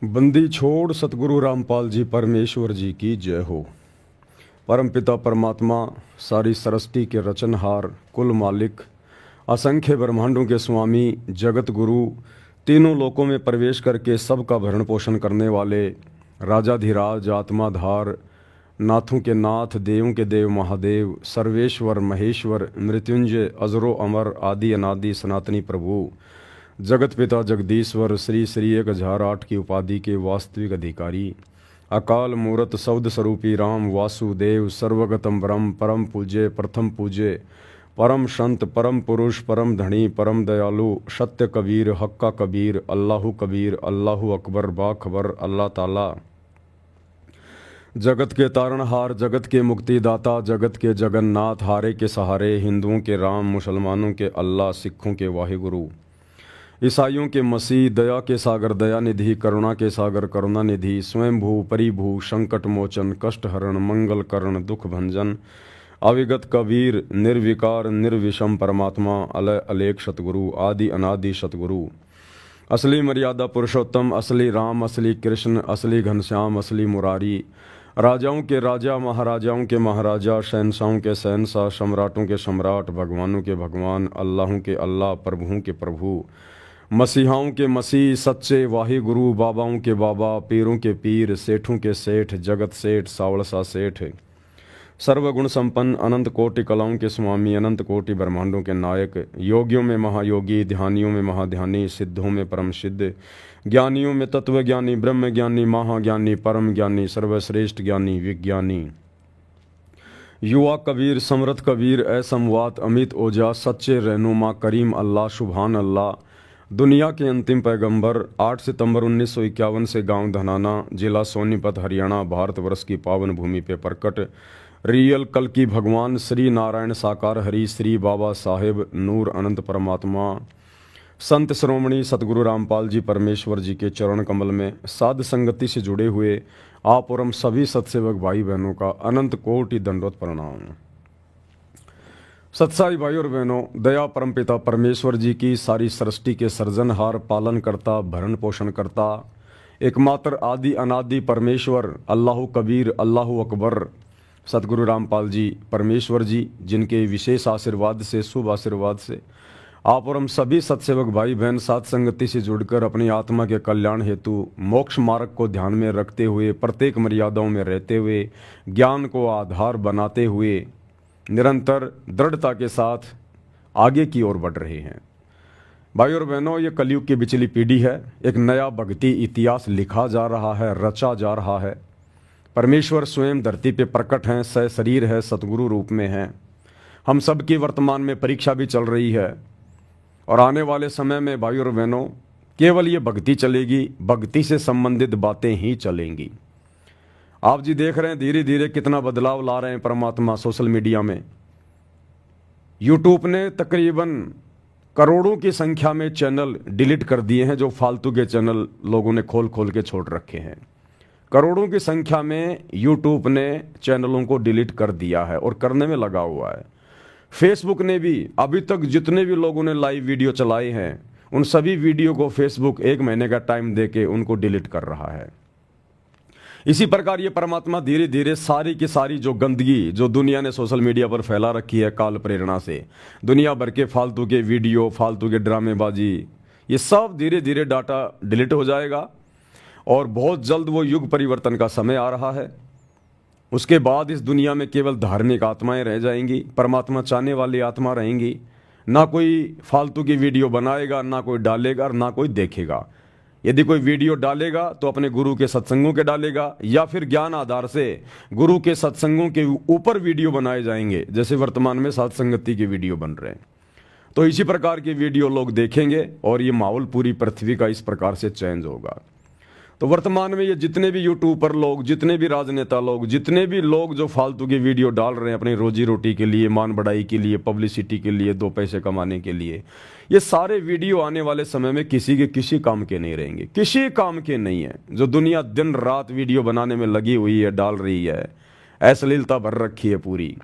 बंदी छोड़ सतगुरु रामपाल जी परमेश्वर जी की जय हो। परमपिता परमात्मा, सारी सृष्टि के रचनहार, कुल मालिक, असंख्य ब्रह्मांडों के स्वामी, जगत गुरु, तीनों लोकों में प्रवेश करके सबका भरण पोषण करने वाले राजाधिराज, आत्माधार, नाथों के नाथ, देवों के देव महादेव, सर्वेश्वर महेश्वर, मृत्युंजय, अजरो अमर, आदि अनादि सनातनी प्रभु, जगत पिता जगदीश्वर, श्री श्री 1008 की उपाधि के वास्तविक अधिकारी, अकाल मूरत शब्द स्वरूपी राम वासुदेव, सर्वगतम ब्रह्म, परम पूज्य, प्रथम पूज्य, परम संत, परम पुरुष, परम धनी, परम दयालु, सत्य कबीर, हक्का कबीर, अल्लाहु कबीर, अल्लाहु अकबर, बाखबर, अल्लाह ताला, जगत के तारणहार, जगत के मुक्तिदाता, जगत के जगन्नाथ, हारे के सहारे, हिंदुओं के राम, मुसलमानों के अल्लाह, सिखों के वाहिगुरु, ईसाइयों के मसीह, दया के सागर दया निधि, करुणा के सागर करुणा निधि, स्वयंभू परिभू, संकट मोचन, कष्ट हरण, मंगल करण, दुख भंजन, अविगत कबीर, निर्विकार निर्विषम परमात्मा, अलय अलेख सतगुरु, आदि अनादि सतगुरु, असली मर्यादा पुरुषोत्तम, असली राम, असली कृष्ण, असली घनश्याम, असली मुरारी, राजाओं के राजा, महाराजाओं के महाराजा, शहनशाहों के शहनशाह, सम्राटों के सम्राट, भगवानों के भगवान, अल्लाहों के अल्लाह, प्रभुओं के प्रभु, मसीहाओं के मसीह, सच्चे वाहि गुरु, बाबाओं के बाबा, पीरों के पीर, सेठों के सेठ, जगत सेठ, सावड़सा सेठ, सर्वगुण संपन्न, अनंत कोटि कलाओं के स्वामी, अनंत कोटि ब्रह्मांडों के नायक, योगियों में महायोगी, ध्यानियों में महाध्यानी, सिद्धों में परम सिद्ध, ज्ञानियों में तत्व ज्ञानी, ब्रह्म ज्ञानी, महाज्ञानी, परम ज्ञानी, सर्वश्रेष्ठ ज्ञानी, विज्ञानी, युवा कबीर, समृद्ध कबीर, असमवात, अमित ओझा, सच्चे रहनुमा, करीम अल्लाह, सुभान अल्लाह, दुनिया के अंतिम पैगंबर, 8 सितंबर 1951 से गांव धनाना, जिला सोनीपत, हरियाणा, भारतवर्ष की पावन भूमि पे प्रकट रियल कल की भगवान श्री नारायण साकार हरि, श्री बाबा साहेब नूर अनंत परमात्मा, संत श्रोमणी सतगुरु रामपाल जी परमेश्वर जी के चरण कमल में साध संगति से जुड़े हुए आप और हम सभी सत्सेवक भाई बहनों का अनंत कोटि दंडवत प्रणाम। सत्साई भाई और बहनों, दया परमपिता परमेश्वर जी की, सारी सृष्टि के सर्जनहार, पालन करता, भरण पोषण करता, एकमात्र आदि अनादि परमेश्वर, अल्लाहु कबीर, अल्लाहु अकबर, सतगुरु रामपाल जी परमेश्वर जी, जिनके विशेष आशीर्वाद से, शुभ आशीर्वाद से आप और हम सभी सत्सेवक भाई बहन साथ संगति से जुड़कर अपनी आत्मा के कल्याण हेतु मोक्ष मार्ग को ध्यान में रखते हुए, प्रत्येक मर्यादाओं में रहते हुए, ज्ञान को आधार बनाते हुए निरंतर दृढ़ता के साथ आगे की ओर बढ़ रहे हैं। भाई और बहनों, ये कलयुग की बिचली पीढ़ी है। एक नया भक्ति इतिहास लिखा जा रहा है, रचा जा रहा है। परमेश्वर स्वयं धरती पे प्रकट हैं, सशरीर है, सतगुरु रूप में हैं। हम सब की वर्तमान में परीक्षा भी चल रही है और आने वाले समय में भाई और बहनों केवल ये भक्ति चलेगी, भक्ति से संबंधित बातें ही चलेंगी। आप जी देख रहे हैं धीरे धीरे कितना बदलाव ला रहे हैं परमात्मा सोशल मीडिया में। यूट्यूब ने तकरीबन करोड़ों की संख्या में चैनल डिलीट कर दिए हैं, जो फालतू के चैनल लोगों ने खोल खोल के छोड़ रखे हैं। करोड़ों की संख्या में यूट्यूब ने चैनलों को डिलीट कर दिया है और करने में लगा हुआ है। फेसबुक ने भी अभी तक जितने भी लोगों ने लाइव वीडियो चलाए हैं, उन सभी वीडियो को फेसबुक 1 महीने का टाइम देके उनको डिलीट कर रहा है। इसी प्रकार ये परमात्मा धीरे धीरे सारी की सारी जो गंदगी जो दुनिया ने सोशल मीडिया पर फैला रखी है काल प्रेरणा से, दुनिया भर के फालतू के वीडियो, फालतू के ड्रामेबाजी, ये सब धीरे धीरे डाटा डिलीट हो जाएगा और बहुत जल्द वो युग परिवर्तन का समय आ रहा है। उसके बाद इस दुनिया में केवल धार्मिक आत्माएं रह जाएंगी, परमात्मा चाहने वाली आत्मा रहेंगी। ना कोई फालतू की वीडियो बनाएगा, ना कोई डालेगा और ना कोई देखेगा। यदि कोई वीडियो डालेगा तो अपने गुरु के सत्संगों के डालेगा या फिर ज्ञान आधार से गुरु के सत्संगों के ऊपर वीडियो बनाए जाएंगे, जैसे वर्तमान में साथ संगति के वीडियो बन रहे हैं। तो इसी प्रकार के वीडियो लोग देखेंगे और ये माहौल पूरी पृथ्वी का इस प्रकार से चेंज होगा। तो वर्तमान में ये जितने भी यूट्यूब पर लोग, जितने भी राजनेता लोग, जितने भी लोग जो फालतू की वीडियो डाल रहे हैं अपनी रोजी रोटी के लिए, मान बढ़ाई के लिए, पब्लिसिटी के लिए, 2 पैसे कमाने के लिए, ये सारे वीडियो आने वाले समय में किसी के किसी काम के नहीं रहेंगे, किसी काम के नहीं है। जो दुनिया दिन रात वीडियो बनाने में लगी हुई है, डाल रही है, अश्लीलता भर रखी है पूरी,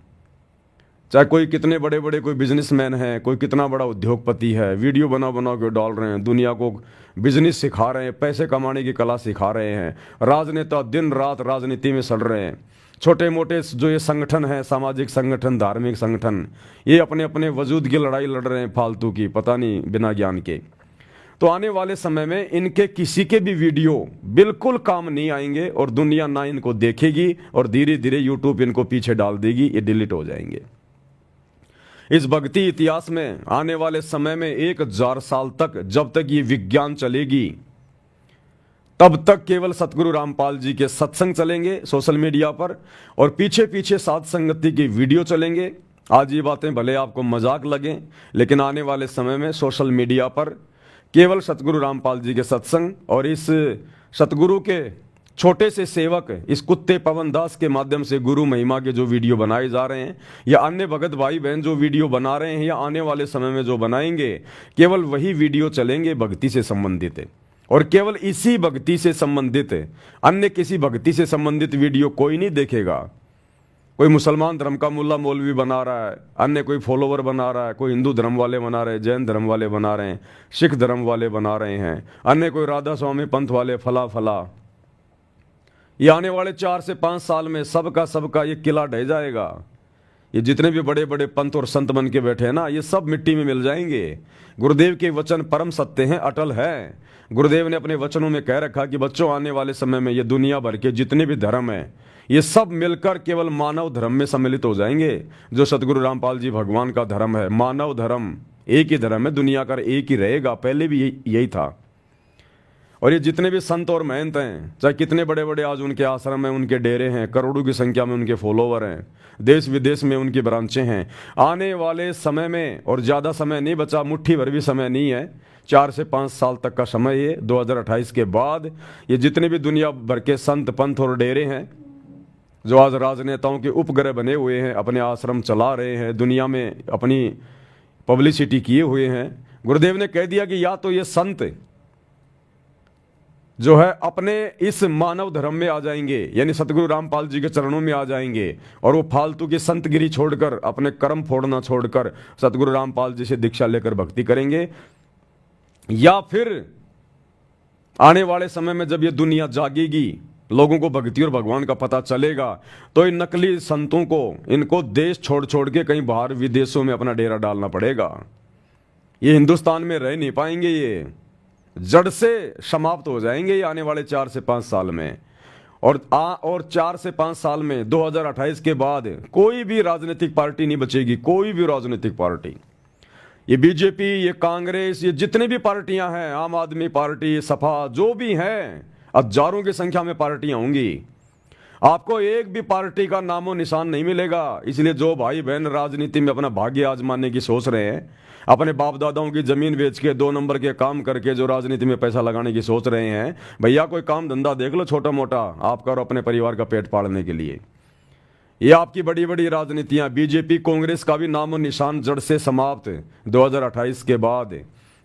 चाहे कोई कितने बड़े बड़े कोई बिजनेसमैन है, कोई कितना बड़ा उद्योगपति है, वीडियो बना बना के डाल रहे हैं, दुनिया को बिजनेस सिखा रहे हैं, पैसे कमाने की कला सिखा रहे हैं। राजनेता दिन रात राजनीति में सड़ रहे हैं। छोटे मोटे जो ये संगठन है, सामाजिक संगठन, धार्मिक संगठन, ये अपने अपने वजूद की लड़ाई लड़ रहे हैं फालतू की, पता नहीं बिना ज्ञान के। तो आने वाले समय में इनके किसी के भी वीडियो बिल्कुल काम नहीं आएंगे और दुनिया ना इनको देखेगी और धीरे धीरे यूट्यूब इनको पीछे डाल देगी, ये डिलीट हो जाएंगे। इस भक्ति इतिहास में आने वाले समय में 1000 साल तक जब तक ये विज्ञान चलेगी तब तक केवल सतगुरु रामपाल जी के सत्संग चलेंगे सोशल मीडिया पर, और पीछे पीछे साध संगति की वीडियो चलेंगे। आज ये बातें भले आपको मजाक लगें, लेकिन आने वाले समय में सोशल मीडिया पर केवल सतगुरु रामपाल जी के सत्संग और इस सतगुरु के छोटे से सेवक इस कुत्ते पवन दास के माध्यम से गुरु महिमा के जो वीडियो बनाए जा रहे हैं, या अन्य भगत भाई बहन जो वीडियो बना रहे हैं, या आने वाले समय में जो बनाएंगे, केवल वही वीडियो चलेंगे भक्ति से संबंधित, और केवल इसी भक्ति से संबंधित, अन्य किसी भक्ति से संबंधित वीडियो कोई नहीं देखेगा। कोई मुसलमान धर्म का मुल्ला मौलवी बना रहा है, अन्य कोई फॉलोवर बना रहा है, कोई हिंदू धर्म वाले बना रहे हैं, जैन धर्म वाले बना रहे हैं, सिख धर्म वाले बना रहे हैं, अन्य कोई राधा स्वामी पंथ वाले, फला फला। ये आने वाले 4 से 5 साल में सबका ये किला ढह जाएगा। ये जितने भी बड़े बड़े पंथ और संत बन के बैठे हैं ना, ये सब मिट्टी में मिल जाएंगे। गुरुदेव के वचन परम सत्य हैं, अटल है। गुरुदेव ने अपने वचनों में कह रखा कि बच्चों, आने वाले समय में ये दुनिया भर के जितने भी धर्म हैं, ये सब मिलकर केवल मानव धर्म में सम्मिलित हो जाएंगे। जो सतगुरु रामपाल जी भगवान का धर्म है, मानव धर्म, एक ही धर्म है, दुनिया का एक ही रहेगा, पहले भी यही था। और ये जितने भी संत और महंत हैं, चाहे कितने बड़े बड़े आज उनके आश्रम हैं, उनके डेरे हैं, करोड़ों की संख्या में उनके फॉलोवर हैं, देश विदेश में उनकी ब्रांचें हैं, आने वाले समय में, और ज़्यादा समय नहीं बचा, मुट्ठी भर भी समय नहीं है, 4 से 5 साल तक का समय है। 2028 के बाद ये जितने भी दुनिया भर के संत पंथ और डेरे हैं, जो आज राजनेताओं के उपग्रह बने हुए हैं, अपने आश्रम चला रहे हैं, दुनिया में अपनी पब्लिसिटी किए हुए हैं, गुरुदेव ने कह दिया कि या तो ये संत जो है अपने इस मानव धर्म में आ जाएंगे, यानी सतगुरु रामपाल जी के चरणों में आ जाएंगे, और वो फालतू की संतगिरी छोड़कर, अपने कर्म फोड़ना छोड़कर सतगुरु रामपाल जी से दीक्षा लेकर भक्ति करेंगे, या फिर आने वाले समय में जब ये दुनिया जागेगी, लोगों को भक्ति और भगवान का पता चलेगा, तो इन नकली संतों को, इनको देश छोड़ छोड़ के कहीं बाहर विदेशों में अपना डेरा डालना पड़ेगा। ये हिंदुस्तान में रह नहीं पाएंगे, ये जड़ से समाप्त हो जाएंगे ये आने वाले 4 से 5 साल में। और 4 से 5 साल में 2028 के बाद कोई भी राजनीतिक पार्टी नहीं बचेगी, कोई भी राजनीतिक पार्टी। ये बीजेपी, ये कांग्रेस, ये जितने भी पार्टियां हैं, आम आदमी पार्टी, सपा, जो भी हैं, हजारों की संख्या में पार्टियां होंगी, आपको एक भी पार्टी का नामो निशान नहीं मिलेगा। इसलिए जो भाई बहन राजनीति में अपना भाग्य आजमाने की सोच रहे हैं, अपने बाप दादाओं की जमीन बेच के 2 नंबर के काम करके जो राजनीति में पैसा लगाने की सोच रहे हैं, भैया कोई काम धंधा देख लो छोटा मोटा, आपका और अपने परिवार का पेट पालने के लिए। ये आपकी बड़ी बड़ी राजनीतियां, बीजेपी कांग्रेस का भी नामो निशान जड़ से समाप्त। 2028 के बाद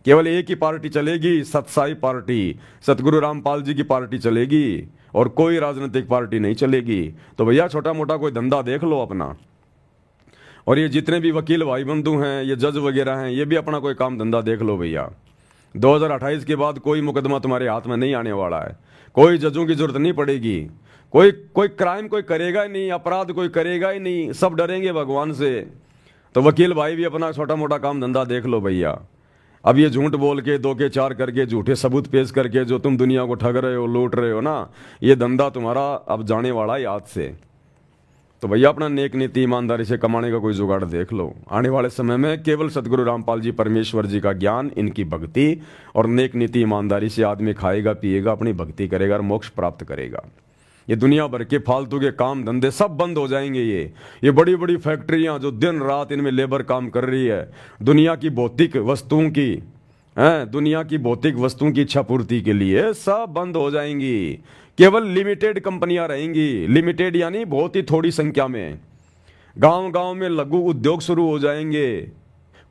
केवल एक ही पार्टी चलेगी, सतसाई पार्टी, सतगुरु रामपाल जी की पार्टी चलेगी, और कोई राजनीतिक पार्टी नहीं चलेगी। तो भैया छोटा मोटा कोई धंधा देख लो अपना। और ये जितने भी वकील भाई बंधु हैं, ये जज वगैरह हैं, ये भी अपना कोई काम धंधा देख लो भैया। 2028 के बाद कोई मुकदमा तुम्हारे हाथ में नहीं आने वाला है, कोई जजों की जरूरत नहीं पड़ेगी, कोई क्राइम कोई करेगा ही नहीं, अपराध कोई करेगा ही नहीं, सब डरेंगे भगवान से। तो वकील भाई भी अपना छोटा मोटा काम धंधा देख लो भैया। अब ये झूठ बोल के, 2 के 4 करके, झूठे सबूत पेश करके जो तुम दुनिया को ठग रहे हो, लूट रहे हो ना, ये धंधा तुम्हारा अब जाने वाला है याद से। तो भैया अपना नेक नीति ईमानदारी से कमाने का कोई जुगाड़ देख लो। आने वाले समय में केवल सतगुरु रामपाल जी परमेश्वर जी का ज्ञान, इनकी भक्ति और नेक नीति ईमानदारी से आदमी खाएगा, पिएगा, अपनी भक्ति करेगा और मोक्ष प्राप्त करेगा। ये दुनिया भर के फालतू के काम धंधे सब बंद हो जाएंगे। ये बड़ी बड़ी फैक्ट्रियां जो दिन रात इनमें लेबर काम कर रही है, दुनिया की भौतिक वस्तुओं की, दुनिया की भौतिक वस्तुओं की इच्छा पूर्ति के लिए, सब बंद हो जाएंगी। केवल लिमिटेड कंपनियां रहेंगी, लिमिटेड यानी बहुत ही थोड़ी संख्या में। गांव गांव में लघु उद्योग शुरू हो जाएंगे,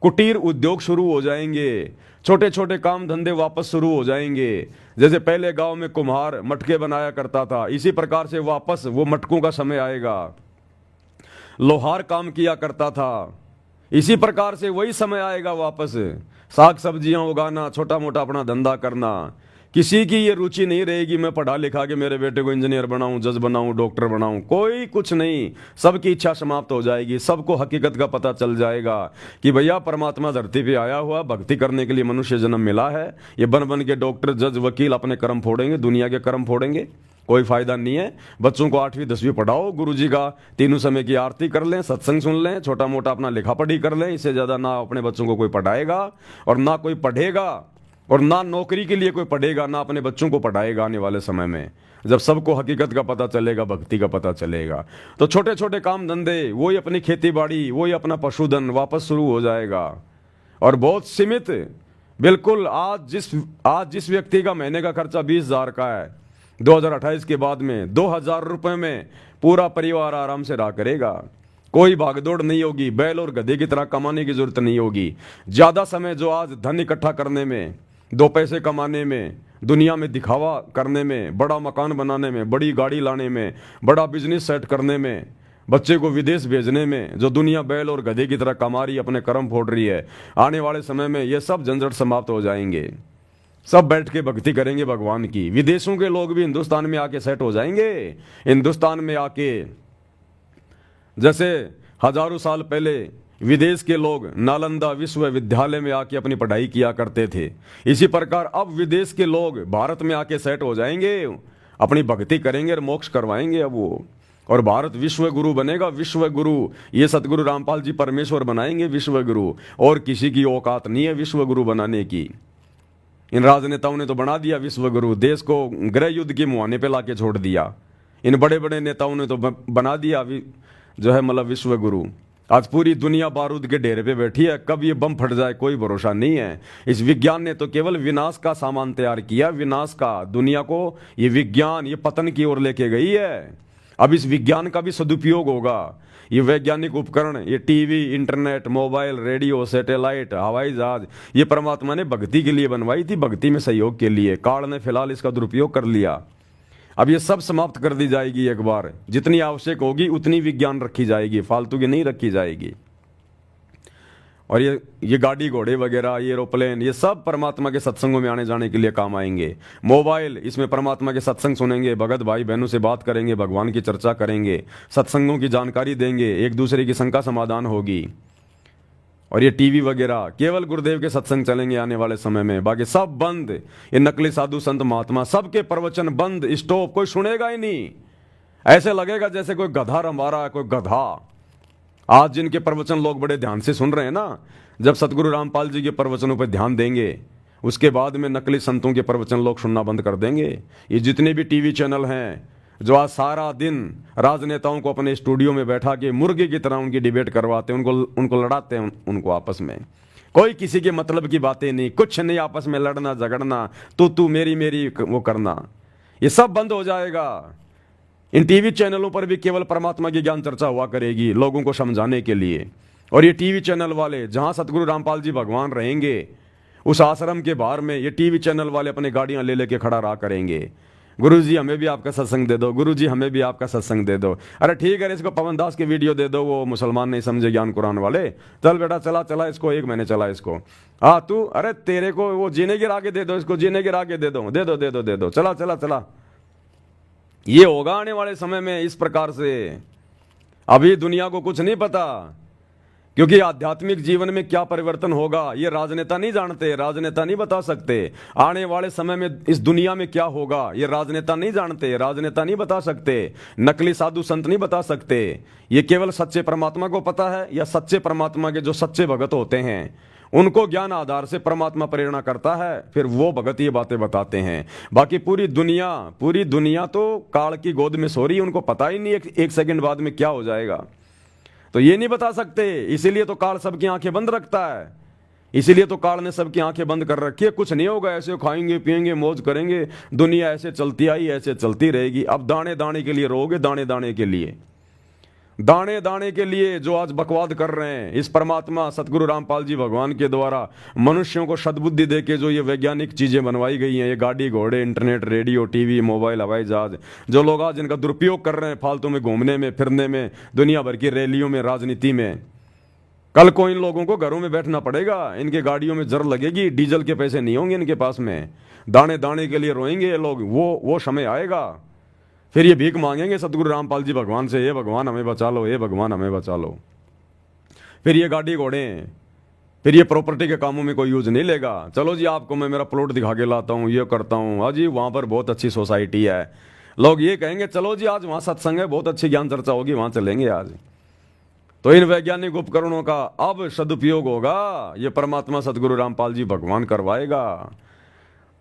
कुटीर उद्योग शुरू हो जाएंगे, छोटे छोटे काम धंधे वापस शुरू हो जाएंगे। जैसे पहले गांव में कुम्हार मटके बनाया करता था, इसी प्रकार से वापस वो मटकों का समय आएगा। लोहार काम किया करता था। इसी प्रकार से वही समय आएगा वापस, साग सब्जियां उगाना, छोटा मोटा अपना धंधा करना। किसी की ये रुचि नहीं रहेगी मैं पढ़ा लिखा के मेरे बेटे को इंजीनियर बनाऊं, जज बनाऊं, डॉक्टर बनाऊं, कोई कुछ नहीं। सबकी इच्छा समाप्त हो जाएगी। सबको हकीकत का पता चल जाएगा कि भैया परमात्मा धरती पे आया हुआ, भक्ति करने के लिए मनुष्य जन्म मिला है। ये बन बन के डॉक्टर, जज, वकील अपने कर्म फोड़ेंगे, दुनिया के कर्म फोड़ेंगे, कोई फायदा नहीं है। बच्चों को 8वीं 10वीं पढ़ाओ, गुरुजी का तीनों समय की आरती कर लें, सत्संग सुन लें, छोटा मोटा अपना लिखा पढ़ी कर लें। इससे ज़्यादा ना अपने बच्चों को कोई पढ़ाएगा और ना कोई पढ़ेगा, और ना नौकरी के लिए कोई पढ़ेगा, ना अपने बच्चों को पढ़ाएगा आने वाले समय में, जब सबको हकीकत का पता चलेगा, भक्ति का पता चलेगा। तो छोटे छोटे काम धंधे, वही अपनी खेती बाड़ी, वही अपना पशुधन वापस शुरू हो जाएगा। और बहुत सीमित, बिल्कुल आज जिस व्यक्ति का महीने का खर्चा 20,000 का है, 2028 के बाद में 2,000 रुपये में पूरा परिवार आराम से रहा करेगा। कोई भागदौड़ नहीं होगी, बैल और गधे की तरह कमाने की जरूरत नहीं होगी। ज़्यादा समय जो आज धन इकट्ठा करने में, 2 पैसे कमाने में, दुनिया में दिखावा करने में, बड़ा मकान बनाने में, बड़ी गाड़ी लाने में, बड़ा बिजनेस सेट करने में, बच्चे को विदेश भेजने में, जो दुनिया बैल और गधे की तरह कमा रही है, अपने कर्म फोड़ रही है, आने वाले समय में ये सब झंझट समाप्त हो जाएंगे। सब बैठ के भक्ति करेंगे भगवान की। विदेशों के लोग भी हिंदुस्तान में आके सेट हो जाएंगे। हिंदुस्तान में आके, जैसे हजारों साल पहले विदेश के लोग नालंदा विश्वविद्यालय में आके अपनी पढ़ाई किया करते थे, इसी प्रकार अब विदेश के लोग भारत में आके सेट हो जाएंगे, अपनी भक्ति करेंगे और मोक्ष करवाएंगे अब वो। और भारत विश्व गुरु बनेगा, विश्व गुरु। ये सतगुरु रामपाल जी परमेश्वर बनाएंगे विश्व गुरु, और किसी की औकात नहीं है विश्व गुरु बनाने की। इन राजनेताओं ने तो बना दिया विश्व गुरु, देश को गृह युद्ध के मुहाने पे लाके छोड़ दिया। इन बड़े बड़े नेताओं ने तो बना दिया जो है मतलब विश्व गुरु। आज पूरी दुनिया बारूद के ढेरे पे बैठी है, कब ये बम फट जाए कोई भरोसा नहीं है। इस विज्ञान ने तो केवल विनाश का सामान तैयार किया, विनाश का। दुनिया को ये विज्ञान ये पतन की ओर लेके गई है। अब इस विज्ञान का भी सदुपयोग होगा। ये वैज्ञानिक उपकरण, ये TV, internet, mobile, radio, satellite, हवाई जहाज, ये परमात्मा ने भक्ति के लिए बनवाई थी, भक्ति में सहयोग के लिए। काल ने फिलहाल इसका दुरुपयोग कर लिया। अब ये सब समाप्त कर दी जाएगी एक बार। जितनी आवश्यक होगी उतनी विज्ञान रखी जाएगी, फालतू की नहीं रखी जाएगी। और ये गाड़ी घोड़े वगैरह, ये एरोप्लेन, ये सब परमात्मा के सत्संगों में आने जाने के लिए काम आएंगे। मोबाइल, इसमें परमात्मा के सत्संग सुनेंगे, भगत भाई बहनों से बात करेंगे, भगवान की चर्चा करेंगे, सत्संगों की जानकारी देंगे, एक दूसरे की शंका समाधान होगी। और ये टीवी वगैरह केवल गुरुदेव के सत्संग चलेंगे आने वाले समय में, बाकी सब बंद। ये नकली साधु संत महात्मा सबके प्रवचन बंद, स्टॉप, कोई सुनेगा ही नहीं। ऐसे लगेगा जैसे कोई गधा रंभा रहा है, कोई गधा। आज जिनके प्रवचन लोग बड़े ध्यान से सुन रहे हैं ना, जब सतगुरु रामपाल जी के प्रवचनों पर ध्यान देंगे, उसके बाद में नकली संतों के प्रवचन लोग सुनना बंद कर देंगे। ये जितने भी टीवी चैनल हैं जो आज सारा दिन राजनेताओं को अपने स्टूडियो में बैठा के मुर्गे की तरह उनकी डिबेट करवाते हैं, उनको लड़ाते हैं, उनको आपस में कोई किसी के मतलब की बातें नहीं, कुछ नहीं, आपस में लड़ना झगड़ना, तू मेरी वो करना, ये सब बंद हो जाएगा। इन टीवी चैनलों पर भी केवल परमात्मा की ज्ञान चर्चा हुआ करेगी लोगों को समझाने के लिए। और ये टीवी चैनल वाले, जहां सतगुरु रामपाल जी भगवान रहेंगे, उस आश्रम के बाहर में ये टीवी चैनल वाले अपनी गाड़ियां ले लेके खड़ा रहा करेंगे। गुरुजी हमें भी आपका सत्संग दे दो, गुरुजी हमें भी आपका सत्संग दे दो। अरे ठीक है, इसको पवन दास के वीडियो दे दो, वो मुसलमान नहीं समझे ज्ञान कुरान वाले। चल बेटा चला इसको, 1 महीने चला इसको। हाँ तू, अरे तेरे को वो जीने गिरा के दे दो, इसको जीने गिरा के दे दो, चला। ये होगा आने वाले समय में इस प्रकार से। अभी दुनिया को कुछ नहीं पता, क्योंकि आध्यात्मिक जीवन में क्या परिवर्तन होगा ये राजनेता नहीं जानते, राजनेता नहीं बता सकते। आने वाले समय में इस दुनिया में क्या होगा ये राजनेता नहीं जानते, राजनेता नहीं बता सकते, नकली साधु संत नहीं बता सकते। ये केवल सच्चे परमात्मा को पता है, या सच्चे परमात्मा के जो सच्चे भगत होते हैं उनको ज्ञान आधार से परमात्मा प्रेरणा करता है, फिर वो भगत ये बातें बताते हैं। बाकी पूरी दुनिया तो काल की गोद में सो रही है, उनको पता ही नहीं एक सेकंड बाद में क्या हो जाएगा। तो ये नहीं बता सकते, इसीलिए तो काल सबकी आंखें बंद रखता है, इसीलिए तो काल ने सबकी आंखें बंद कर रखी है। कुछ नहीं होगा, ऐसे खाएंगे पिएंगे मौज करेंगे, दुनिया ऐसे चलती आई ऐसे चलती रहेगी। अब दाने दाने के लिए रोगे, दाने दाने के लिए। दाने दाने के लिए जो आज बकवाद कर रहे हैं, इस परमात्मा सतगुरु रामपाल जी भगवान के द्वारा मनुष्यों को सद्बुद्धि देके जो ये वैज्ञानिक चीज़ें बनवाई गई हैं, ये गाड़ी घोड़े, इंटरनेट, रेडियो, टीवी, मोबाइल, हवाई जहाज, जो लोग आज इनका दुरुपयोग कर रहे हैं फालतू में घूमने में, फिरने में, दुनिया भर की रैलियों में, राजनीति में, कल को इन लोगों को घरों में बैठना पड़ेगा, इनके गाड़ियों में जर लगेगी, डीजल के पैसे नहीं होंगे इनके पास में, दाने दाने के लिए रोएंगे ये लोग। वो समय आएगा, फिर ये भीख मांगेंगे सतगुरु रामपाल जी भगवान से, ये भगवान हमें बचा लो, ये भगवान हमें बचा लो। फिर ये गाड़ी घोड़े, फिर ये प्रॉपर्टी के कामों में कोई यूज नहीं लेगा। चलो जी आपको मैं मेरा प्लॉट दिखा के लाता हूँ, ये करता हूँ, हाँ जी वहाँ पर बहुत अच्छी सोसाइटी है, लोग ये कहेंगे चलो जी आज वहाँ सत्संग है, बहुत अच्छी ज्ञान चर्चा होगी, वहाँ चलेंगे आज। तो इन वैज्ञानिक उपकरणों का अब सदुपयोग होगा, ये परमात्मा सतगुरु रामपाल जी भगवान करवाएगा।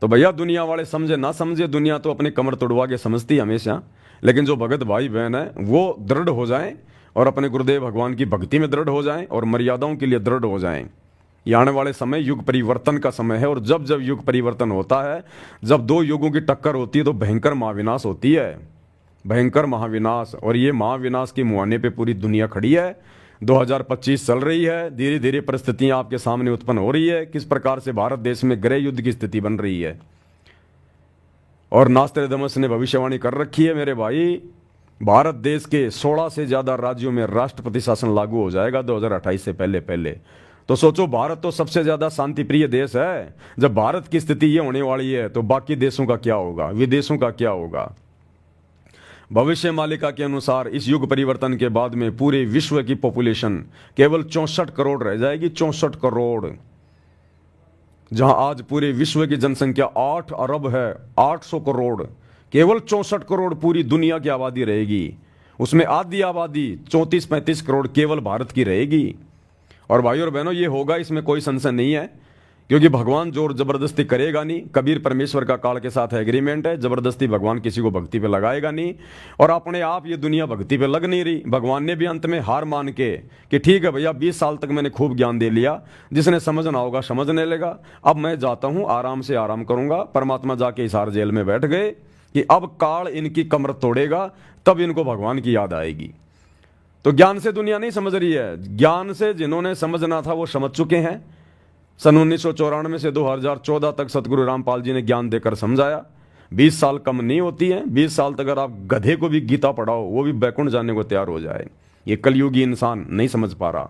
तो भैया दुनिया वाले समझे ना समझे, दुनिया तो अपनी कमर तोड़वा के समझती है हमेशा, लेकिन जो भगत भाई बहन है वो दृढ़ हो जाएं और अपने गुरुदेव भगवान की भक्ति में दृढ़ हो जाएं और मर्यादाओं के लिए दृढ़ हो जाएं। ये आने वाले समय युग परिवर्तन का समय है, और जब जब युग परिवर्तन होता है, जब दो युगों की टक्कर होती है तो भयंकर महाविनाश होती है, भयंकर महाविनाश। और ये महाविनाश के मुहाने पे पूरी दुनिया खड़ी है। 2025 चल रही है, धीरे धीरे परिस्थितियां आपके सामने उत्पन्न हो रही है, किस प्रकार से भारत देश में गृह युद्ध की स्थिति बन रही है। और नास्ट्रेडमस ने भविष्यवाणी कर रखी है मेरे भाई, भारत देश के 16 से ज्यादा राज्यों में राष्ट्रपति शासन लागू हो जाएगा 2028 से पहले पहले। तो सोचो, भारत तो सबसे ज्यादा शांति प्रिय देश है, जब भारत की स्थिति ये होने वाली है तो बाकी देशों का क्या होगा, विदेशों का क्या होगा। भविष्य मालिका के अनुसार इस युग परिवर्तन के बाद में पूरे विश्व की पॉपुलेशन केवल 64 करोड़ रह जाएगी, 64 करोड़। जहां आज पूरे विश्व की जनसंख्या 8 अरब है, 800 करोड़, केवल 64 करोड़ पूरी दुनिया की आबादी रहेगी। उसमें आधी आबादी 34-35 करोड़ केवल भारत की रहेगी। और भाई और बहनों, ये होगा, इसमें कोई संशय नहीं है, क्योंकि भगवान जोर जबरदस्ती करेगा नहीं। कबीर परमेश्वर का काल के साथ एग्रीमेंट है, जबरदस्ती भगवान किसी को भक्ति पे लगाएगा नहीं, और अपने आप ये दुनिया भक्ति पे लग नहीं रही। भगवान ने भी अंत में हार मान के कि ठीक है भैया, 20 साल तक मैंने खूब ज्ञान दे लिया, जिसने समझना होगा समझने लेगा, अब मैं जाता हूं, आराम से आराम करूंगा। परमात्मा जाके हिसार जेल में बैठ गए कि अब काल इनकी कमर तोड़ेगा, तब इनको भगवान की याद आएगी। तो ज्ञान से दुनिया नहीं समझ रही है, ज्ञान से जिन्होंने समझना था वो समझ चुके हैं। सन 1994 से 2014 तक सतगुरु रामपाल जी ने ज्ञान देकर समझाया। 20 साल कम नहीं होती है, 20 साल तक अगर आप गधे को भी गीता पढ़ाओ, वो भी बैकुंठ जाने को तैयार हो जाए। ये कलयुगी इंसान नहीं समझ पा रहा,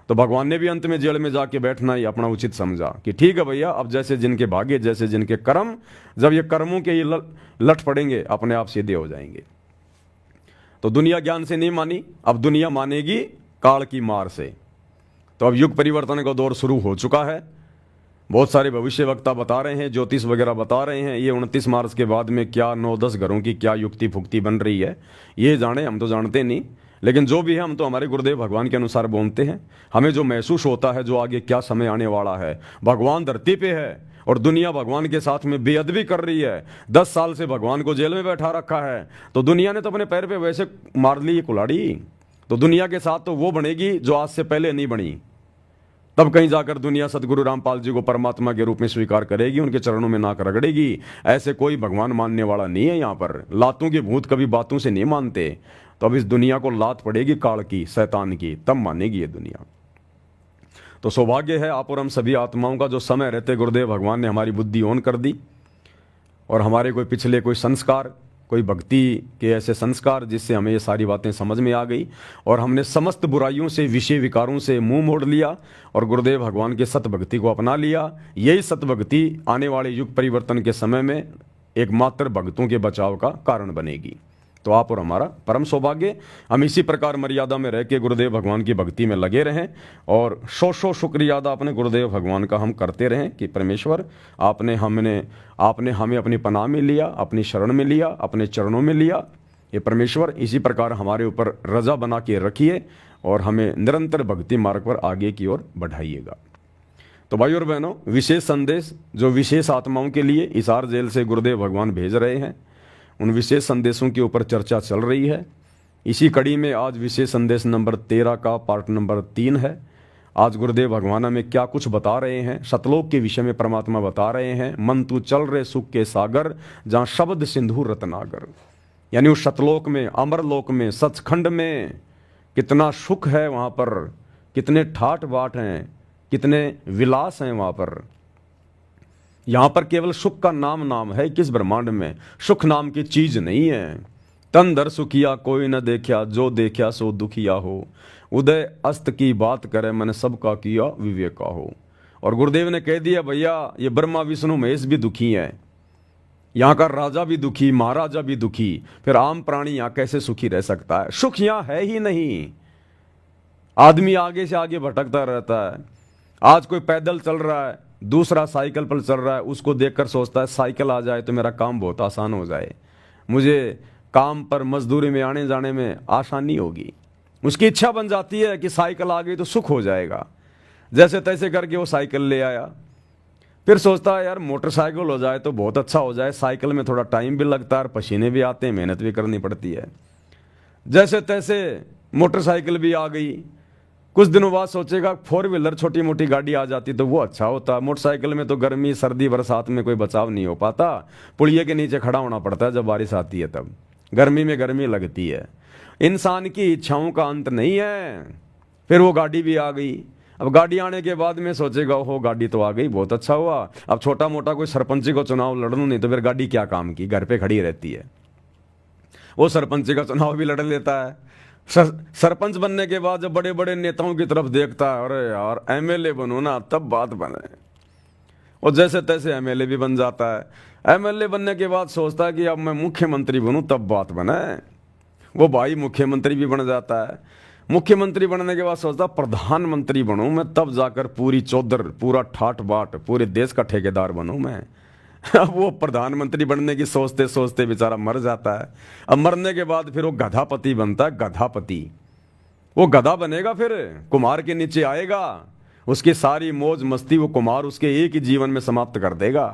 तो भगवान ने भी अंत में जेल में जाके बैठना ही अपना उचित समझा कि ठीक है भैया, अब जैसे जिनके भाग्य, जैसे जिनके कर्म, जब ये कर्मों के ये लट पड़ेंगे, अपने आप सीधे हो जाएंगे। तो दुनिया ज्ञान से नहीं मानी, अब दुनिया मानेगी काल की मार से। तो अब युग परिवर्तन का दौर शुरू हो चुका है। बहुत सारे भविष्य वक्ता बता रहे हैं, ज्योतिष वगैरह बता रहे हैं, ये 29 मार्च के बाद में क्या 9-10 घरों की क्या युक्ति फुक्ति बन रही है, ये जाने, हम तो जानते नहीं। लेकिन जो भी है, हम तो हमारे गुरुदेव भगवान के अनुसार बोलते हैं। हमें जो महसूस होता है, जो आगे क्या समय आने वाला है, भगवान धरती पे है और दुनिया भगवान के साथ में बेअदबी कर रही है। 10 साल से भगवान को जेल में बैठा रखा है, तो दुनिया ने तो अपने पैर पे वैसे मार ली कुल्हाड़ी। तो दुनिया के साथ तो वो बनेगी जो आज से पहले नहीं बनी। तब कहीं जाकर दुनिया सतगुरु रामपाल जी को परमात्मा के रूप में स्वीकार करेगी, उनके चरणों में नाक रगड़ेगी। ऐसे कोई भगवान मानने वाला नहीं है यहाँ पर। लातों के भूत कभी बातों से नहीं मानते। तो अब इस दुनिया को लात पड़ेगी काल की, शैतान की, तब मानेगी ये दुनिया। तो सौभाग्य है आप और हम सभी आत्माओं का, जो समय रहते गुरुदेव भगवान ने हमारी बुद्धि ऑन कर दी, और हमारे कोई पिछले कोई संस्कार, कोई भक्ति के ऐसे संस्कार जिससे हमें ये सारी बातें समझ में आ गई, और हमने समस्त बुराइयों से, विषय विकारों से मुंह मोड़ लिया और गुरुदेव भगवान के सत भक्ति को अपना लिया। यही सत भक्ति आने वाले युग परिवर्तन के समय में एकमात्र भक्तों के बचाव का कारण बनेगी। तो आप और हमारा परम सौभाग्य, हम इसी प्रकार मर्यादा में रह के गुरुदेव भगवान की भक्ति में लगे रहें, और सौ शुक्रिया अदा अपने गुरुदेव भगवान का हम करते रहें कि परमेश्वर आपने हमें अपनी पनाह में लिया, अपनी शरण में लिया, अपने चरणों में लिया। ये परमेश्वर इसी प्रकार हमारे ऊपर रजा बना के रखिए और हमें निरंतर भक्ति मार्ग पर आगे की ओर बढ़ाइएगा। तो भाई और बहनों, विशेष संदेश जो विशेष आत्माओं के लिए हिसार जेल से गुरुदेव भगवान भेज रहे हैं, उन विशेष संदेशों के ऊपर चर्चा चल रही है। इसी कड़ी में आज विशेष संदेश नंबर 13 का पार्ट नंबर 3 है। आज गुरुदेव भगवान में क्या कुछ बता रहे हैं, सतलोक के विषय में परमात्मा बता रहे हैं। मन तू चल रहे सुख के सागर, जहाँ शब्द सिंधु रत्नागर, यानी उस सतलोक में, अमरलोक में, सचखंड में कितना सुख है वहाँ पर, कितने ठाट बाट हैं, कितने विलास हैं वहाँ पर। यहाँ पर केवल सुख का नाम है, किस ब्रह्मांड में सुख नाम की चीज नहीं है। तन दर सुखिया कोई न देखा, जो देखा सो दुखिया हो। उदय अस्त की बात करे, मैंने सबका किया विवेका हो। और गुरुदेव ने कह दिया भैया ये ब्रह्मा विष्णु महेश भी दुखी है, यहाँ का राजा भी दुखी, महाराजा भी दुखी, फिर आम प्राणी यहाँ कैसे सुखी रह सकता है? सुख यहाँ है ही नहीं। आदमी आगे से आगे भटकता रहता है। आज कोई पैदल चल रहा है, दूसरा साइकिल पर चल रहा है, उसको देखकर सोचता है साइकिल आ जाए तो मेरा काम बहुत आसान हो जाए, मुझे काम पर मजदूरी में आने जाने में आसानी होगी। उसकी इच्छा बन जाती है कि साइकिल आ गई तो सुख हो जाएगा। जैसे तैसे करके वो साइकिल ले आया, फिर सोचता है यार मोटरसाइकिल हो जाए तो बहुत अच्छा हो जाए, साइकिल में थोड़ा टाइम भी लगता है, पसीने भी आते हैं, मेहनत भी करनी पड़ती है। जैसे तैसे मोटरसाइकिल भी आ गई, कुछ दिनों बाद सोचेगा फोर व्हीलर छोटी मोटी गाड़ी आ जाती तो वो अच्छा होता। मोटरसाइकिल में तो गर्मी सर्दी बरसात में कोई बचाव नहीं हो पाता, पुलिये के नीचे खड़ा होना पड़ता है जब बारिश आती है, तब गर्मी में गर्मी लगती है। इंसान की इच्छाओं का अंत नहीं है। फिर वो गाड़ी भी आ गई। अब गाड़ी आने के बाद में सोचेगा हो गाड़ी तो आ गई, बहुत अच्छा हुआ, अब छोटा मोटा कोई सरपंची को चुनाव लड़ूं नहीं तो फिर गाड़ी क्या काम की, घर पे खड़ी रहती है। वो सरपंची का चुनाव भी लड़ लेता है। सरपंच बनने के बाद जब बड़े बड़े नेताओं की तरफ देखता है, अरे यार एमएलए बनो ना तब बात बने, और जैसे तैसे एमएलए भी बन जाता है। एमएलए बनने के बाद सोचता है कि अब मैं मुख्यमंत्री बनूं तब बात बने, वो भाई मुख्यमंत्री भी बन जाता है। मुख्यमंत्री बनने के बाद सोचता प्रधानमंत्री बनूं मैं, तब जाकर पूरी चौधर पूरा ठाट बाट पूरे देश का ठेकेदार बनूं मैं। अब वो प्रधानमंत्री बनने की सोचते सोचते बेचारा मर जाता है। अब मरने के बाद फिर वो गधापति बनता है, गधापति। वो गधा बनेगा, फिर कुमार के नीचे आएगा, उसकी सारी मौज मस्ती वो कुमार उसके एक ही जीवन में समाप्त कर देगा।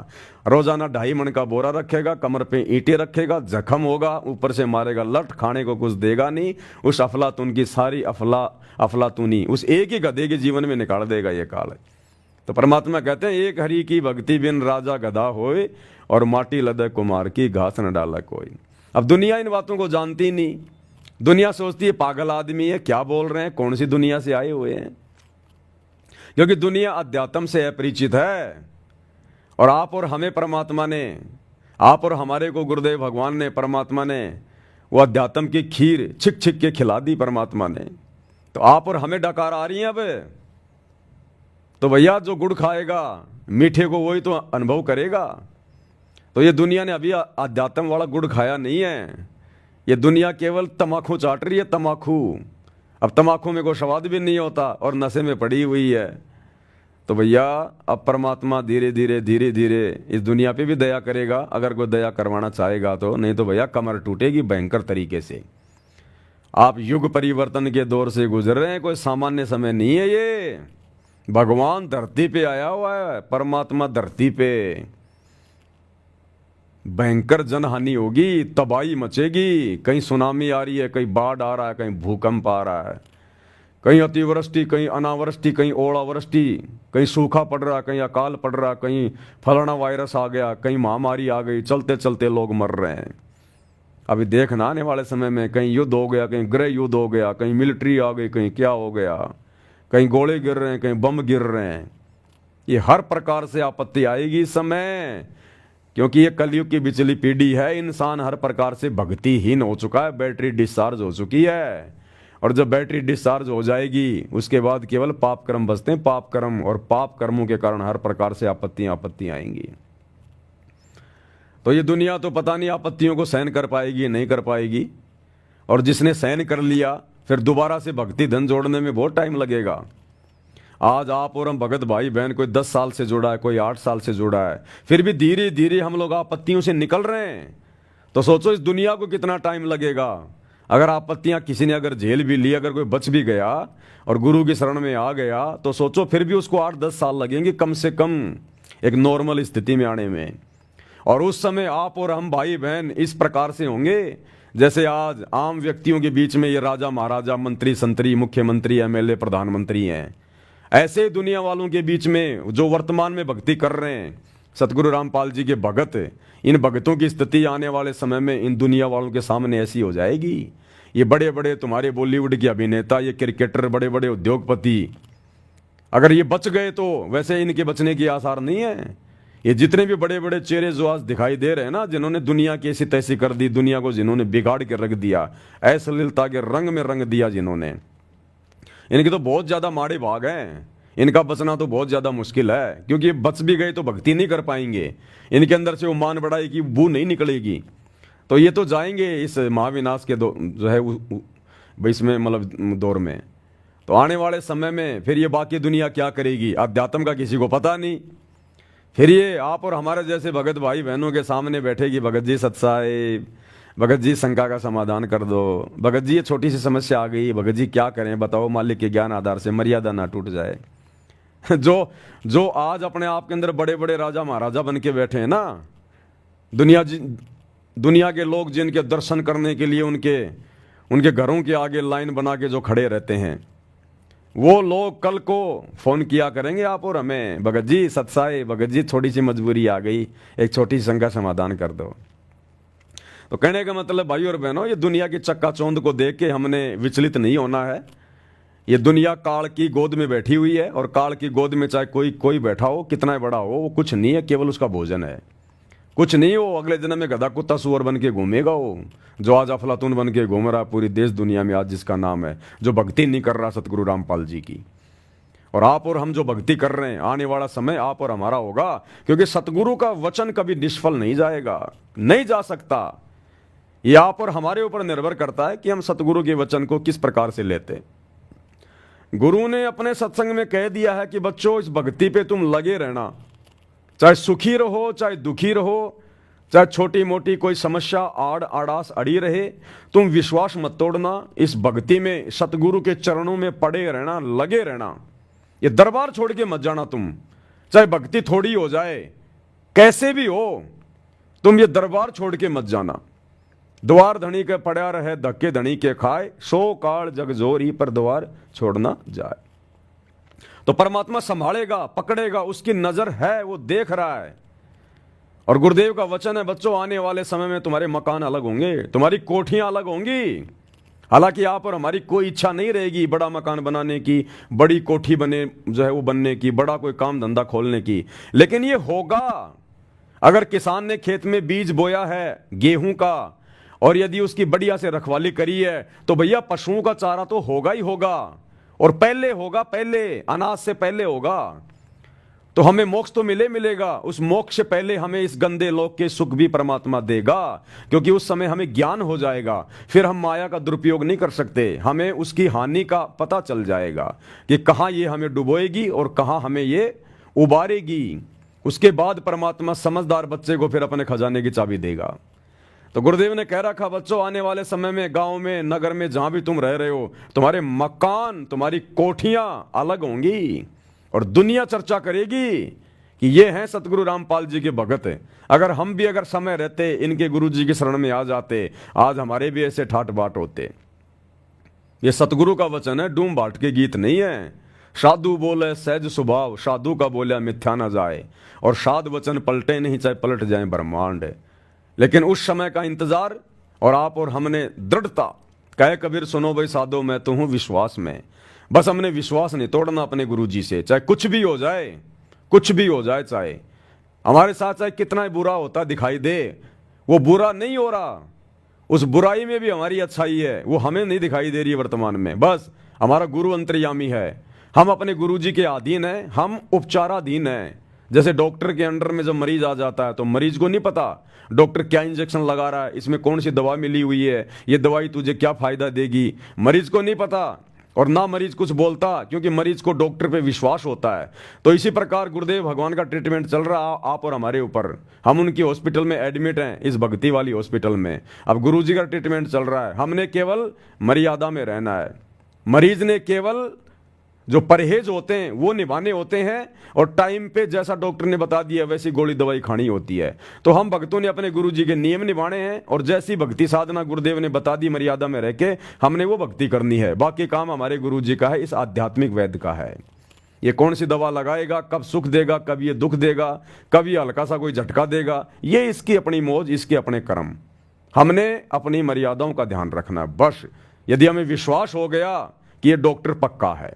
रोजाना 2.5 मन का बोरा रखेगा, कमर पे ईंटें रखेगा, जख्म होगा, ऊपर से मारेगा लठ, खाने को कुछ देगा नहीं। उस अफलातून की सारी अफलातूनी उस एक ही गधे के जीवन में निकाल देगा ये काल। तो परमात्मा कहते हैं एक हरि की भक्ति बिन राजा गधा होए, और माटी लदे कुमार की घास न डाला कोई। अब दुनिया इन बातों को जानती नहीं। दुनिया सोचती है पागल आदमी है, क्या बोल रहे हैं, कौन सी दुनिया से आए हुए हैं। क्योंकि दुनिया अध्यात्म से अपरिचित है। और आप और हमें परमात्मा ने, आप और हमारे को गुरुदेव भगवान ने, परमात्मा ने वो अध्यात्म की खीर छिक छिक के खिला दी परमात्मा ने। तो आप और हमें डकार आ रही है। अब तो भैया जो गुड़ खाएगा मीठे को वही तो अनुभव करेगा। तो ये दुनिया ने अभी अध्यात्म वाला गुड़ खाया नहीं है। ये दुनिया केवल तमाकू चाट रही है, तमाकू। अब तमाकू में कोई स्वाद भी नहीं होता और नशे में पड़ी हुई है। तो भैया अब परमात्मा धीरे धीरे धीरे धीरे इस दुनिया पे भी दया करेगा, अगर कोई दया करवाना चाहेगा तो। नहीं तो भैया कमर टूटेगी भयंकर तरीके से। आप युग परिवर्तन के दौर से गुजर रहे हैं, कोई सामान्य समय नहीं है ये। भगवान धरती पे आया हुआ है, परमात्मा धरती पे। भयंकर जनहानि होगी, तबाही मचेगी। कहीं सुनामी आ रही है, कहीं बाढ़ आ रहा है, कहीं भूकंप आ रहा है, कहीं अतिवृष्टि, कहीं अनावृष्टि, कहीं ओलावृष्टि, कहीं सूखा पड़ रहा, कहीं अकाल पड़ रहा, कहीं फलाना वायरस आ गया, कहीं महामारी आ गई, चलते चलते लोग मर रहे हैं। अभी देखना आने वाले समय में कहीं युद्ध हो गया, कहीं गृह युद्ध हो गया, कहीं मिलिट्री आ गई, कहीं क्या हो गया, कहीं गोले गिर रहे हैं, कहीं बम गिर रहे हैं। ये हर प्रकार से आपत्ति आएगी इस समय, क्योंकि ये कलयुग की बिचली पीढ़ी है। इंसान हर प्रकार से भक्तिहीन हो चुका है, बैटरी डिस्चार्ज हो चुकी है। और जब बैटरी डिस्चार्ज हो जाएगी उसके बाद केवल पाप कर्म बचते हैं, पाप कर्म। और पाप कर्मों के कारण हर प्रकार से आपत्तियां आएंगी। तो ये दुनिया तो पता नहीं आपत्तियों को सहन कर पाएगी नहीं कर पाएगी। और जिसने सहन कर लिया फिर दोबारा से भक्ति धन जोड़ने में बहुत टाइम लगेगा। आज आप और हम भगत भाई बहन, कोई 10 साल से जुड़ा है, कोई 8 साल से जुड़ा है, फिर भी धीरे धीरे हम लोग आपत्तियों से निकल रहे हैं। तो सोचो इस दुनिया को कितना टाइम लगेगा। अगर आपत्तियां किसी ने अगर झेल भी ली, अगर कोई बच भी गया और गुरु की शरण में आ गया, तो सोचो फिर भी उसको 8-10 साल लगेंगे कम से कम एक नॉर्मल स्थिति में आने में। और उस समय आप और हम भाई बहन इस प्रकार से होंगे जैसे आज आम व्यक्तियों के बीच में ये राजा महाराजा, मंत्री संतरी, मुख्यमंत्री, एमएलए, प्रधानमंत्री हैं। ऐसे दुनिया वालों के बीच में जो वर्तमान में भक्ति कर रहे हैं, सतगुरु रामपाल जी के भगत, इन भगतों की स्थिति आने वाले समय में इन दुनिया वालों के सामने ऐसी हो जाएगी। ये बड़े बड़े तुम्हारे बॉलीवुड के अभिनेता, ये क्रिकेटर, बड़े बड़े उद्योगपति, अगर ये बच गए तो वैसे इनके बचने की आसार नहीं है। ये जितने भी बड़े बड़े चेहरे जो आज दिखाई दे रहे हैं ना, जिन्होंने दुनिया की ऐसी तैसी कर दी, दुनिया को जिन्होंने बिगाड़ के रख दिया, अश्लीलता के रंग में रंग दिया जिन्होंने, इनके तो बहुत ज़्यादा माड़े भाग हैं। इनका बचना तो बहुत ज़्यादा मुश्किल है, क्योंकि बच भी गए तो भक्ति नहीं कर पाएंगे, इनके अंदर से वो मान बढ़ाई की बू नहीं निकलेगी। तो ये तो जाएंगे इस महाविनाश के जो है इसमें मतलब दौर में। तो आने वाले समय में फिर ये बाकी दुनिया क्या करेगी, अध्यात्म का किसी को पता नहीं। फिर ये आप और हमारे जैसे भगत भाई बहनों के सामने बैठेगी, भगत जी सत्साई, भगत जी शंका का समाधान कर दो, भगत जी ये छोटी सी समस्या आ गई, भगत जी क्या करें बताओ, मालिक के ज्ञान आधार से मर्यादा ना टूट जाए। जो आज अपने आप के अंदर बड़े बड़े राजा महाराजा बन के बैठे हैं ना, दुनिया के लोग जिनके दर्शन करने के लिए उनके घरों के आगे लाइन बना के जो खड़े रहते हैं, वो लोग कल को फोन किया करेंगे आप और हमें, भगत जी सत्साई, भगत जी थोड़ी सी मजबूरी आ गई, एक छोटी सी शंका समाधान कर दो। तो कहने का मतलब भाई और बहनों, ये दुनिया की चक्काचौंध को देख के हमने विचलित नहीं होना है। ये दुनिया काल की गोद में बैठी हुई है, और काल की गोद में चाहे कोई बैठा हो, कितना बड़ा हो, वो कुछ नहीं है, केवल उसका भोजन है। कुछ नहीं हो, अगले जन्म में गधा कुत्ता सुअर बन के घूमेगा वो, जो आज अफलातून बन के घूम रहा पूरी देश दुनिया में आज, जिसका नाम है, जो भक्ति नहीं कर रहा सतगुरु रामपाल जी की। और आप और हम जो भक्ति कर रहे हैं, आने वाला समय आप और हमारा होगा, क्योंकि सतगुरु का वचन कभी निष्फल नहीं जाएगा, नहीं जा सकता। ये आप और हमारे ऊपर निर्भर करता है कि हम सतगुरु के वचन को किस प्रकार से लेते। गुरु ने अपने सत्संग में कह दिया है कि बच्चों, इस भक्ति पे तुम लगे रहना, चाहे सुखी रहो चाहे दुखी रहो, चाहे छोटी मोटी कोई समस्या आड़ आड़ास अड़ी रहे, तुम विश्वास मत तोड़ना, इस भक्ति में सतगुरु के चरणों में पड़े रहना, लगे रहना। ये दरबार छोड़ के मत जाना तुम, चाहे भक्ति थोड़ी हो जाए, कैसे भी हो, तुम ये दरबार छोड़ के मत जाना। द्वार धनी के पड़ा रहे, धक्के धनी के खाए, सो काल जग जोरी पर द्वार छोड़ना जाए। तो परमात्मा संभालेगा, पकड़ेगा, उसकी नजर है, वो देख रहा है। और गुरुदेव का वचन है, बच्चों आने वाले समय में तुम्हारे मकान अलग होंगे, तुम्हारी कोठियां अलग होंगी। हालांकि यहाँ पर हमारी कोई इच्छा नहीं रहेगी बड़ा मकान बनाने की, बड़ी कोठी बने जो है वो बनने की, बड़ा कोई काम धंधा खोलने की, लेकिन ये होगा। अगर किसान ने खेत में बीज बोया है गेहूं का, और यदि उसकी बढ़िया से रखवाली करी है, तो भैया पशुओं का चारा तो होगा ही होगा, और पहले होगा, पहले अनाज से पहले होगा। तो हमें मोक्ष तो मिलेगा, उस मोक्ष से पहले हमें इस गंदे लोक के सुख भी परमात्मा देगा, क्योंकि उस समय हमें ज्ञान हो जाएगा। फिर हम माया का दुरुपयोग नहीं कर सकते, हमें उसकी हानि का पता चल जाएगा कि कहाँ ये हमें डुबोएगी और कहाँ हमें ये उबारेगी। उसके बाद परमात्मा समझदार बच्चे को फिर अपने खजाने की चाबी देगा। तो गुरुदेव ने कह रखा, बच्चों आने वाले समय में गांव में, नगर में, जहां भी तुम रह रहे हो, तुम्हारे मकान, तुम्हारी कोठियां अलग होंगी, और दुनिया चर्चा करेगी कि ये हैं सतगुरु रामपाल जी के भगत। अगर हम भी अगर समय रहते इनके गुरु जी की शरण में आ जाते, आज हमारे भी ऐसे ठाट बाट होते। ये सतगुरु का वचन है, डूम बाट के गीत नहीं है। साधु बोले सहज स्वभाव, साधु का बोला मिथ्या न जाए, और साध वचन पलटे नहीं चाहे पलट जाए ब्रह्मांड। लेकिन उस समय का इंतजार, और आप और हमने दृढ़ता, कहे कबीर सुनो भाई साधो मैं तो हूं विश्वास में। बस हमने विश्वास नहीं तोड़ना अपने गुरु जी से, चाहे कुछ भी हो जाए, कुछ भी हो जाए, चाहे हमारे साथ चाहे कितना ही बुरा होता दिखाई दे, वो बुरा नहीं हो रहा, उस बुराई में भी हमारी अच्छाई है, वो हमें नहीं दिखाई दे रही है वर्तमान में। बस हमारा गुरु अंतर्यामी है, हम अपने गुरु जी के अधीन हैं, हम उपचाराधीन हैं। जैसे डॉक्टर के अंडर में जब मरीज आ जाता है, तो मरीज को नहीं पता डॉक्टर क्या इंजेक्शन लगा रहा है, इसमें कौन सी दवा मिली हुई है, ये दवाई तुझे क्या फायदा देगी, मरीज को नहीं पता, और ना मरीज कुछ बोलता, क्योंकि मरीज को डॉक्टर पे विश्वास होता है। तो इसी प्रकार गुरुदेव भगवान का ट्रीटमेंट चल रहा आप और हमारे ऊपर। हम उनकी हॉस्पिटल में एडमिट हैं, इस भक्ति वाली हॉस्पिटल में। अब गुरु जी का ट्रीटमेंट चल रहा है, हमने केवल मर्यादा में रहना है, मरीज ने केवल जो परहेज होते हैं वो निभाने होते हैं, और टाइम पे जैसा डॉक्टर ने बता दिया वैसी गोली दवाई खानी होती है। तो हम भक्तों ने अपने गुरु जी के नियम निभाने हैं, और जैसी भक्ति साधना गुरुदेव ने बता दी मर्यादा में रह के हमने वो भक्ति करनी है। बाकी काम हमारे गुरु जी का है, इस आध्यात्मिक वैद्य का है। ये कौन सी दवा लगाएगा, कब सुख देगा, कब ये दुख देगा, कब ये हल्का सा कोई झटका देगा, ये इसकी अपनी मौज, इसके अपने कर्म। हमने अपनी मर्यादाओं का ध्यान रखना है बस। यदि हमें विश्वास हो गया कि ये डॉक्टर पक्का है,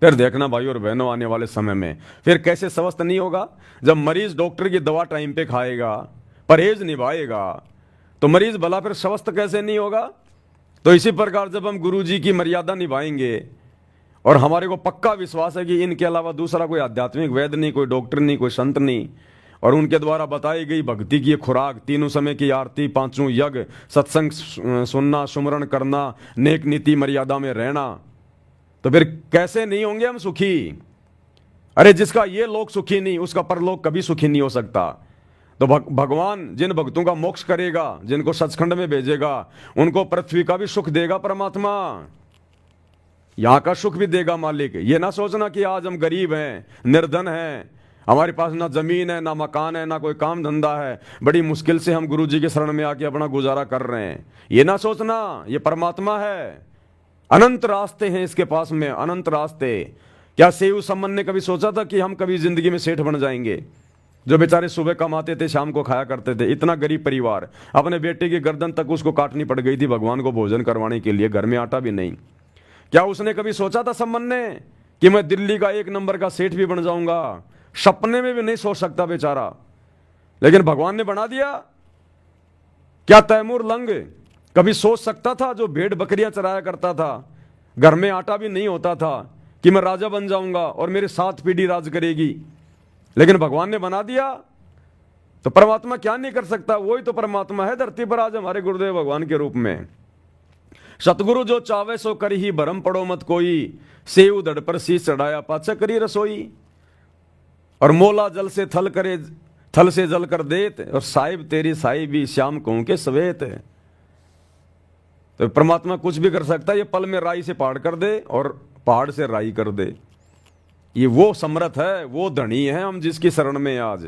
फिर देखना भाई और बहनों आने वाले समय में फिर कैसे स्वस्थ नहीं होगा। जब मरीज डॉक्टर की दवा टाइम पे खाएगा, परहेज निभाएगा, तो मरीज भला फिर स्वस्थ कैसे नहीं होगा। तो इसी प्रकार जब हम गुरु जी की मर्यादा निभाएंगे और हमारे को पक्का विश्वास है कि इनके अलावा दूसरा कोई आध्यात्मिक वैद्य नहीं, कोई डॉक्टर नहीं, कोई संत नहीं, और उनके द्वारा बताई गई भक्ति की खुराक, तीनों समय की आरती, पांचों यज्ञ, सत्संग सुनना, सुमरण करना, नेक नीति मर्यादा में रहना, तो फिर कैसे नहीं होंगे हम सुखी। अरे जिसका ये लोक सुखी नहीं, उसका परलोक कभी सुखी नहीं हो सकता। तो भगवान जिन भक्तों का मोक्ष करेगा, जिनको सचखंड में भेजेगा, उनको पृथ्वी का भी सुख देगा परमात्मा, यहां का सुख भी देगा मालिक। ये ना सोचना कि आज हम गरीब हैं, निर्धन हैं, हमारे पास ना जमीन है, ना मकान है, ना कोई काम धंधा है, बड़ी मुश्किल से हम गुरु जी के शरण में आके अपना गुजारा कर रहे हैं। ये ना सोचना, ये परमात्मा है, अनंत रास्ते हैं इसके पास में, अनंत रास्ते। क्या सेऊ सम्मन ने कभी सोचा था कि हम कभी जिंदगी में सेठ बन जाएंगे? जो बेचारे सुबह कमाते थे, शाम को खाया करते थे, इतना गरीब परिवार, अपने बेटे की गर्दन तक उसको काटनी पड़ गई थी भगवान को भोजन करवाने के लिए, घर में आटा भी नहीं। क्या उसने कभी सोचा था सम्मन ने कि मैं दिल्ली का 1 नंबर का सेठ भी बन जाऊंगा? सपने में भी नहीं सोच सकता बेचारा, लेकिन भगवान ने बना दिया। क्या तैमूर लंग कभी सोच सकता था, जो भेड़ बकरियां चराया करता था, घर में आटा भी नहीं होता था, कि मैं राजा बन जाऊंगा और मेरे 7 पीढ़ी राज करेगी? लेकिन भगवान ने बना दिया। तो परमात्मा क्या नहीं कर सकता? वही तो परमात्मा है धरती पर आज हमारे गुरुदेव भगवान के रूप में। सतगुरु जो चावे सो करी ही, भरम पड़ो मत कोई, सेव धड़ पर शीश चढ़ाया पाचा करी रसोई। और मोला जल से थल करे, थल से जल कर देत, और साहिब तेरी साहिबी श्याम कहूं के सवेत। तो परमात्मा कुछ भी कर सकता है, ये पल में राई से पहाड़ कर दे और पहाड़ से राई कर दे। ये वो समर्थ है, वो धनी है हम जिसकी शरण में आज।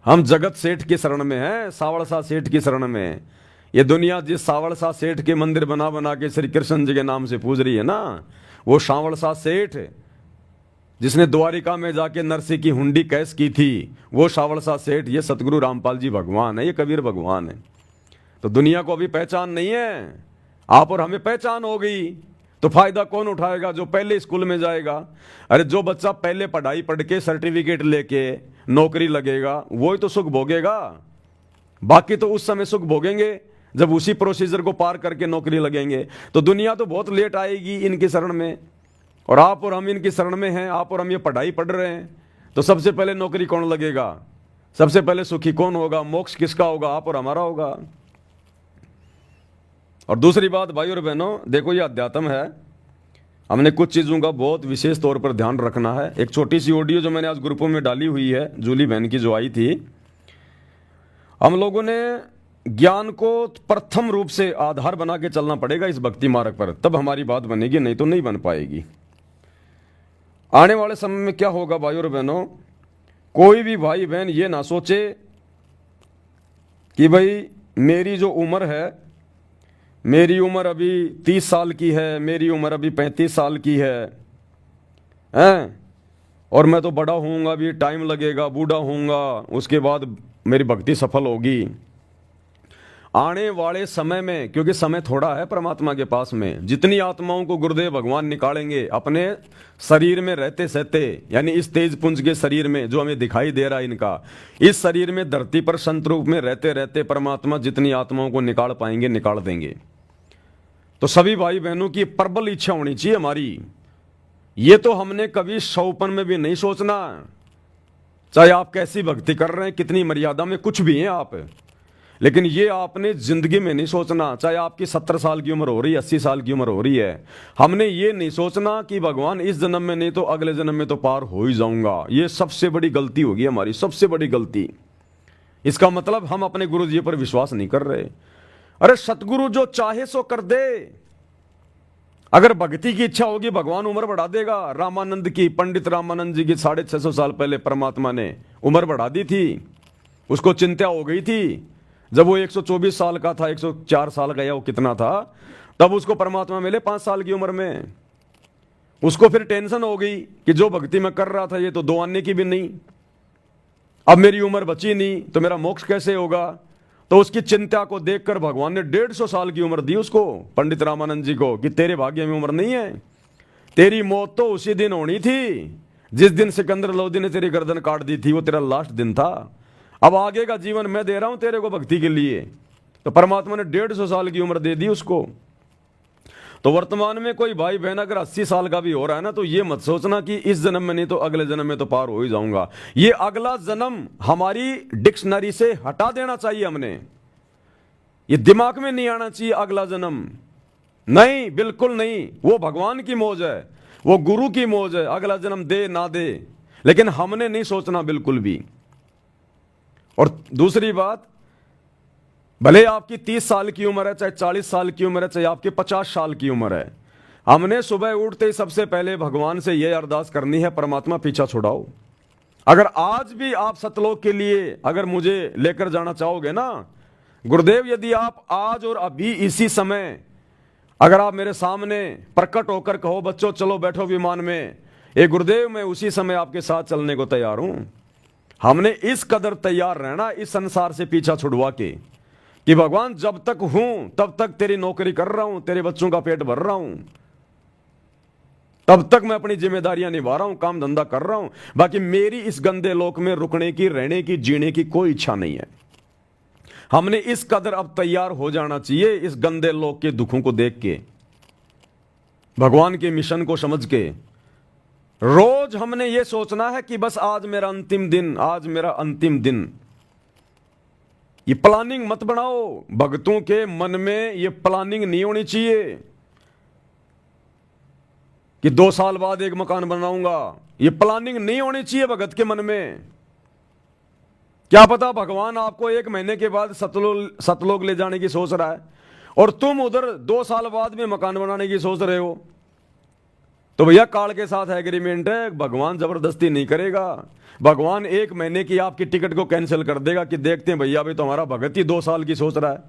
हम जगत सेठ की शरण में हैं, सावड़सा सेठ की शरण में। ये दुनिया जिस सावड़सा सेठ के मंदिर बना बना के श्री कृष्ण जी के नाम से पूज रही है ना, वो सावड़सा सेठ जिसने द्वारिका में जाके नरसी की हुंडी कैस की थी, वो सावड़सा सेठ ये सतगुरु रामपाल जी भगवान है, ये कबीर भगवान है। तो दुनिया को अभी पहचान नहीं है, आप और हमें पहचान हो गई। तो फायदा कौन उठाएगा? जो पहले स्कूल में जाएगा। अरे जो बच्चा पहले पढ़ाई पढ़ के सर्टिफिकेट लेके नौकरी लगेगा, वही तो सुख भोगेगा। बाकी तो उस समय सुख भोगेंगे जब उसी प्रोसीजर को पार करके नौकरी लगेंगे। तो दुनिया तो बहुत लेट आएगी इनकी शरण में, और आप और हम इनकी शरण में हैं, आप और हम ये पढ़ाई पढ़ रहे हैं। तो सबसे पहले नौकरी कौन लगेगा? सबसे पहले सुखी कौन होगा? मोक्ष किसका होगा? आप और हमारा होगा। और दूसरी बात भाई और बहनों, देखो ये अध्यात्म है, हमने कुछ चीज़ों का बहुत विशेष तौर पर ध्यान रखना है। एक छोटी सी ऑडियो जो मैंने आज ग्रुपों में डाली हुई है, जूली बहन की जो आई थी, हम लोगों ने ज्ञान को प्रथम रूप से आधार बना के चलना पड़ेगा इस भक्ति मार्ग पर, तब हमारी बात बनेगी, नहीं तो नहीं बन पाएगी। आने वाले समय में क्या होगा भाई और बहनों, कोई भी भाई बहन ये ना सोचे कि भाई मेरी जो उम्र है, मेरी उम्र अभी 30 साल की है, मेरी उम्र अभी 35 साल की है, और मैं तो बड़ा होऊंगा, भी टाइम लगेगा, बूढ़ा होऊंगा, उसके बाद मेरी भक्ति सफल होगी। आने वाले समय में, क्योंकि समय थोड़ा है परमात्मा के पास में, जितनी आत्माओं को गुरुदेव भगवान निकालेंगे अपने शरीर में रहते सहते, यानी इस तेज पुंज के शरीर में जो हमें दिखाई दे रहा है इनका, इस शरीर में धरती पर संत रूप में रहते रहते परमात्मा जितनी आत्माओं को निकाल पाएंगे निकाल देंगे। तो सभी भाई बहनों की प्रबल इच्छा होनी चाहिए हमारी। ये तो हमने कभी सौपन में भी नहीं सोचना, चाहे आप कैसी भक्ति कर रहे हैं, कितनी मर्यादा में कुछ भी हैं आप, लेकिन ये आपने जिंदगी में नहीं सोचना, चाहे आपकी 70 साल की उम्र हो रही है, 80 साल की उम्र हो रही है, हमने ये नहीं सोचना कि भगवान इस जन्म में नहीं तो अगले जन्म में तो पार हो ही जाऊंगा। ये सबसे बड़ी गलती होगी हमारी, सबसे बड़ी गलती। इसका मतलब हम अपने गुरु जी पर विश्वास नहीं कर रहे। अरे सतगुरु जो चाहे सो कर दे, अगर भक्ति की इच्छा होगी भगवान उम्र बढ़ा देगा। रामानंद की, पंडित रामानंद जी की 650 साल पहले परमात्मा ने उम्र बढ़ा दी थी, उसको चिंता हो गई थी। जब वो 124 साल का था, 104 साल का या वो कितना था, तब उसको परमात्मा मिले 5 साल की उम्र में। उसको फिर टेंशन हो गई कि जो भक्ति मैं कर रहा था ये तो 2 आने की भी नहीं, अब मेरी उम्र बची नहीं तो मेरा मोक्ष कैसे होगा। तो उसकी चिंता को देखकर भगवान ने 150 साल की उम्र दी उसको, पंडित रामानंद जी को, कि तेरे भाग्य में उम्र नहीं है, तेरी मौत तो उसी दिन होनी थी जिस दिन सिकंदर लोदी ने तेरी गर्दन काट दी थी, वो तेरा लास्ट दिन था। अब आगे का जीवन मैं दे रहा हूं तेरे को भक्ति के लिए। तो परमात्मा ने 150 साल की उम्र दे दी उसको। तो वर्तमान में कोई भाई बहन अगर 80 साल का भी हो रहा है ना, तो ये मत सोचना कि इस जन्म में नहीं तो अगले जन्म में तो पार हो ही जाऊंगा। ये अगला जन्म हमारी डिक्शनरी से हटा देना चाहिए हमने, ये दिमाग में नहीं आना चाहिए अगला जन्म। नहीं, बिल्कुल नहीं। वो भगवान की मौज है, वो गुरु की मौज है, अगला जन्म दे ना दे, लेकिन हमने नहीं सोचना बिल्कुल भी। और दूसरी बात, भले आपकी 30 साल की उम्र है, चाहे 40 साल की उम्र है, चाहे आपकी 50 साल की उम्र है, हमने सुबह उठते ही सबसे पहले भगवान से यह अरदास करनी है, परमात्मा पीछा छुड़ाओ। अगर आज भी आप सतलोक के लिए अगर मुझे लेकर जाना चाहोगे ना गुरुदेव, यदि आप आज और अभी इसी समय अगर आप मेरे सामने प्रकट होकर कहो बच्चों चलो बैठो विमान में, ए गुरुदेव मैं उसी समय आपके साथ चलने को तैयार हूं। हमने इस कदर तैयार रहना इस संसार से पीछा छुड़वा के कि भगवान जब तक हूं तब तक तेरी नौकरी कर रहा हूं, तेरे बच्चों का पेट भर रहा हूं, तब तक मैं अपनी जिम्मेदारियां निभा रहा हूं, काम धंधा कर रहा हूं। बाकी मेरी इस गंदे लोक में रुकने की, रहने की, जीने की कोई इच्छा नहीं है। हमने इस कदर अब तैयार हो जाना चाहिए इस गंदे लोक के दुखों को देख के, भगवान के मिशन को समझ के। रोज हमने ये सोचना है कि बस आज मेरा अंतिम दिन, आज मेरा अंतिम दिन। ये प्लानिंग मत बनाओ, भक्तों के मन में ये प्लानिंग नहीं होनी चाहिए कि 2 साल बाद एक मकान बनाऊंगा। ये प्लानिंग नहीं होनी चाहिए भगत के मन में। क्या पता भगवान आपको 1 महीने के बाद सतलोक ले जाने की सोच रहा है और तुम उधर 2 साल बाद में मकान बनाने की सोच रहे हो। तो भैया काल के साथ एग्रीमेंट है, भगवान जबरदस्ती नहीं करेगा। भगवान 1 महीने की आपकी टिकट को कैंसिल कर देगा कि देखते हैं भैया अभी तो हमारा भगत ही 2 साल की सोच रहा है,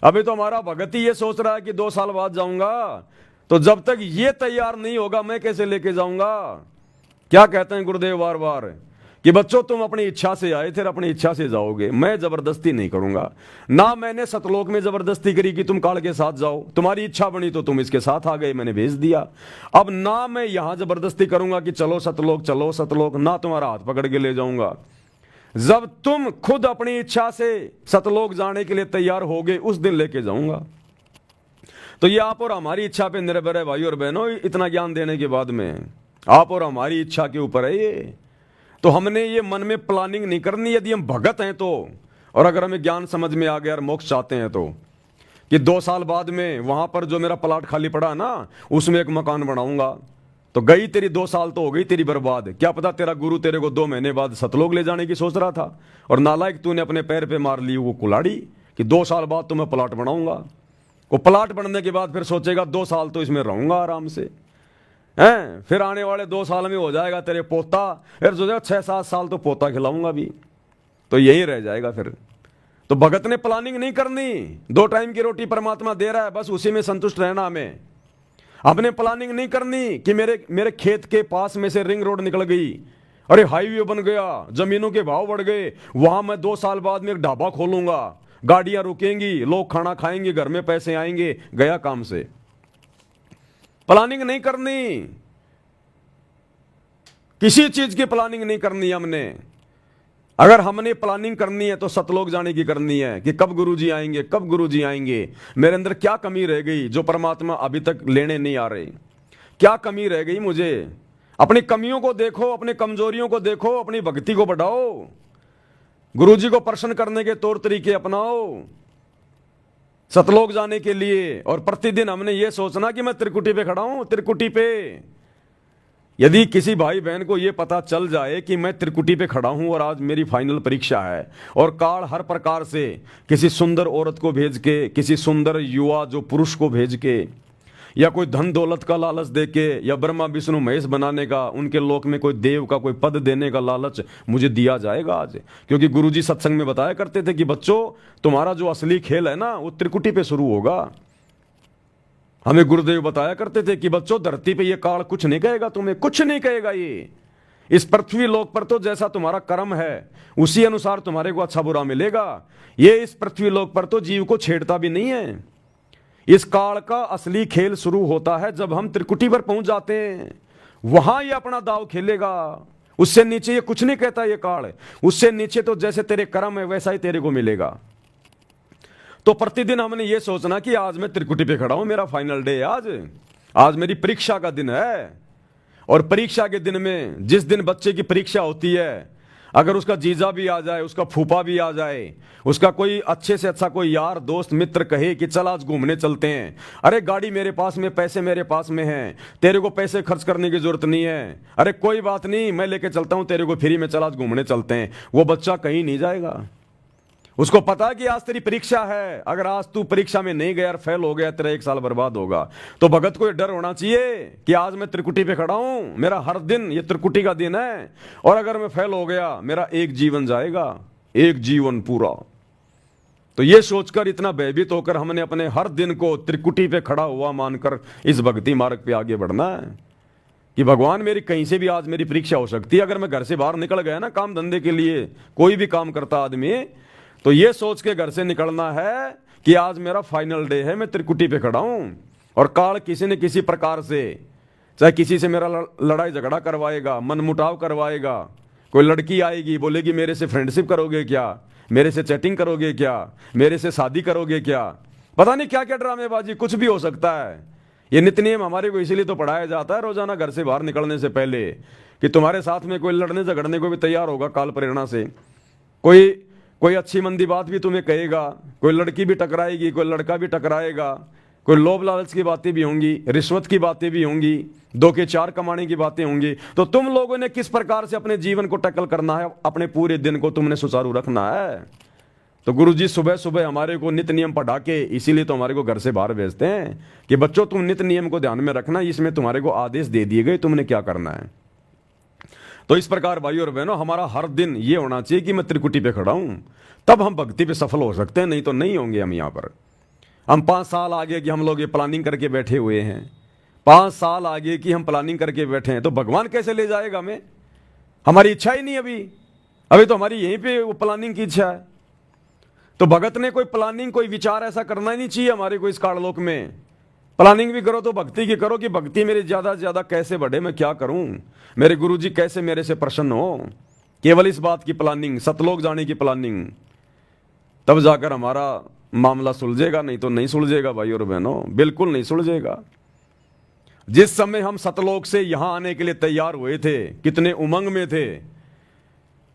अभी तो हमारा भगत ही ये सोच रहा है कि 2 साल बाद जाऊंगा। तो जब तक ये तैयार नहीं होगा मैं कैसे लेके जाऊंगा। क्या कहते हैं गुरुदेव बार बार कि बच्चों तुम अपनी इच्छा से आए थे, अपनी इच्छा से जाओगे, मैं जबरदस्ती नहीं करूंगा। ना मैंने सतलोक में जबरदस्ती करी कि तुम काल के साथ जाओ, तुम्हारी इच्छा बनी तो तुम इसके साथ आ गए, मैंने भेज दिया। अब ना मैं यहां जबरदस्ती करूंगा कि चलो सतलोक, चलो सतलोक, ना तुम्हारा हाथ पकड़ के ले जाऊंगा। जब तुम खुद अपनी इच्छा से सतलोक जाने के लिए तैयार होगे उस दिन लेके जाऊंगा। तो ये आप और हमारी इच्छा पे निर्भर है भाई और बहनों। इतना ज्ञान देने के बाद में आप और हमारी इच्छा के ऊपर है ये। तो हमने ये मन में प्लानिंग नहीं करनी यदि हम भगत हैं तो, और अगर हमें ज्ञान समझ में आ गया और मोक्ष चाहते हैं तो, कि 2 साल बाद में वहां पर जो मेरा प्लाट खाली पड़ा ना उसमें एक मकान बनाऊंगा। तो गई तेरी 2 साल तो हो गई तेरी बर्बाद। क्या पता तेरा गुरु तेरे को 2 महीने बाद सतलोक ले जाने की सोच रहा था और नालायक तूने अपने पैर पे मार ली वो कुल्हाड़ी कि 2 साल बाद तो मैं प्लाट बनाऊंगा। वो प्लाट बनने के बाद फिर सोचेगा 2 साल तो इसमें रहूंगा आराम से, हैं, फिर आने वाले 2 साल में हो जाएगा तेरे पोता, फिर सोचेगा 6-7 साल तो पोता खिलाऊंगा भी, तो यही रह जाएगा फिर। तो भगत ने प्लानिंग नहीं करनी, 2 टाइम की रोटी परमात्मा दे रहा है, बस उसी में संतुष्ट रहना हमें। आपने प्लानिंग नहीं करनी कि मेरे खेत के पास में से रिंग रोड निकल गई, अरे हाईवे बन गया, जमीनों के भाव बढ़ गए, वहां मैं 2 साल बाद में एक ढाबा खोलूंगा, गाड़ियां रुकेंगी, लोग खाना खाएंगे, घर में पैसे आएंगे, गया काम से। प्लानिंग नहीं करनी, किसी चीज की प्लानिंग नहीं करनी हमने। अगर हमने प्लानिंग करनी है तो सतलोक जाने की करनी है कि कब गुरुजी आएंगे, कब गुरुजी आएंगे, मेरे अंदर क्या कमी रह गई जो परमात्मा अभी तक लेने नहीं आ रहे, क्या कमी रह गई मुझे। अपनी कमियों को देखो, अपनी कमजोरियों को देखो, अपनी भक्ति को बढ़ाओ, गुरुजी को प्रसन्न करने के तौर तरीके अपनाओ सतलोक जाने के लिए। और प्रतिदिन हमने ये सोचना कि मैं त्रिकुटी पे खड़ा हूं, त्रिकुटी पे। यदि किसी भाई बहन को यह पता चल जाए कि मैं त्रिकुटी पे खड़ा हूं और आज मेरी फाइनल परीक्षा है और काल हर प्रकार से किसी सुंदर औरत को भेज के, किसी सुंदर युवा जो पुरुष को भेज के, या कोई धन दौलत का लालच दे के, या ब्रह्मा विष्णु महेश बनाने का, उनके लोक में कोई देव का कोई पद देने का लालच मुझे दिया जाएगा आज। क्योंकि गुरुजी सत्संग में बताया करते थे कि बच्चों तुम्हारा जो असली खेल है ना वो त्रिकुटी पे शुरू होगा। हमें गुरुदेव बताया करते थे कि बच्चों धरती पे ये काल कुछ नहीं कहेगा, तुम्हें कुछ नहीं कहेगा, ये इस पृथ्वी लोक पर तो जैसा तुम्हारा कर्म है उसी अनुसार तुम्हारे को अच्छा बुरा मिलेगा। ये इस पृथ्वी लोक पर तो जीव को छेड़ता भी नहीं है। इस काल का असली खेल शुरू होता है जब हम त्रिकुटी पर पहुंच जाते हैं, वहां ये अपना दाव खेलेगा। उससे नीचे ये कुछ नहीं कहता ये काल। उससे नीचे तो जैसे तेरे कर्म है वैसा ही तेरे को मिलेगा। तो प्रतिदिन हमने ये सोचना कि आज मैं त्रिकुटी पे खड़ा हूं, मेरा फाइनल डे है आज मेरी परीक्षा का दिन है। और परीक्षा के दिन में जिस दिन बच्चे की परीक्षा होती है, अगर उसका जीजा भी आ जाए, उसका फूफा भी आ जाए, उसका कोई अच्छे से अच्छा कोई यार दोस्त मित्र कहे कि चल आज घूमने चलते हैं, अरे गाड़ी मेरे पास में, पैसे मेरे पास में हैं, तेरे को पैसे खर्च करने की जरूरत नहीं है, अरे कोई बात नहीं मैं लेके चलता हूं तेरे को फ्री में, चल आज घूमने चलते हैं, वो बच्चा कहीं नहीं जाएगा। उसको पता है कि आज तेरी परीक्षा है, अगर आज तू परीक्षा में नहीं गया, फेल हो गया, तेरा 1 साल बर्बाद होगा। तो भगत को डर होना चाहिए कि आज मैं त्रिकुटी पे खड़ा हूं, मेरा हर दिन ये त्रिकुटी का दिन है, और अगर मैं फेल हो गया मेरा एक जीवन जाएगा, एक जीवन पूरा। तो ये सोचकर इतना भयभीत होकर हमने अपने हर दिन को त्रिकुटी पे खड़ा हुआ मानकर इस भक्ति मार्ग पे आगे बढ़ना है कि भगवान मेरी कहीं से भी आज मेरी परीक्षा हो सकती है। अगर मैं घर से बाहर निकल गया ना काम धंधे के लिए, कोई भी काम करता आदमी, तो ये सोच के घर से निकलना है कि आज मेरा फाइनल डे है, मैं त्रिकुटी पे खड़ा हूं। और काल किसी न किसी प्रकार से, चाहे किसी से मेरा लड़ाई झगड़ा करवाएगा, मनमुटाव करवाएगा, कोई लड़की आएगी बोलेगी मेरे से फ्रेंडशिप करोगे क्या, मेरे से चैटिंग करोगे क्या, मेरे से शादी करोगे क्या, पता नहीं क्या क्या ड्रामेबाजी, कुछ भी हो सकता है। ये नित्य नियम हमारे को इसीलिए तो पढ़ाया जाता है रोजाना घर से बाहर निकलने से पहले कि तुम्हारे साथ में कोई लड़ने झगड़ने को भी तैयार होगा काल प्रेरणा से। कोई अच्छी मंदी बात भी तुम्हें कहेगा, कोई लड़की भी टकराएगी, कोई लड़का भी टकराएगा, कोई लोभ लालच की बातें भी होंगी, रिश्वत की बातें भी होंगी, 2 के 4 कमाने की बातें होंगी। तो तुम लोगों ने किस प्रकार से अपने जीवन को टैकल करना है, अपने पूरे दिन को तुमने सुचारू रखना है। तो गुरुजी सुबह सुबह हमारे को नित्य नियम पढ़ा के इसीलिए तो हमारे को घर से बाहर भेजते हैं कि बच्चों तुम नित्य नियम को ध्यान में रखना, इसमें तुम्हारे को आदेश दे दिए गए तुमने क्या करना है। तो इस प्रकार भाइयों और बहनों हमारा हर दिन ये होना चाहिए कि मैं त्रिकुटी पे खड़ा हूं, तब हम भक्ति पे सफल हो सकते हैं, नहीं तो नहीं होंगे। हम यहां पर हम 5 साल आगे की हम लोग ये प्लानिंग करके बैठे हुए हैं, 5 साल आगे की हम प्लानिंग करके बैठे हैं, तो भगवान कैसे ले जाएगा हमें? हमारी इच्छा ही नहीं, अभी तो हमारी यहीं पे वो प्लानिंग की इच्छा है। तो भगत ने कोई प्लानिंग कोई विचार ऐसा करना ही नहीं चाहिए हमारे को इस काललोक में। प्लानिंग भी करो तो भक्ति की करो कि भक्ति मेरी ज्यादा से ज्यादा कैसे बढ़े, मैं क्या करूं, मेरे गुरुजी कैसे मेरे से प्रसन्न हो। केवल इस बात की प्लानिंग, सतलोक जाने की प्लानिंग, तब जाकर हमारा मामला सुलझेगा, नहीं तो नहीं सुलझेगा भाई और बहनों, बिल्कुल नहीं सुलझेगा। जिस समय हम सतलोक से यहां आने के लिए तैयार हुए थे, कितने उमंग में थे,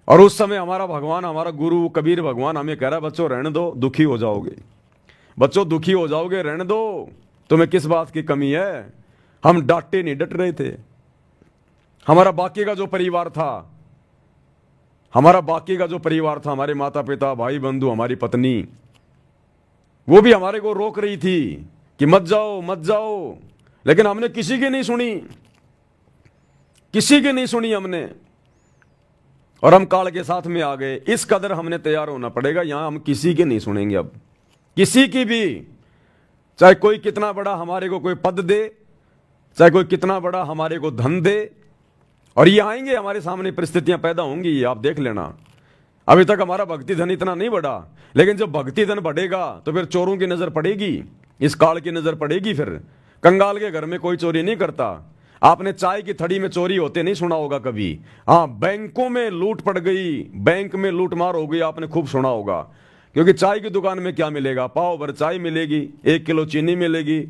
और उस समय हमारा भगवान, हमारा गुरु कबीर भगवान हमें कह रहा है बच्चों रहने दो, दुखी हो जाओगे, बच्चों दुखी हो जाओगे, रहने दो, तुम्हें किस बात की कमी है। हम डांटे नहीं, डट रहे थे। हमारा बाकी का जो परिवार था, हमारे माता पिता, भाई बंधु, हमारी पत्नी, वो भी हमारे को रोक रही थी कि मत जाओ मत जाओ, लेकिन हमने किसी की नहीं सुनी हमने, और हम काल के साथ में आ गए। इस कदर हमने तैयार होना पड़ेगा, यहां हम किसी की नहीं सुनेंगे अब, किसी की भी, चाहे कोई कितना बड़ा हमारे को कोई पद दे, चाहे कोई कितना बड़ा हमारे को धन दे। और ये आएंगे हमारे सामने परिस्थितियां पैदा होंगी, ये आप देख लेना। अभी तक हमारा भक्ति धन इतना नहीं बढ़ा, लेकिन जब भक्ति धन बढ़ेगा तो फिर चोरों की नजर पड़ेगी, इस काल की नजर पड़ेगी। फिर कंगाल के घर में कोई चोरी नहीं करता। आपने चाय की थड़ी में चोरी होते नहीं सुना होगा कभी। हाँ, बैंकों में लूट पड़ गई, बैंक में लूट मार हो गई, आपने खूब सुना होगा। क्योंकि चाय की दुकान में क्या मिलेगा, पाव भर चाय मिलेगी, 1 किलो चीनी मिलेगी,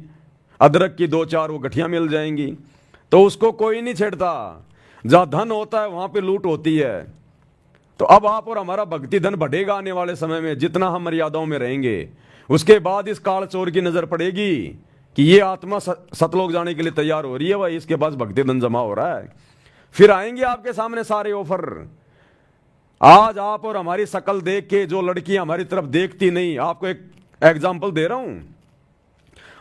अदरक की 2-4 वो गठियां मिल जाएंगी, तो उसको कोई नहीं छेड़ता। जहां धन होता है वहां पे लूट होती है। तो अब आप और हमारा भक्ति धन बढ़ेगा आने वाले समय में, जितना हम मर्यादाओं में रहेंगे। उसके बाद इस काल चोर की नजर पड़ेगी कि ये आत्मा सतलोक जाने के लिए तैयार हो रही है भाई, इसके पास भक्ति धन जमा हो रहा है। फिर आएंगे आपके सामने सारे ऑफर। आज आप और हमारी शकल देख के जो लड़कियां हमारी तरफ देखती नहीं, आपको एक एग्जाम्पल दे रहा हूं,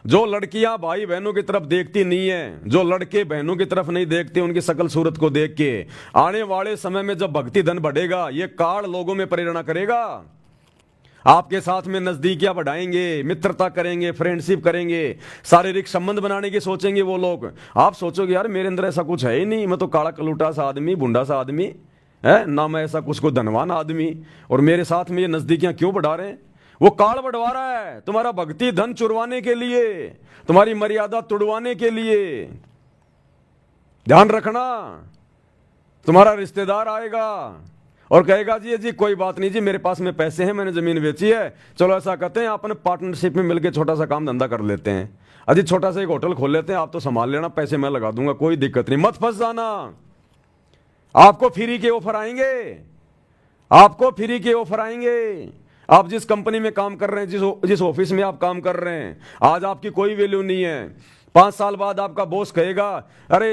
जो लड़कियां भाई बहनों की तरफ देखती नहीं है, जो लड़के बहनों की तरफ नहीं देखते उनकी शकल सूरत को देख के, आने वाले समय में जब भक्ति धन बढ़ेगा, ये काल लोगों में प्रेरणा करेगा। आपके साथ में नजदीकियां बढ़ाएंगे, मित्रता करेंगे, फ्रेंडशिप करेंगे, शारीरिक संबंध बनाने की सोचेंगे वो लोग। आप सोचोगे यार मेरे अंदर ऐसा कुछ है ही नहीं, मैं तो काला कलूटा सा आदमी, बुंडा सा आदमी है ना, मैं ऐसा कुछ को धनवान आदमी, और मेरे साथ में ये नजदीकियां क्यों बढ़ा रहे हैं? वो काल बढ़वा रहा है तुम्हारा भक्ति धन चुरवाने के लिए, तुम्हारी मर्यादा तुड़वाने के लिए। ध्यान रखना, तुम्हारा रिश्तेदार आएगा और कहेगा जी कोई बात नहीं जी, मेरे पास में पैसे हैं, मैंने जमीन बेची है, चलो ऐसा करते हैं अपन पार्टनरशिप में मिलकर छोटा सा काम धंधा कर लेते हैं, अजी छोटा सा एक होटल खोल लेते हैं, आप तो संभाल लेना, पैसे मैं लगा दूंगा, कोई दिक्कत नहीं, मत फंस जाना। आपको फ्री के ऑफर आएंगे, आपको फ्री के ऑफर आएंगे। आप जिस कंपनी में काम कर रहे हैं, जिस ऑफिस में आप काम कर रहे हैं, आज आपकी कोई वैल्यू नहीं है। 5 साल बाद आपका बॉस कहेगा अरे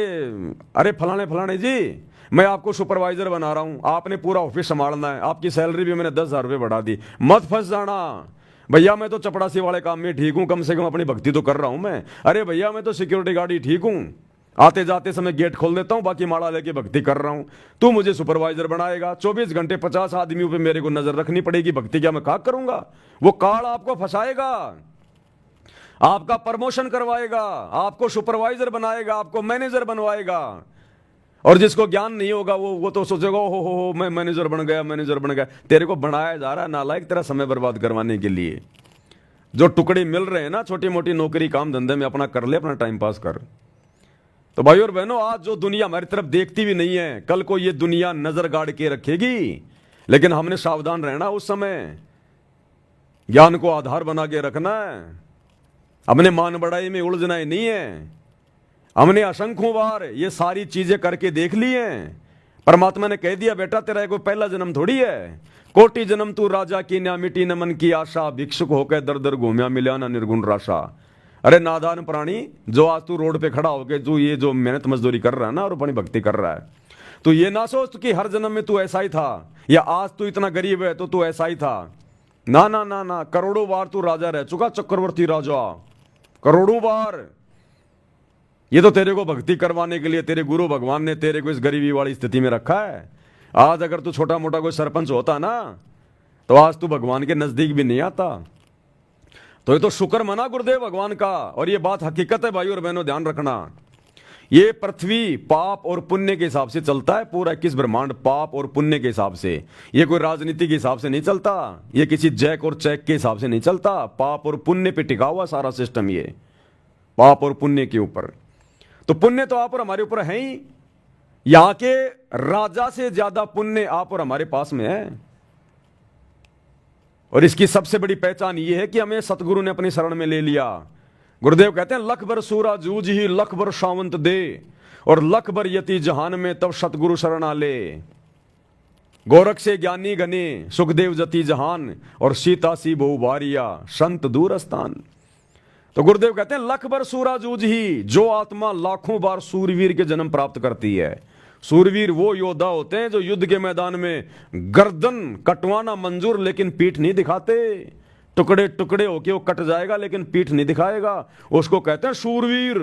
अरे फलाने फलाने जी, मैं आपको सुपरवाइजर बना रहा हूं, आपने पूरा ऑफिस संभालना है, आपकी सैलरी भी मैंने 10,000 रुपये बढ़ा दी। मत फंस जाना, भैया मैं तो चपड़ासी वाले काम में ठीक हूं, कम से कम अपनी भक्ति तो कर रहा हूं मैं। अरे भैया मैं तो सिक्योरिटी गार्ड ही ठीक हूं, आते जाते समय गेट खोल देता हूं, बाकी माड़ा लेके भक्ति कर रहा हूं। तू मुझे सुपरवाइजर बनाएगा, 24 घंटे 50 आदमियों पे मेरे को नजर रखनी पड़ेगी, भक्ति क्या मैं खाक करूंगा? वो काल आपको फंसाएगा, आपका प्रमोशन करवाएगा, आपको सुपरवाइजर बनाएगा, आपको मैनेजर बनवाएगा। और जिसको ज्ञान नहीं होगा वो तो सोचेगा हो मैं मैनेजर बन गया, मैनेजर बन गया। तेरे को बनाया जा रहा है नालायक, तेरा समय बर्बाद करवाने के लिए। जो टुकड़े मिल रहे हैं ना छोटी मोटी नौकरी काम धंधे में, अपना कर ले, अपना टाइम पास कर। तो भाई और बहनों, आज जो दुनिया हमारी तरफ देखती भी नहीं है, कल को ये दुनिया नजर गाड़ के रखेगी, लेकिन हमने सावधान रहना। उस समय ज्ञान को आधार बना के रखना है, हमने मान बढ़ाई में उलझना ही नहीं है। हमने असंख्यों बार ये सारी चीजें करके देख ली हैं। परमात्मा ने कह दिया बेटा तेरा कोई पहला जन्म थोड़ी है, कोटि जन्म तू राजा की न्या, मिटी न मन की आशा, भिक्षुक होकर दर दर घूमिया, मिला ना निर्गुण राशा। अरे नादान प्राणी, जो आज तू रोड पे खड़ा होके तू ये जो मेहनत मजदूरी कर रहा है ना और अपनी भक्ति कर रहा है, तो ये ना सोच कि हर जन्म में तू ऐसा ही था, या आज तू इतना गरीब है तो तू ऐसा ही था। ना ना ना ना, करोड़ों बार तू राजा रह चुका, चक्रवर्ती राजा, करोड़ों बार। ये तो तेरे को भक्ति करवाने के लिए तेरे गुरु भगवान ने तेरे को इस गरीबी वाली स्थिति में रखा है। आज अगर तू छोटा मोटा कोई सरपंच होता ना, तो आज तू भगवान के नजदीक भी नहीं आता। तो ये तो शुक्र मना गुरुदेव भगवान का। और ये बात हकीकत है भाई और बहनों, ध्यान रखना। ये पृथ्वी पाप और पुण्य के हिसाब से चलता है, पूरा 21 ब्रह्मांड पाप और पुण्य के हिसाब से। ये कोई राजनीति के हिसाब से नहीं चलता, ये किसी जैक और चेक के हिसाब से नहीं चलता। पाप और पुण्य पे टिका हुआ सारा सिस्टम, ये पाप और पुण्य के ऊपर। तो पुण्य तो आप और हमारे ऊपर है ही, यहां के राजा से ज्यादा पुण्य आप और हमारे पास में है। और इसकी सबसे बड़ी पहचान यह है कि हमें सतगुरु ने अपनी शरण में ले लिया। गुरुदेव कहते हैं लख भर सूरा जूझ ही लख भर सावंत दे, और लख भर यति जहान में तब सतगुरु शरण आले। गोरख से ज्ञानी घने सुखदेव जति जहान, और सीता सी बहु बारिया संत दूर स्थान। तो गुरुदेव कहते हैं लख भर सूरा जूझ ही, जो आत्मा लाखों बार सूरवीर के जन्म प्राप्त करती है। सूरवीर वो योद्धा होते हैं जो युद्ध के मैदान में गर्दन कटवाना मंजूर लेकिन पीठ नहीं दिखाते। टुकड़े टुकड़े होके वो कट जाएगा लेकिन पीठ नहीं दिखाएगा, उसको कहते हैं सूरवीर।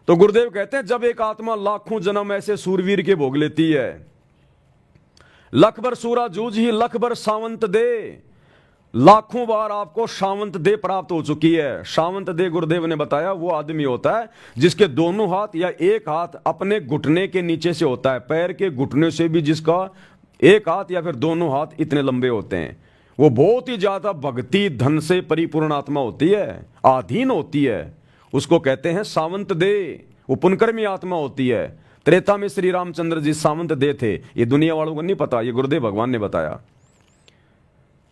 तो गुरुदेव कहते हैं जब एक आत्मा लाखों जन्म ऐसे सूरवीर के भोग लेती है, लख भर सूरा जूझ ही लख भर सावंत दे, लाखों बार आपको सावंत दे प्राप्त हो चुकी है। सावंत दे गुरुदेव ने बताया वो आदमी होता है जिसके दोनों हाथ या एक हाथ अपने घुटने के नीचे से होता है, पैर के घुटने से भी जिसका एक हाथ या फिर दोनों हाथ इतने लंबे होते हैं, वो बहुत ही ज्यादा भक्ति धन से परिपूर्ण आत्मा होती है, आधीन होती है। उसको कहते हैं सावंत दे। वो पुनकर्मी आत्मा होती है। त्रेता में श्री रामचंद्र जी सावंत दे थे, ये दुनिया वालों को नहीं पता, ये गुरुदेव भगवान ने बताया।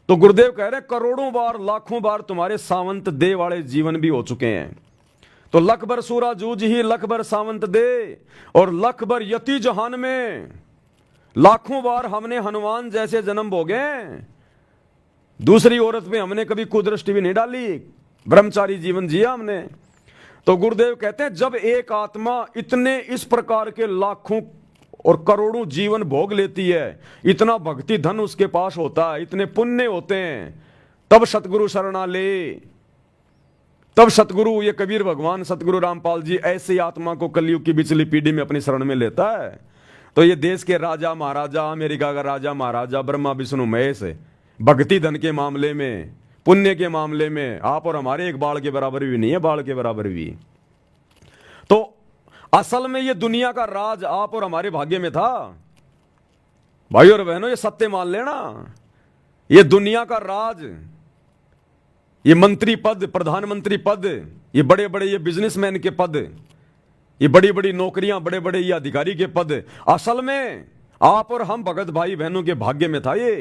तो गुरुदेव कह रहे करोड़ों बार लाखों बार तुम्हारे सावंत दे वाले जीवन भी हो चुके हैं। तो लख भर सूरा जूझ ही लख भर सावंत दे, और लख भर यति जहान में, लाखों बार हमने हनुमान जैसे जन्म भोगे। दूसरी औरत पे हमने कभी कुदृष्टि भी नहीं डाली, ब्रह्मचारी जीवन जिया हमने। तो गुरुदेव कहते हैं जब एक आत्मा इतने इस प्रकार के लाखों और करोड़ों जीवन भोग लेती है, इतना भक्ति धन उसके पास होता है, इतने पुण्य होते हैं, तब सतगुरु शरणा ले। तब सतगुरु, ये कबीर भगवान सतगुरु रामपाल जी ऐसी आत्मा को कलयुग की बिचली पीढ़ी में अपनी शरण में लेता है। तो ये देश के राजा महाराजा, अमेरिका का राजा महाराजा, ब्रह्मा विष्णु महेश, भक्ति धन के मामले में, पुण्य के मामले में आप और हमारे एक बाल के बराबर भी नहीं है, बाल के बराबर भी। तो असल में ये दुनिया का राज आप और हमारे भाग्य में था। भाई और बहनों, ये सत्य मान लेना, ये दुनिया का राज, ये मंत्री पद, प्रधानमंत्री पद, ये बड़े बड़े ये बिजनेसमैन के पद, ये बड़ी बड़ी नौकरियां, बड़े बड़े ये अधिकारी के पद, असल में आप और हम भगत भाई बहनों के भाग्य में था ये।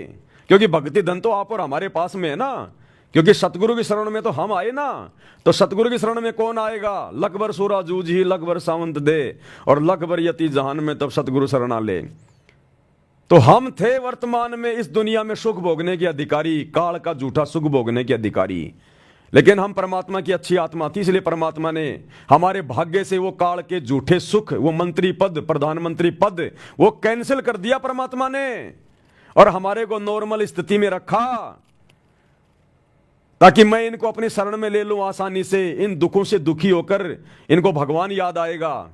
क्योंकि भक्ति धन तो आप और हमारे पास में है ना, क्योंकि सतगुरु की शरण में तो हम आए ना। तो सतगुरु की शरण में कौन आएगा? लखबर सूरा जूझ ही लखबर सावंत दे, और लखबर यति जहान में तब सतगुरु शरणा ले। तो हम थे वर्तमान में इस दुनिया में सुख भोगने के अधिकारी, काल का झूठा सुख भोगने के अधिकारी। लेकिन हम परमात्मा की अच्छी आत्मा थी, इसलिए परमात्मा ने हमारे भाग्य से वो काल के झूठे सुख, वो मंत्री पद, प्रधानमंत्री पद, वो कैंसिल कर दिया परमात्मा ने, और हमारे को नॉर्मल स्थिति में रखा, ताकि मैं इनको अपनी शरण में ले लूं आसानी से। इन दुखों से दुखी होकर इनको भगवान याद आएगा।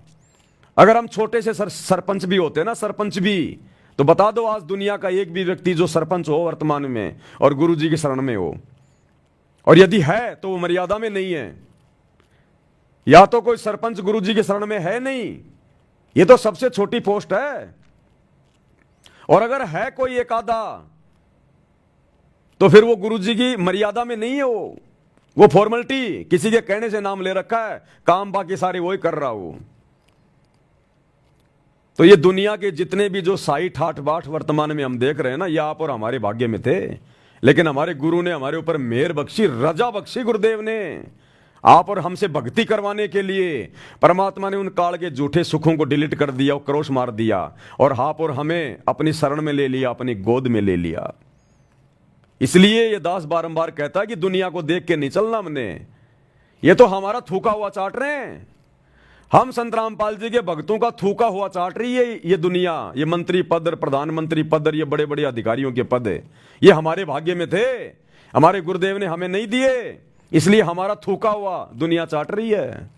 अगर हम छोटे से सरपंच भी होते ना, सरपंच भी, तो बता दो आज दुनिया का एक भी व्यक्ति जो सरपंच हो वर्तमान में और गुरु जी की शरण में हो, और यदि है तो वो मर्यादा में नहीं है। या तो कोई सरपंच गुरु जी की शरण में है नहीं, ये तो सबसे छोटी पोस्ट है। और अगर है कोई एक आधा, तो फिर वो गुरु जी की मर्यादा में नहीं है। वो फॉर्मेलिटी, किसी के कहने से नाम ले रखा है, काम बाकी सारे वही कर रहा हो। तो ये दुनिया के जितने भी जो साई ठाठ बाट वर्तमान में हम देख रहे हैं ना, ये आप और हमारे भाग्य में थे। लेकिन हमारे गुरु ने हमारे ऊपर मेहर बख्शी, रजा बख्शी गुरुदेव ने, आप और हमसे भक्ति करवाने के लिए परमात्मा ने उन काल के झूठे सुखों को डिलीट कर दिया, क्रोश मार दिया, और आप और हमें अपनी शरण में ले लिया, अपनी गोद में ले लिया। इसलिए ये दास बारंबार कहता है कि दुनिया को देख के नहीं चलना हमने, ये तो हमारा थूका हुआ चाट रहे हैं। हम संत रामपाल जी के भक्तों का थूका हुआ चाट रही है ये दुनिया। ये मंत्री पद, प्रधानमंत्री पद, ये बड़े बड़े अधिकारियों के पद, ये हमारे भाग्य में थे, हमारे गुरुदेव ने हमें नहीं दिए, इसलिए हमारा थूका हुआ दुनिया चाट रही है।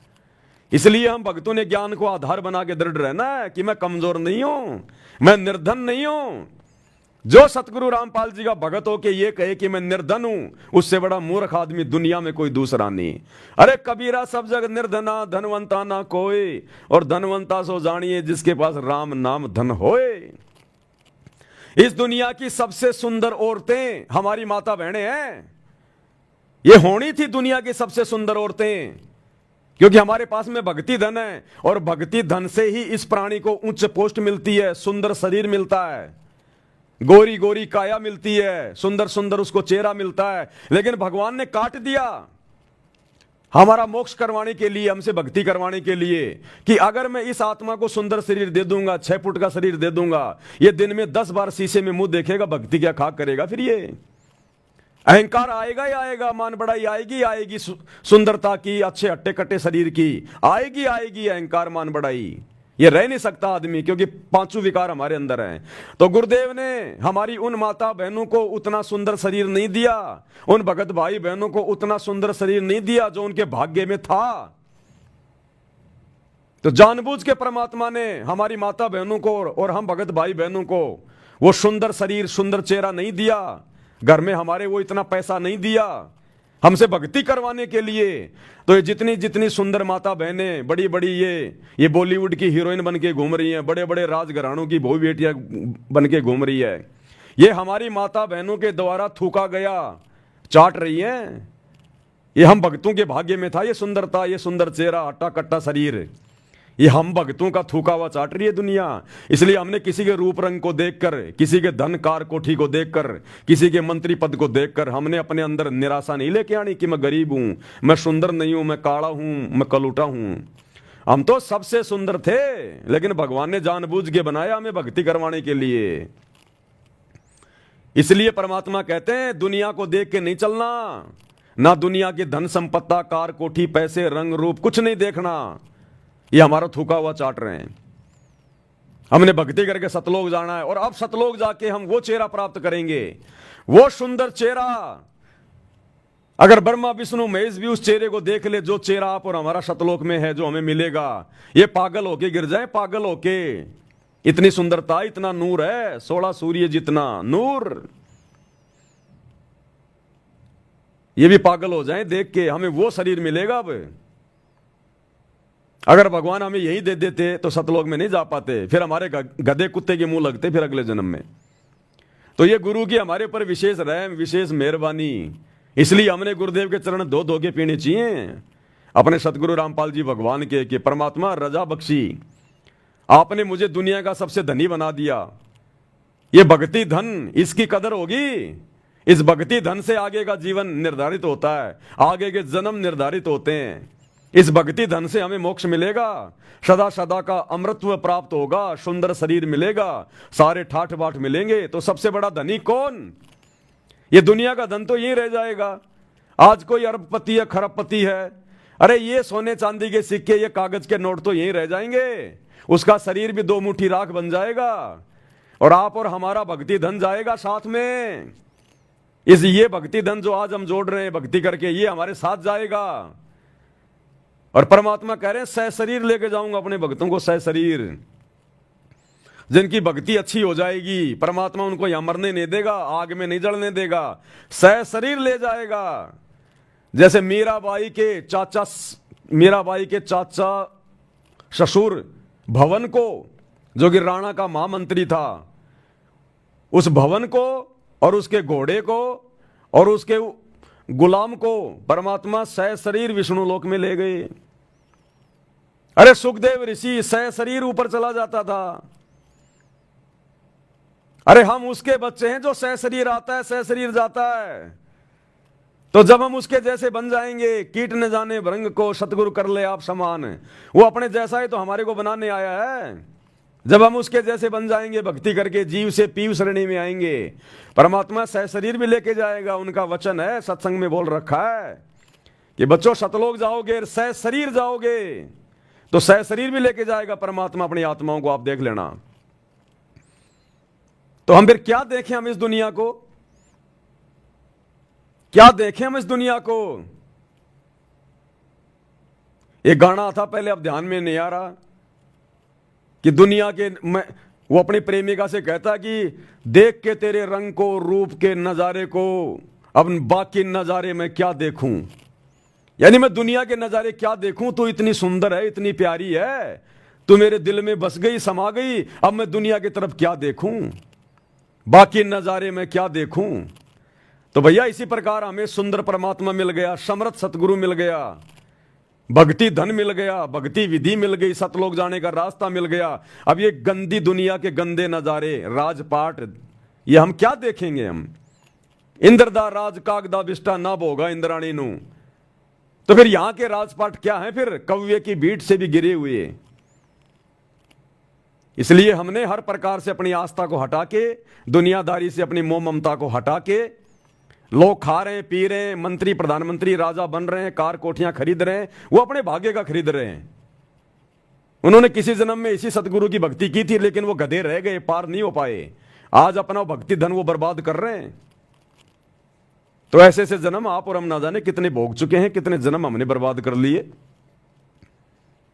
इसलिए हम भक्तों ने ज्ञान को आधार बना के दृढ़ रहना है कि मैं कमजोर नहीं हूं, मैं निर्धन नहीं हूं। जो सतगुरु रामपाल जी का भगत हो के ये कहे कि मैं निर्धन हूं, उससे बड़ा मूर्ख आदमी दुनिया में कोई दूसरा नहीं। अरे कबीरा सब जग निर्धना, धनवंता ना कोई, और धनवंता सो जानिए जिसके पास राम नाम धन होए। इस दुनिया की सबसे सुंदर औरतें हमारी माता बहनें हैं। ये होनी थी दुनिया की सबसे सुंदर औरतें, क्योंकि हमारे पास में भक्ति धन है, और भक्ति धन से ही इस प्राणी को उच्च पोस्ट मिलती है, सुंदर शरीर मिलता है, गोरी गोरी काया मिलती है, सुंदर सुंदर उसको चेहरा मिलता है। लेकिन भगवान ने काट दिया हमारा मोक्ष करवाने के लिए, हमसे भक्ति करवाने के लिए, कि अगर मैं इस आत्मा को सुंदर शरीर दे दूंगा, 6 फुट का शरीर दे दूंगा, ये दिन में 10 बार शीशे में मुंह देखेगा, भक्ति क्या खाक करेगा? फिर ये अहंकार आएगा ही आएगा, मान बढ़ाई आएगी आएगी, सुंदरता की, अच्छे हट्टे कट्टे शरीर की आएगी आएगी अहंकार, मान बढ़ाई। ये रह नहीं सकता आदमी, क्योंकि 5 विकार हमारे अंदर हैं। तो गुरुदेव ने हमारी उन माता बहनों को उतना सुंदर शरीर नहीं दिया, उन भगत भाई बहनों को उतना सुंदर शरीर नहीं दिया जो उनके भाग्य में था। तो जानबूझ के परमात्मा ने हमारी माता बहनों को और हम भगत भाई बहनों को वो सुंदर शरीर, सुंदर चेहरा नहीं दिया। घर में हमारे वो इतना पैसा नहीं दिया हमसे भक्ति करवाने के लिए। तो ये जितनी जितनी सुंदर माता बहनें, बड़ी बड़ी ये बॉलीवुड की हीरोइन बन के घूम रही हैं, बड़े बड़े राजघरानों की बहु बेटियां बन के घूम रही है, ये हमारी माता बहनों के द्वारा थूका गया चाट रही हैं। ये हम भक्तों के भाग्य में था ये सुंदरता, ये सुंदर चेहरा, हट्टा कट्टा शरीर, ये हम भक्तों का थूका हुआ चाट रही है दुनिया। इसलिए हमने किसी के रूप रंग को देखकर, किसी के धन कार कोठी को देखकर, किसी के मंत्री पद को देखकर हमने अपने अंदर निराशा नहीं लेके आनी कि मैं गरीब हूं, मैं सुंदर नहीं हूं, मैं काला हूं, मैं कलूटा हूं। हम तो सबसे सुंदर थे, लेकिन भगवान ने जानबूझ के बनाया हमें भक्ति करवाने के लिए। इसलिए परमात्मा कहते हैं दुनिया को देख के नहीं चलना, ना दुनिया की धन संपत्ता, कार कोठी, पैसे, रंग रूप, कुछ नहीं देखना। ये हमारा थूका हुआ चाट रहे हैं। हमने भक्ति करके सतलोक जाना है, और अब सतलोक जाके हम वो चेहरा प्राप्त करेंगे, वो सुंदर चेहरा। अगर ब्रह्मा विष्णु महेश भी उस चेहरे को देख ले, जो चेहरा आप और हमारा सतलोक में है, जो हमें मिलेगा, ये पागल होके गिर जाए, पागल होके। इतनी सुंदरता, इतना नूर है, 16 सूर्य जितना नूर। ये भी पागल हो जाएं देख के, हमें वो शरीर मिलेगा अब। अगर भगवान हमें यही दे देते तो सतलोक में नहीं जा पाते, फिर हमारे गधे कुत्ते के मुंह लगते फिर अगले जन्म में। तो ये गुरु की हमारे ऊपर विशेष रहम, विशेष मेहरबानी, इसलिए हमने गुरुदेव के चरण धो धो के पीने चाहिए अपने सतगुरु रामपाल जी भगवान के कि परमात्मा रजा बख्शी, आपने मुझे दुनिया का सबसे धनी बना दिया। ये भक्ति धन, इसकी कदर होगी। इस भक्ति धन से आगे का जीवन निर्धारित होता है, आगे के जन्म निर्धारित होते हैं। इस भक्ति धन से हमें मोक्ष मिलेगा, सदा सदा का अमृतत्व प्राप्त होगा, सुंदर शरीर मिलेगा, सारे ठाठ बाट मिलेंगे। तो सबसे बड़ा धनी कौन? ये दुनिया का धन तो यही रह जाएगा। आज कोई अरबपति है, खरबपति है, अरे ये सोने चांदी के सिक्के, ये कागज के नोट तो यही रह जाएंगे, उसका शरीर भी 2 मुट्ठी राख बन जाएगा, और आप और हमारा भक्ति धन जाएगा साथ में। ये भक्ति धन जो आज हम जोड़ रहे हैं भक्ति करके, ये हमारे साथ जाएगा। और परमात्मा कह रहे हैं सह शरीर लेके जाऊंगा अपने भक्तों को, सह शरीर। जिनकी भक्ति अच्छी हो जाएगी परमात्मा उनको यहां मरने नहीं देगा, आग में नहीं जलने देगा, सह शरीर ले जाएगा। जैसे मीराबाई के चाचा ससुर भवन को, जो कि राणा का महामंत्री था, उस भवन को और उसके घोड़े को और उसके गुलाम को परमात्मा सह शरीर विष्णु लोक में ले गए। अरे सुखदेव ऋषि सह शरीर ऊपर चला जाता था। अरे हम उसके बच्चे हैं जो सह शरीर आता है, सह शरीर जाता है। तो जब हम उसके जैसे बन जाएंगे, कीट न जाने भृंग को सतगुरु कर ले आप समान, वो अपने जैसा ही तो हमारे को बनाने आया है। जब हम उसके जैसे बन जाएंगे भक्ति करके, जीव से पीव श्रेणी में आएंगे, परमात्मा सह शरीर भी लेके जाएगा। उनका वचन है, सत्संग में बोल रखा है कि बच्चों सतलोक जाओगे, सह शरीर जाओगे, तो सह शरीर भी लेके जाएगा परमात्मा अपनी आत्माओं को, आप देख लेना। तो हम फिर क्या देखें हम इस दुनिया को, क्या देखें हम इस दुनिया को? एक गाना था पहले, अब ध्यान में नहीं आ रहा, कि दुनिया के वो अपनी प्रेमिका से कहता कि देख के तेरे रंग को, रूप के नजारे को, अब बाकी नजारे में क्या देखूं। यानी मैं दुनिया के नजारे क्या देखूं, तू इतनी सुंदर है, इतनी प्यारी है, तू मेरे दिल में बस गई, समा गई, अब मैं दुनिया की तरफ क्या देखूं, बाकी नजारे में क्या देखूं। तो भैया इसी प्रकार हमें सुंदर परमात्मा मिल गया, समर्थ सतगुरु मिल गया, भक्ति धन मिल गया, भक्ति विधि मिल गई, सतलोक जाने का रास्ता मिल गया। अब ये गंदी दुनिया के गंदे नजारे, राजपाट, ये हम क्या देखेंगे? हम इंद्रदा राज कागदा बिष्टा ना भोगा इंद्राणी नु। तो फिर यहां के राजपाट क्या है? फिर कव्य की बीट से भी गिरे हुए। इसलिए हमने हर प्रकार से अपनी आस्था को हटा के, दुनियादारी से अपनी मोह ममता को हटा के, लोग खा रहे हैं, पी रहे हैं, मंत्री प्रधानमंत्री राजा बन रहे हैं, कार कोठियां खरीद रहे हैं, वो अपने भाग्य का खरीद रहे हैं। उन्होंने किसी जन्म में इसी सतगुरु की भक्ति की थी, लेकिन वो गधे रह गए, पार नहीं हो पाए। आज अपना भक्ति धन वो बर्बाद कर रहे हैं। तो ऐसे ऐसे जन्म आप और हम ना जाने कितने भोग चुके हैं, कितने जन्म हमने बर्बाद कर लिए।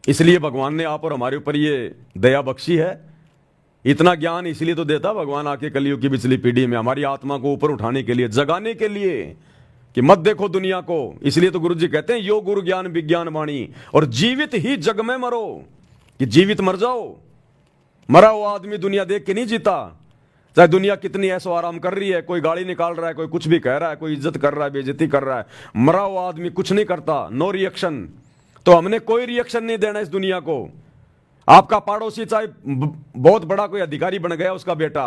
इसलिए भगवान ने आप और हमारे ऊपर ये दया बख्शी है। इतना ज्ञान इसलिए तो देता भगवान आके कलयुग की पिछली पीढ़ी में, हमारी आत्मा को ऊपर उठाने के लिए, जगाने के लिए, कि मत देखो दुनिया को। इसलिए तो गुरु जी कहते हैं यो गुरु ज्ञान विज्ञान वाणी, और जीवित ही जग में मरो, कि जीवित मर जाओ। मरा हुआ आदमी दुनिया देख के नहीं जीता। चाहे दुनिया कितनी ऐसो आराम कर रही है, कोई गाड़ी निकाल रहा है, कोई कुछ भी कह रहा है, कोई इज्जत कर रहा है, बेइज्जती कर रहा है, मरा हुआ आदमी कुछ नहीं करता, नो रिएक्शन। तो हमने कोई रिएक्शन नहीं देना इस दुनिया को। आपका पड़ोसी चाहे बहुत बड़ा कोई अधिकारी बन गया, उसका बेटा,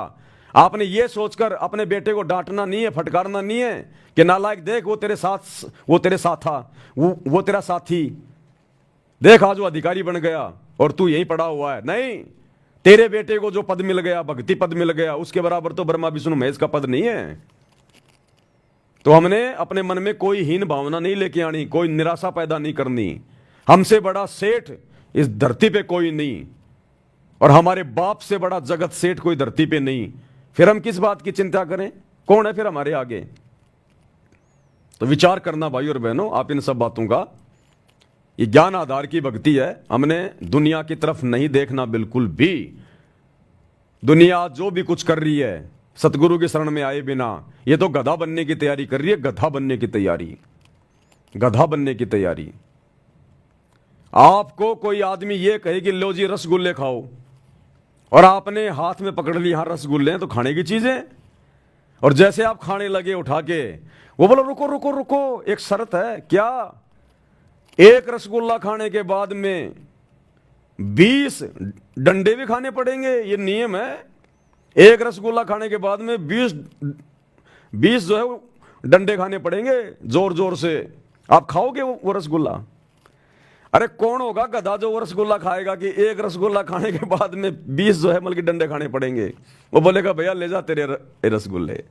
आपने ये सोचकर अपने बेटे को डांटना नहीं है, फटकारना नहीं है कि नालायक देख वो तेरे साथ था, वो तेरा साथी, देख आज वो अधिकारी बन गया और तू यहीं पड़ा हुआ है। नहीं, तेरे बेटे को जो पद मिल गया, भक्ति पद मिल गया, उसके बराबर तो ब्रह्मा विष्णु महेश का पद नहीं है। तो हमने अपने मन में कोई हीन भावना नहीं लेके आनी, कोई निराशा पैदा नहीं करनी। हमसे बड़ा सेठ इस धरती पे कोई नहीं, और हमारे बाप से बड़ा जगत सेठ कोई धरती पे नहीं। फिर हम किस बात की चिंता करें? कौन है फिर हमारे आगे? तो विचार करना भाई और बहनों आप इन सब बातों का। ये ज्ञान आधार की भक्ति है। हमने दुनिया की तरफ नहीं देखना बिल्कुल भी। दुनिया जो भी कुछ कर रही है सतगुरु की शरण में आए बिना। ये तो गधा बनने की तैयारी कर रही है, गधा बनने की तैयारी, गधा बनने की तैयारी। आपको कोई आदमी ये कहे कि लो जी रसगुल्ले खाओ, और आपने हाथ में पकड़ लिया, हाँ रसगुल्ले हैं तो खाने की चीजें, और जैसे आप खाने लगे उठा के, वो बोलो रुको रुको रुको, एक शर्त है। क्या? एक रसगुल्ला खाने के बाद में 20 डंडे भी खाने पड़ेंगे, ये नियम है। एक रसगुल्ला खाने के बाद में 20 जो है डंडे खाने पड़ेंगे जोर जोर से। आप खाओगे वो रसगुल्ला? अरे कौन होगा गधा जो वो रसगुल्ला खाएगा कि एक रसगुल्ला खाने के बाद में 20 जो है मतलब डंडे खाने पड़ेंगे? वो बोलेगा भैया ले जा तेरे रसगुल्ले।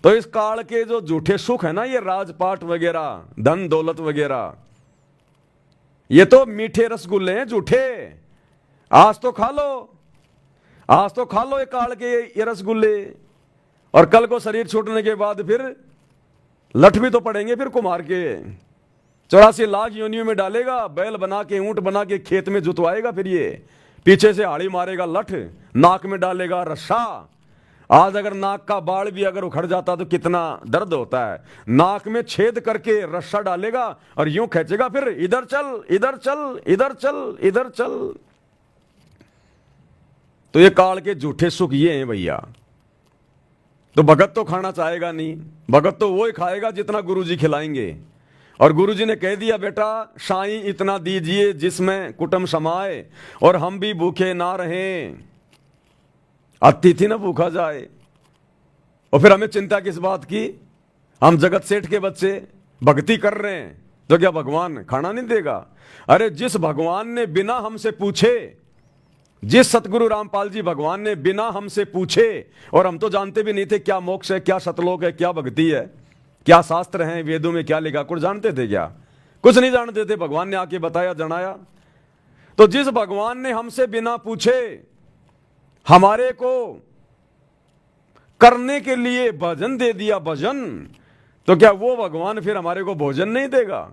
तो इस काल के जो झूठे सुख है ना, ये राजपाट वगैरह, धन दौलत वगैरह, ये तो मीठे रसगुल्ले हैं झूठे। आज तो खा लो, आज तो खा लो ये काल के ये रसगुल्ले, और कल को शरीर छूटने के बाद फिर लठ भी तो पड़ेंगे फिर कुम्हार के। 84 लाख योनियों में डालेगा, बैल बना के ऊंट बना के खेत में जुतवाएगा, फिर ये पीछे से हाड़ी मारेगा लठ, नाक में डालेगा रस्सा। आज अगर नाक का बाल भी अगर उखड़ जाता तो कितना दर्द होता है। नाक में छेद करके रस्सा डालेगा और यूं खींचेगा, फिर इधर चल इधर चल इधर चल इधर चल। तो ये काल के झूठे सुख ये हैं भैया। तो भगत तो खाना चाहेगा नहीं, भगत तो वो ही खाएगा जितना गुरुजी खिलाएंगे। और गुरुजी ने कह दिया बेटा साईं इतना दीजिए जिसमें कुटुंब समाए, और हम भी भूखे ना रहें, अतिथि ना भूखा जाए। और फिर हमें चिंता किस बात की? हम जगत सेठ के बच्चे भक्ति कर रहे हैं तो क्या भगवान खाना नहीं देगा? अरे जिस भगवान ने बिना हमसे पूछे, जिस सतगुरु रामपाल जी भगवान ने बिना हमसे पूछे, और हम तो जानते भी नहीं थे क्या मोक्ष है, क्या सतलोक है, क्या भक्ति है, क्या शास्त्र हैं, वेदों में क्या लिखा, कुछ जानते थे क्या? कुछ नहीं जानते थे। भगवान ने आके बताया, जनाया। तो जिस भगवान ने हमसे बिना पूछे हमारे को करने के लिए भजन दे दिया, भजन, तो क्या वो भगवान फिर हमारे को भोजन नहीं देगा?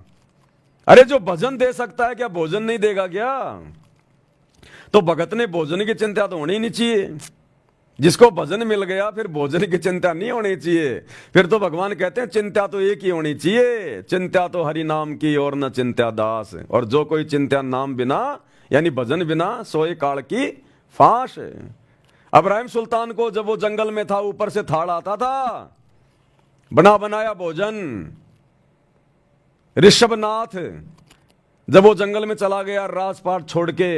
अरे जो भजन दे सकता है क्या भोजन नहीं देगा क्या? तो भगत ने भोजन की चिंता तो होनी नहीं चाहिए। जिसको भजन मिल गया फिर भोजन की चिंता नहीं होनी चाहिए। फिर तो भगवान कहते हैं चिंता तो एक ही होनी चाहिए, चिंता तो हरि नाम की और न चिंता दास। और जो कोई चिंता नाम बिना यानी भजन बिना सोए काल की फांस। अब्राहिम सुल्तान को जब वो जंगल में था ऊपर से थाड़ आता था, बना बनाया भोजन। ऋषभनाथ जब वो जंगल में चला गया राजपाट छोड़ के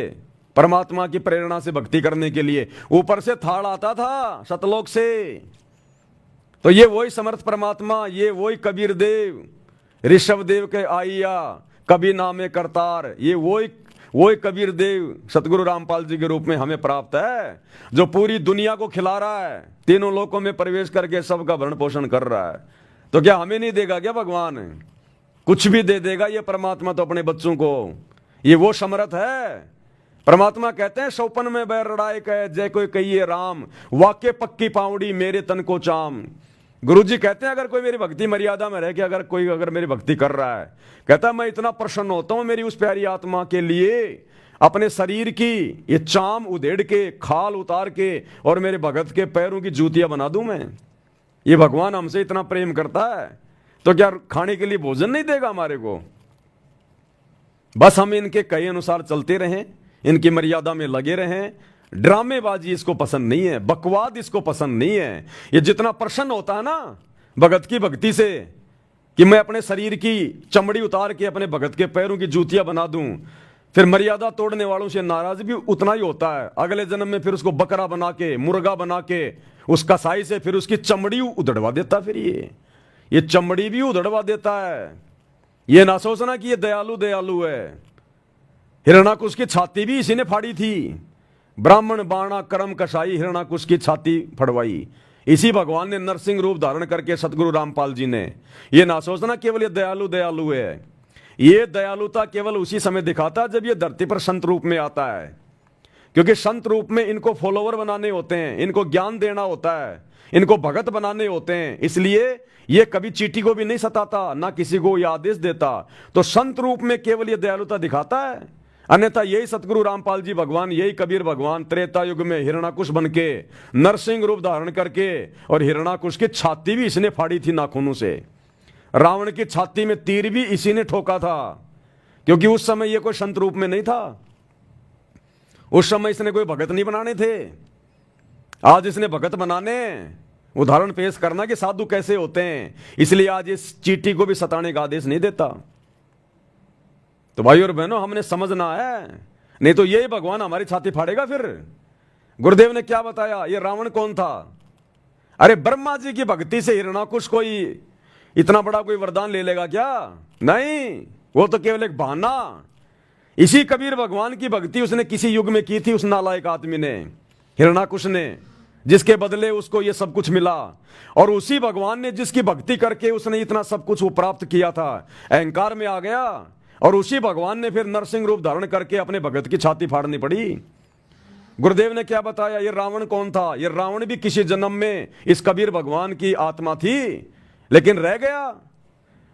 परमात्मा की प्रेरणा से भक्ति करने के लिए, ऊपर से थाड़ आता था सतलोक से। तो ये वही समर्थ परमात्मा, ये वही कबीर देव, ऋषभ देव के आइया कभी नामे करतार, ये वही कबीर देव सतगुरु रामपाल जी के रूप में हमें प्राप्त है, जो पूरी दुनिया को खिला रहा है, तीनों लोकों में प्रवेश करके सबका भरण पोषण कर रहा है। तो क्या हमें नहीं देगा क्या भगवान? कुछ भी दे देगा ये परमात्मा तो अपने बच्चों को। ये वो समर्थ है। परमात्मा कहते हैं सौपन में बैर लड़ाई कहे जय कोई कहिए राम, वाक्य पक्की पाउडी मेरे तन को चाम। गुरुजी कहते हैं अगर कोई मेरी भक्ति मर्यादा में रह के अगर मेरी भक्ति कर रहा है, कहता है मैं इतना प्रसन्न होता हूं मेरी उस प्यारी आत्मा के लिए, अपने शरीर की ये चाम उधेड़ के, खाल उतार के और मेरे भगत के पैरों की जूतियां बना दूं मैं। ये भगवान हमसे इतना प्रेम करता है तो क्या खाने के लिए भोजन नहीं देगा हमारे को? बस हम इनके कहे अनुसार चलते रहें, इनकी मर्यादा में लगे रहें। ड्रामेबाजी इसको पसंद नहीं है, बकवाद इसको पसंद नहीं है। ये जितना प्रसन्न होता है ना भगत की भक्ति से कि मैं अपने शरीर की चमड़ी उतार के अपने भगत के पैरों की जूतियां बना दूं, फिर मर्यादा तोड़ने वालों से नाराज भी उतना ही होता है। अगले जन्म में फिर उसको बकरा बना के, मुर्गा बना के, उस कसाई से फिर उसकी चमड़ी उधड़वा देता। फिर ये चमड़ी भी उधड़वा देता है। ये ना सोचना कि ये दयालु दयालु है। हिरणाकुश की छाती भी इसी ने फाड़ी थी। ब्राह्मण बाणा कर्म कसाई हिरणाकुश की छाती फड़वाई। इसी भगवान ने नरसिंह रूप धारण करके सतगुरु रामपाल जी ने। ये ना सोचना केवल ये दयालु दयालु है। ये दयालुता केवल उसी समय दिखाता जब ये धरती पर संत रूप में आता है, क्योंकि संत रूप में इनको फॉलोवर बनाने होते हैं, इनको ज्ञान देना होता है, इनको भगत बनाने होते हैं। इसलिए ये कभी चीटी को भी नहीं सताता, ना किसी को ये आदेश देता। तो संत रूप में केवल ये दयालुता दिखाता है। अन्यथा यही सतगुरु रामपाल जी भगवान, यही कबीर भगवान त्रेता युग में हिरणाकुश बन के नरसिंह रूप धारण करके, और हिरणाकुश की छाती भी इसने फाड़ी थी नाखूनों से। रावण की छाती में तीर भी इसी ने ठोका था, क्योंकि उस समय ये कोई संत रूप में नहीं था, उस समय इसने कोई भगत नहीं बनाने थे। आज इसने भगत बनाने, उदाहरण पेश करना कि साधु कैसे होते हैं, इसलिए आज इस चींटी को भी सताने का आदेश नहीं देता। तो भाई और बहनों, हमने समझना है, नहीं तो यही भगवान हमारी छाती फाड़ेगा फिर। गुरुदेव ने क्या बताया, ये रावण कौन था? अरे ब्रह्मा जी की भक्ति से हिरणाकुश कोई इतना बड़ा कोई वरदान ले लेगा क्या? नहीं, वो तो केवल एक बहाना। इसी कबीर भगवान की भक्ति उसने किसी युग में की थी, उस नालायक आदमी ने, हिरणाकुश ने, जिसके बदले उसको ये सब कुछ मिला। और उसी भगवान ने जिसकी भक्ति करके उसने इतना सब कुछ वो प्राप्त किया था, अहंकार में आ गया, और उसी भगवान ने फिर नरसिंह रूप धारण करके अपने भगत की छाती फाड़नी पड़ी। गुरुदेव ने क्या बताया, ये रावण कौन था? ये रावण भी किसी जन्म में इस कबीर भगवान की आत्मा थी, लेकिन रह गया।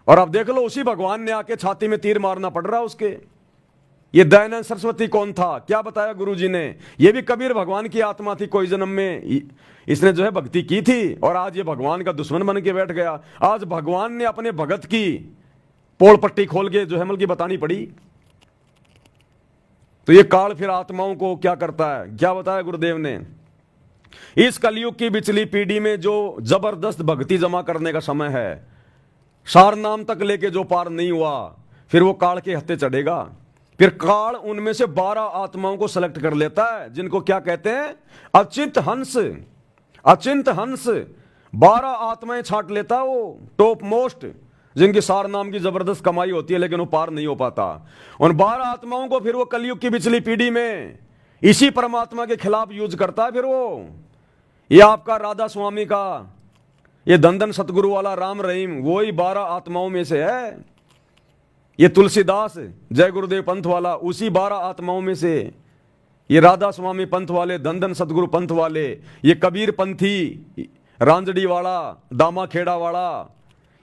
और अब देख लो, उसी भगवान ने आके छाती में तीर मारना पड़ रहा उसके। ये दयानंद सरस्वती कौन था? क्या बताया गुरुजी ने, ये भी कबीर भगवान की आत्मा थी, कोई जन्म में इसने जो है भक्ति की थी, और आज ये भगवान का दुश्मन बन के बैठ गया। आज भगवान ने अपने भगत की पोल पट्टी खोल के जो है की बतानी पड़ी। तो ये काल फिर आत्माओं को क्या करता है, क्या बताया गुरुदेव ने, इस कलयुग की बिचली पीढ़ी में जो जबरदस्त भक्ति जमा करने का समय है, सार नाम तक लेके जो पार नहीं हुआ, फिर वो काल के हत्थे चढ़ेगा। फिर काल उनमें से 12 आत्माओं को सेलेक्ट कर लेता है, जिनको क्या कहते हैं, अचिंत हंस। अचिंत हंस 12 आत्माएं छांट लेता वो, टॉप मोस्ट, जिनकी सार नाम की जबरदस्त कमाई होती है, लेकिन वो पार नहीं हो पाता। उन 12 आत्माओं को फिर वो कलयुग की पिछली पीढ़ी में इसी परमात्मा के खिलाफ यूज करता है। फिर वो, ये आपका राधा स्वामी का ये धन सतगुरु वाला राम रहीम, वो ही 12 आत्माओं में से है। ये तुलसीदास जय गुरुदेव पंथ वाला, उसी 12 आत्माओं में से। ये राधा स्वामी पंथ वाले, धन सतगुरु पंथ वाले, ये कबीर पंथी, रांजड़ी वाला, दामा खेड़ा वाला,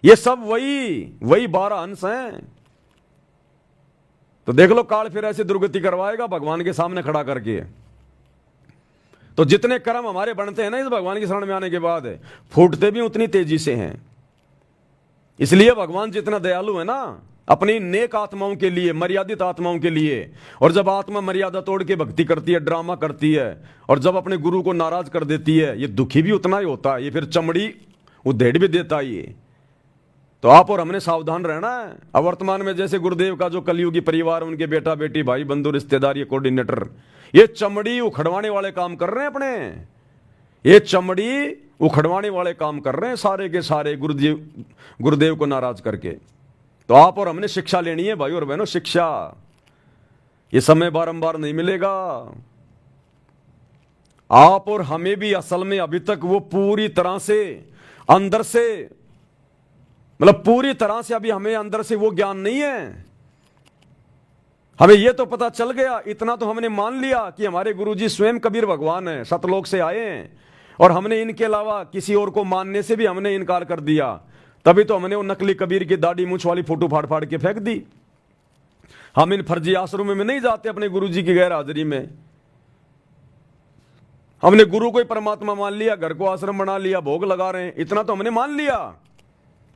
ये सब वही 12 अंश हैं। तो देख लो, काल फिर ऐसे दुर्गति करवाएगा भगवान के सामने खड़ा करके। तो जितने कर्म हमारे बनते हैं ना इस भगवान की शरण में आने के बाद, फूटते भी उतनी तेजी से हैं। इसलिए भगवान जितना दयालु है ना, अपनी नेक आत्माओं के लिए, मर्यादित आत्माओं के लिए, और जब आत्मा मर्यादा तोड़ के भक्ति करती है, ड्रामा करती है, और जब अपने गुरु को नाराज कर देती है, ये दुखी भी उतना ही होता है, ये फिर चमड़ी उधेड़ भी देता है ये। तो आप और हमने सावधान रहना है। अब वर्तमान में जैसे गुरुदेव का जो कलयुगी परिवार, उनके बेटा बेटी, भाई बंधु रिश्तेदार, ये कोऑर्डिनेटर, ये चमड़ी उखड़वाने वाले काम कर रहे हैं अपने, ये चमड़ी उखड़वाने वाले काम कर रहे हैं सारे के सारे, गुरुदेव को नाराज करके। तो आप और हमने शिक्षा लेनी है भाई और बहनों, शिक्षा। ये समय बारंबार नहीं मिलेगा। आप और हमें भी असल में अभी तक वो पूरी तरह से अंदर से, मतलब पूरी तरह से अभी हमें अंदर से वो ज्ञान नहीं है। हमें ये तो पता चल गया, इतना तो हमने मान लिया कि हमारे गुरुजी स्वयं कबीर भगवान हैं, सतलोक से आए हैं, और हमने इनके अलावा किसी और को मानने से भी हमने इनकार कर दिया। तभी तो हमने वो नकली कबीर की दाढ़ी मूंछ वाली फोटो फाड़ फाड़ के फेंक दी। हम इन फर्जी आश्रमों में नहीं जाते अपने गुरुजी की गैर हाजिरी में। हमने गुरु को ही परमात्मा मान लिया, घर को आश्रम बना लिया, भोग लगा रहे हैं, इतना तो हमने मान लिया।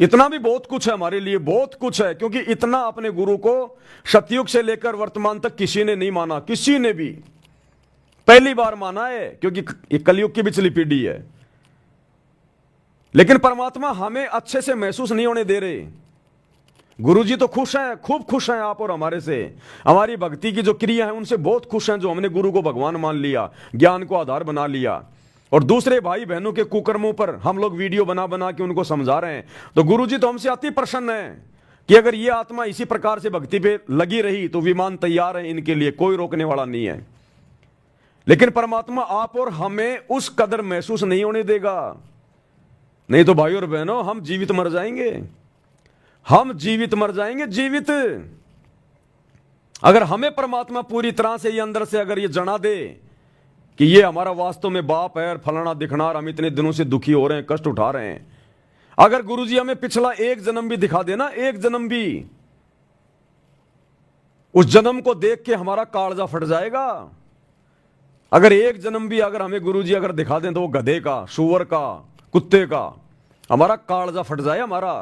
इतना भी बहुत कुछ है हमारे लिए, बहुत कुछ है, क्योंकि इतना अपने गुरु को सतयुग से लेकर वर्तमान तक किसी ने नहीं माना, किसी ने भी पहली बार माना है, क्योंकि ये कलयुग की पिछली पीढ़ी है। लेकिन परमात्मा हमें अच्छे से महसूस नहीं होने दे रहे। गुरुजी तो खुश हैं, खूब खुश हैं आप और हमारे से, हमारी भक्ति की जो क्रिया है उनसे बहुत खुश हैं, जो हमने गुरु को भगवान मान लिया, ज्ञान को आधार बना लिया। और दूसरे भाई बहनों के कुकर्मों पर हम लोग वीडियो बना बना के उनको समझा रहे हैं। तो गुरुजी तो हमसे अति प्रसन्न है कि अगर ये आत्मा इसी प्रकार से भक्ति पे लगी रही तो विमान तैयार है इनके लिए, कोई रोकने वाला नहीं है। लेकिन परमात्मा आप और हमें उस कदर महसूस नहीं होने देगा, नहीं तो भाई और बहनों हम जीवित मर जाएंगे, हम जीवित मर जाएंगे, जीवित। अगर हमें परमात्मा पूरी तरह से ये अंदर से अगर ये जना दे कि ये हमारा वास्तव में बाप है और फलाना दिखना, और हम इतने दिनों से दुखी हो रहे हैं, कष्ट उठा रहे हैं, अगर गुरुजी हमें पिछला एक जन्म भी दिखा देना, एक जन्म भी, उस जन्म को देख के हमारा कालजा फट जाएगा। अगर एक जन्म भी अगर हमें गुरुजी अगर दिखा दें तो वो गधे का, सूअर का, कुत्ते का, हमारा कालजा फट जाए हमारा।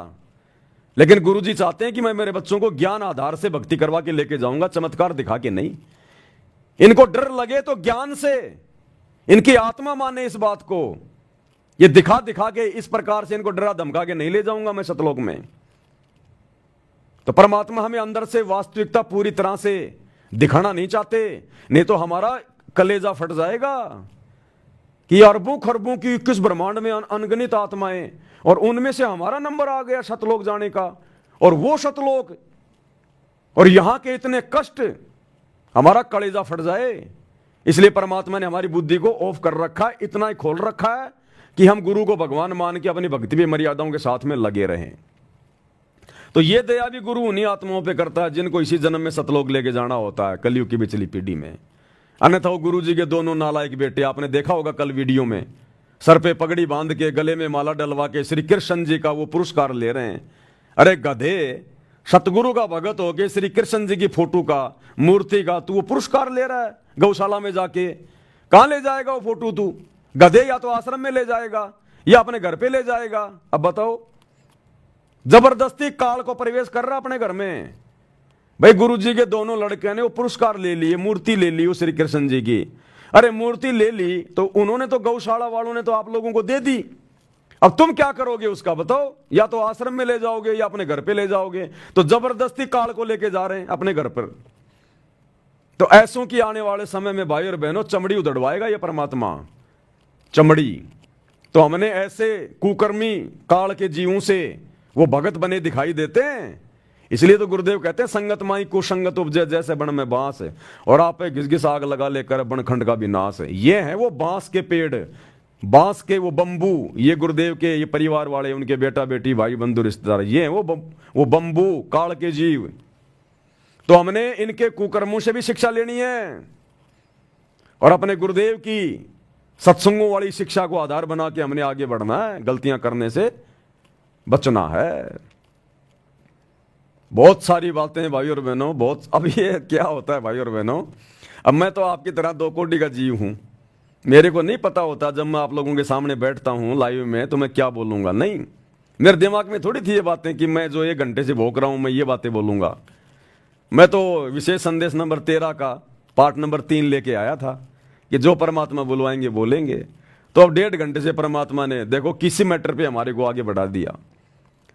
लेकिन गुरुजी चाहते हैं कि मैं मेरे बच्चों को ज्ञान आधार से भक्ति करवा के लेके जाऊंगा, चमत्कार दिखा के नहीं। इनको डर लगे तो ज्ञान से, इनकी आत्मा माने इस बात को। ये दिखा दिखा के इस प्रकार से इनको डरा धमका के नहीं ले जाऊंगा मैं सतलोक में। तो परमात्मा हमें अंदर से वास्तविकता पूरी तरह से दिखाना नहीं चाहते, नहीं तो हमारा कलेजा फट जाएगा कि अरबों खरबों की 21 ब्रह्मांड में अनगिनत आत्माएं, और उनमें से हमारा नंबर आ गया सतलोक जाने का, और वो सतलोक और यहां के इतने कष्ट, हमारा कलेजा फट जाए। इसलिए परमात्मा ने हमारी बुद्धि को ऑफ कर रखा है, इतना ही खोल रखा है कि हम गुरु को भगवान मान के अपनी भक्ति में मर्यादाओं के साथ में लगे रहें। तो ये दया भी गुरु उन्हीं आत्माओं पे करता है जिनको इसी जन्म में सतलोक लेके जाना होता है, कलयुग की पिछली पीढ़ी में। अन्यथा वो गुरु जी के दोनों नालायक बेटे, आपने देखा होगा कल वीडियो में, सर पे पगड़ी बांध के गले में माला डलवा के श्री कृष्ण जी का वो पुरस्कार ले रहे हैं। अरे गधे, सतगुरु का भगत हो के श्री कृष्ण जी की फोटो का, मूर्ति का तू वो पुरस्कार ले रहा है गौशाला में जाके। कहां ले जाएगा वो फोटो तू? गधे, या तो आश्रम में ले जाएगा या अपने घर पे ले जाएगा। अब बताओ, जबरदस्ती काल को प्रवेश कर रहा अपने घर में। भाई गुरु जी के दोनों लड़के ने वो पुरस्कार ले लिए, मूर्ति ले ली वो श्री कृष्ण जी की। अरे मूर्ति ले ली तो उन्होंने तो, गौशाला वालों ने तो आप लोगों को दे दी। अब तुम क्या करोगे उसका बताओ? या तो आश्रम में ले जाओगे या अपने घर पे ले जाओगे। तो जबरदस्ती काल को लेके जा रहे हैं अपने घर पर। तो ऐसों की आने वाले समय में भाई और बहनों चमड़ी उधड़वाएगा ये परमात्मा, चमड़ी। तो हमने ऐसे कुकर्मी काल के जीवों से वो भगत बने दिखाई देते हैं। इसलिए तो गुरुदेव कहते हैं संगत माई कुसंगत उपजे जैसे बन में बांस है, और आप घिस घिस आग लगा लेकर बनखंड का भी नाश है। ये है वो बांस के पेड़, बांस के वो बंबू, ये गुरुदेव के ये परिवार वाले, उनके बेटा बेटी भाई बंधु रिश्तेदार, ये है वो बंबू काल के जीव। तो हमने इनके कुकर्मों से भी शिक्षा लेनी है और अपने गुरुदेव की सत्संगों वाली शिक्षा को आधार बना के हमने आगे बढ़ना है, गलतियां करने से बचना है। बहुत सारी बातें भाई और बहनों, बहुत। अब ये क्या होता है भाई और बहनों, अब मैं तो आपकी तरह 2 कोटि का जीव हूं। मेरे को नहीं पता होता जब मैं आप लोगों के सामने बैठता हूं लाइव में तो मैं क्या बोलूंगा। नहीं, मेरे दिमाग में थोड़ी थी ये बातें कि मैं जो 1 घंटे से भोग रहा हूं मैं ये बातें बोलूंगा। मैं तो विशेष संदेश नंबर 13 का पार्ट नंबर 3 लेके आया था कि जो परमात्मा बुलवाएंगे बोलेंगे। तो अब 1.5 घंटे से परमात्मा ने देखो किसी मैटर पे हमारे को आगे बढ़ा दिया।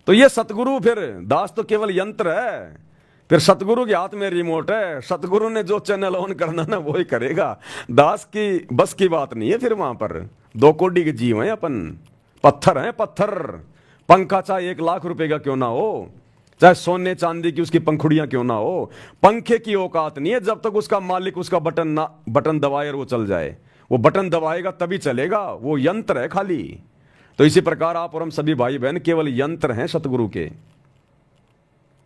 तो ये सतगुरु, फिर दास तो केवल यंत्र है, फिर सतगुरु के हाथ में रिमोट है। सतगुरु ने जो चैनल ऑन करना ना वो ही करेगा, दास की बस की बात नहीं है। फिर वहां पर 2 कोटि के जीव हैं अपन, पत्थर हैं पत्थर। पंखा चाहे 1 लाख रुपए का क्यों ना हो, चाहे सोने चांदी की उसकी पंखुड़ियां क्यों ना हो, पंखे की औकात नहीं है जब तक उसका मालिक उसका बटन दबाए और वो चल जाए। वो बटन दबाएगा तभी चलेगा, वो यंत्र है खाली। तो इसी प्रकार आप और हम सभी भाई बहन केवल यंत्र हैं सतगुरु के,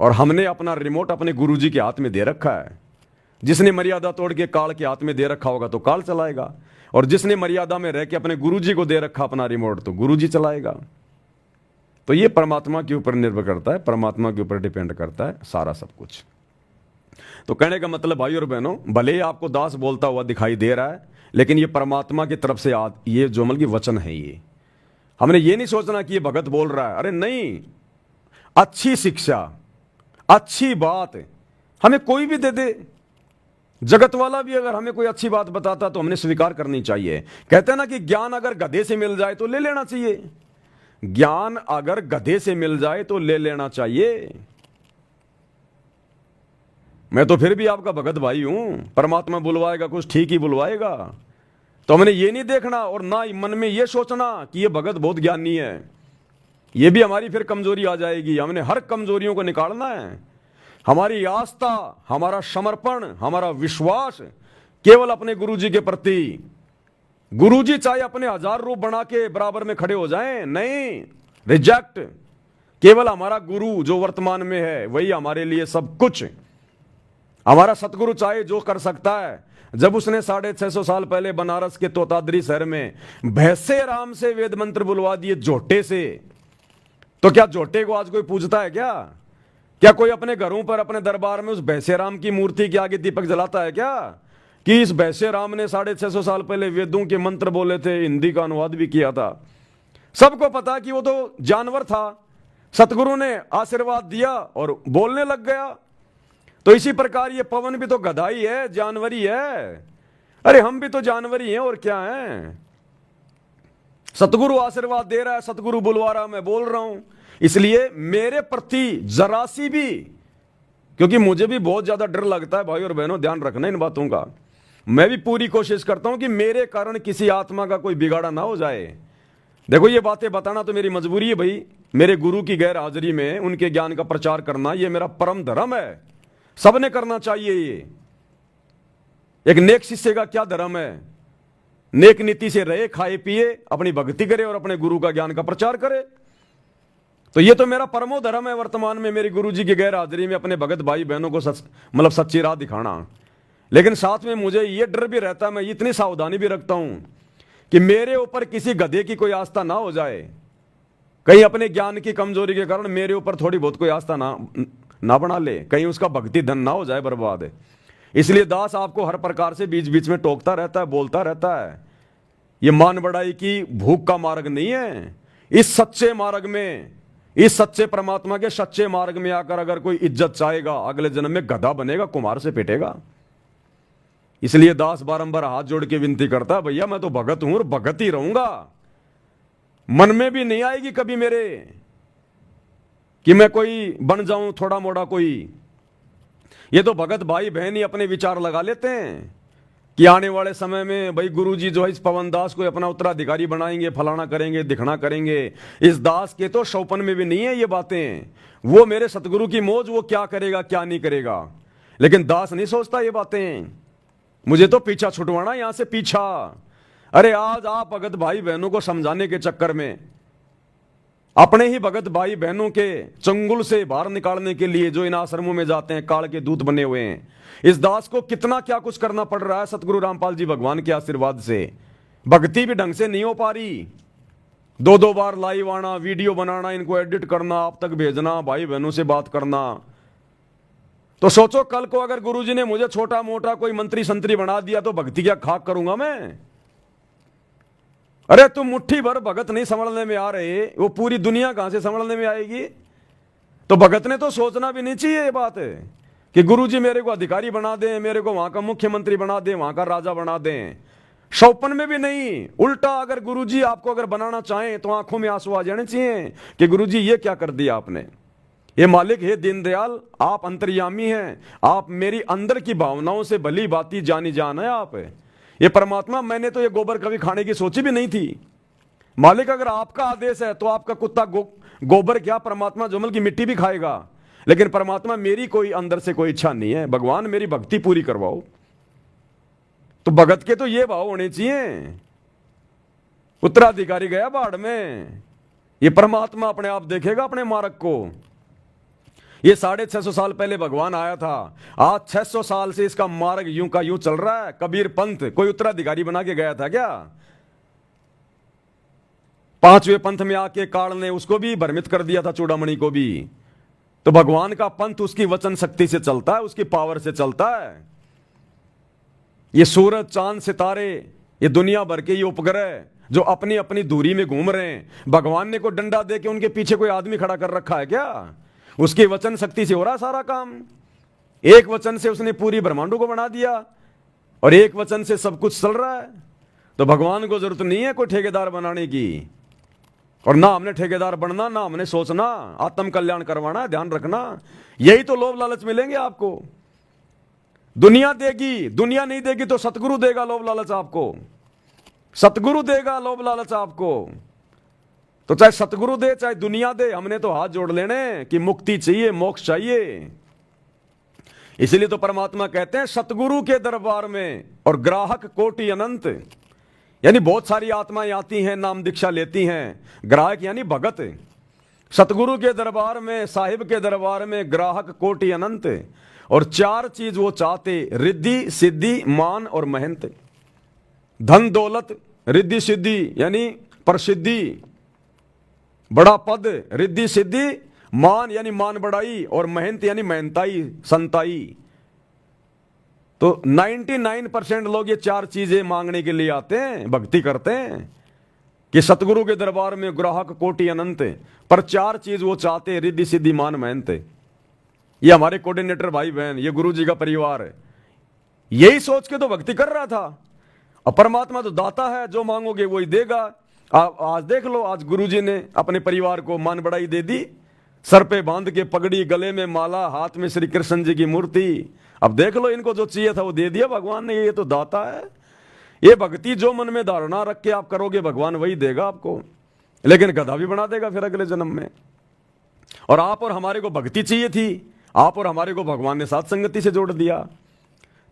और हमने अपना रिमोट अपने गुरुजी के हाथ में दे रखा है। जिसने मर्यादा तोड़ के काल के हाथ में दे रखा होगा तो काल चलाएगा, और जिसने मर्यादा में रह के अपने गुरुजी को दे रखा अपना रिमोट तो गुरुजी चलाएगा। तो ये परमात्मा के ऊपर निर्भर करता है, परमात्मा के ऊपर डिपेंड करता है सारा सब कुछ। तो कहने का मतलब भाई और बहनों, भले ही आपको दास बोलता हुआ दिखाई दे रहा है, लेकिन ये परमात्मा की तरफ से ये जो मतलब की वचन है। ये हमने ये नहीं सोचना कि ये भगत बोल रहा है। अरे नहीं, अच्छी शिक्षा, अच्छी बात हमें कोई भी दे दे, जगत वाला भी अगर हमें कोई अच्छी बात बताता तो हमने स्वीकार करनी चाहिए। कहते हैं ना कि ज्ञान अगर गधे से मिल जाए तो ले लेना चाहिए। ज्ञान अगर गधे से मिल जाए तो ले लेना चाहिए। मैं तो फिर भी आपका भगत भाई हूं, परमात्मा बुलवाएगा कुछ ठीक ही बुलवाएगा। तो हमने ये नहीं देखना और ना मन में ये सोचना कि ये भगत बहुत ज्ञानी है। ये भी हमारी फिर कमजोरी आ जाएगी। हमने हर कमजोरियों को निकालना है। हमारी आस्था, हमारा समर्पण, हमारा विश्वास केवल अपने गुरुजी के प्रति। गुरुजी चाहे अपने 1000 रूप बना के बराबर में खड़े हो जाएं, नहीं, रिजेक्ट। केवल हमारा गुरु जो वर्तमान में है वही हमारे लिए सब कुछ। हमारा सतगुरु चाहे जो कर सकता है। जब उसने 650 साल पहले बनारस के तोताद्री शहर में भैंसे राम से वेद मंत्र बुलवा दिए झोटे से, तो क्या झोटे को आज कोई पूजता है क्या? क्या कोई अपने घरों पर अपने दरबार में उस भैंसे राम की मूर्ति के आगे दीपक जलाता है क्या? कि इस भैंसे राम ने 650 साल पहले वेदों के मंत्र बोले थे, हिंदी का अनुवाद भी किया था। सबको पता कि वो तो जानवर था, सतगुरु ने आशीर्वाद दिया और बोलने लग गया। तो इसी प्रकार ये पवन भी तो गधा ही है, जानवर ही है। अरे हम भी तो जानवर ही हैं, और क्या है। सतगुरु आशीर्वाद दे रहा है, सतगुरु बुलवा रहा, मैं बोल रहा हूं। इसलिए मेरे प्रति जरा सी भी, क्योंकि मुझे भी बहुत ज्यादा डर लगता है भाई और बहनों, ध्यान रखना इन बातों का। मैं भी पूरी कोशिश करता हूं कि मेरे कारण किसी आत्मा का कोई बिगाड़ा ना हो जाए। देखो ये बातें बताना तो मेरी मजबूरी है भाई, मेरे गुरु की गैर हाजिरी में उनके ज्ञान का प्रचार करना ये मेरा परम धर्म है, सबने करना चाहिए। ये एक नेक शिष्य का क्या धर्म है, नेक नीति से रहे, खाए पिए, अपनी भक्ति करे और अपने गुरु का ज्ञान का प्रचार करे। तो ये तो मेरा परमो धर्म है वर्तमान में, मेरे गुरु जी की गैर हाजिरी में अपने भगत भाई बहनों को मतलब सच्ची राह दिखाना। लेकिन साथ में मुझे ये डर भी रहता है, मैं इतनी सावधानी भी रखता हूं कि मेरे ऊपर किसी गधे की कोई आस्था ना हो जाए, कहीं अपने ज्ञान की कमजोरी के कारण मेरे ऊपर थोड़ी बहुत कोई आस्था ना बना ले, कहीं उसका भक्ति धन ना हो जाए बर्बाद। इसलिए दास आपको हर प्रकार से बीच बीच में टोकता रहता है, बोलता रहता है। ये मान बढ़ाई की भूख का मार्ग नहीं है। इस सच्चे मार्ग में, इस सच्चे परमात्मा के सच्चे मार्ग में आकर अगर कोई इज्जत चाहेगा, अगले जन्म में गधा बनेगा, कुम्हार से पिटेगा। इसलिए दास बारंबार हाथ जोड़ के विनती करता है, भैया मैं तो भगत हूं और भगत ही रहूंगा। मन में भी नहीं आएगी कभी मेरे कि मैं कोई बन जाऊं थोड़ा मोड़ा कोई। ये तो भगत भाई बहन ही अपने विचार लगा लेते हैं कि आने वाले समय में भाई गुरुजी जो है इस पवन दास को अपना उत्तराधिकारी बनाएंगे, फलाना करेंगे, दिखना करेंगे। इस दास के तो शौपन में भी नहीं है ये बातें। वो मेरे सतगुरु की मौज, वो क्या करेगा क्या नहीं करेगा। लेकिन दास नहीं सोचता ये बातें, मुझे तो पीछा छुटवाना यहां से पीछा। अरे आज आप भगत भाई बहनों को समझाने के चक्कर में, अपने ही भगत भाई बहनों के चंगुल से बाहर निकालने के लिए जो इन आश्रमों में जाते हैं, काल के दूत बने हुए हैं, इस दास को कितना क्या कुछ करना पड़ रहा है सतगुरु रामपाल जी भगवान के आशीर्वाद से। भक्ति भी ढंग से नहीं हो पा रही, 2-2 बार लाइव आना, वीडियो बनाना, इनको एडिट करना, आप तक भेजना, भाई बहनों से बात करना। तो सोचो कल को अगर गुरुजी ने मुझे छोटा मोटा कोई मंत्री संतरी बना दिया तो भक्ति क्या खाक करूंगा मैं। अरे तुम मुट्ठी भर भगत नहीं संभलने में आ रहे, वो पूरी दुनिया कहां से संभलने में आएगी। तो भगत ने तो सोचना भी नहीं चाहिए ये बात है कि गुरुजी मेरे को अधिकारी बना दें, मेरे को वहां का मुख्यमंत्री बना दें, वहां का राजा बना दें। शौपन में भी नहीं, उल्टा अगर गुरुजी आपको अगर बनाना चाहें तो आंखों में आंसू आ जाने चाहिए कि गुरुजी ये क्या कर दिया आपने। ये मालिक हे दीनदयाल, आप अंतर्यामी हैं, आप मेरी अंदर की भावनाओं से भली बाती जानी जान है आप। ये परमात्मा, मैंने तो ये गोबर कभी खाने की सोची भी नहीं थी। मालिक अगर आपका आदेश है तो आपका कुत्ता गोबर क्या, परमात्मा जमल की मिट्टी भी खाएगा। लेकिन परमात्मा मेरी कोई अंदर से कोई इच्छा नहीं है, भगवान मेरी भक्ति पूरी करवाओ। तो भगत के तो ये भाव होने चाहिए। उत्तराधिकारी गया बाढ़ में, ये परमात्मा अपने आप देखेगा अपने मार्ग को। ये 650 साल पहले भगवान आया था, आज 600 साल से इसका मार्ग यूं का यूं चल रहा है। कबीर पंथ कोई उत्तराधिकारी बना के गया था क्या? 5वें पंथ में आके काल ने उसको भी भ्रमित कर दिया था, चूड़ामणि को भी। तो भगवान का पंथ उसकी वचन शक्ति से चलता है, उसकी पावर से चलता है। ये सूरज चांद सितारे, ये दुनिया भर के ये उपग्रह जो अपनी अपनी दूरी में घूम रहे हैं, भगवान ने कोई डंडा दे के उनके पीछे कोई आदमी खड़ा कर रखा है क्या? उसकी वचन शक्ति से हो रहा सारा काम। एक वचन से उसने पूरी ब्रह्मांडों को बना दिया और एक वचन से सब कुछ चल रहा है। तो भगवान को जरूरत नहीं है कोई ठेकेदार बनाने की, और ना हमने ठेकेदार बनना, ना हमने सोचना आत्म कल्याण करवाना। ध्यान रखना, यही तो लोभ लालच मिलेंगे आपको। दुनिया देगी, दुनिया नहीं देगी तो सतगुरु देगा लोभ लालच आपको, सतगुरु देगा लोभ लालच आपको। तो चाहे सतगुरु दे चाहे दुनिया दे, हमने तो हाथ जोड़ लेने कि मुक्ति चाहिए, मोक्ष चाहिए। इसलिए तो परमात्मा कहते हैं सतगुरु के दरबार में और ग्राहक कोटि अनंत, यानी बहुत सारी आत्माएं आती हैं, नाम दीक्षा लेती हैं। ग्राहक यानी भगत। सतगुरु के दरबार में, साहिब के दरबार में ग्राहक कोटि अनंत, और 4 चीज वो चाहते, रिद्धि सिद्धि मान और महंत। धन दौलत, रिद्धि सिद्धि यानी प्रसिद्धि, बड़ा पद, रिद्धि सिद्धि, मान यानी मान बढ़ाई और मेहनत यानी मेहनताई, संताई। तो 99% लोग ये चार चीजें मांगने के लिए आते हैं, भक्ति करते हैं कि सतगुरु के दरबार में ग्राहक कोटि अनंत, पर चार चीज वो चाहते हैं, रिद्धि सिद्धि मान मेहनत। ये हमारे कोऑर्डिनेटर भाई बहन, ये गुरु जी का परिवार है, यही सोच के तो भक्ति कर रहा था। और परमात्मा तो दाता है, जो मांगोगे वही देगा। आज देख लो, आज गुरु जी ने अपने परिवार को मान बढ़ाई दे दी, सर पे बांध के पगड़ी, गले में माला, हाथ में श्री कृष्ण जी की मूर्ति। अब देख लो, इनको जो चाहिए था वो दे दिया भगवान ने। ये तो दाता है। ये भक्ति जो मन में धारणा रख के आप करोगे, भगवान वही देगा आपको, लेकिन गधा भी बना देगा फिर अगले जन्म में। और आप और हमारे को भक्ति चाहिए थी, आप और हमारे को भगवान ने साथ संगति से जोड़ दिया।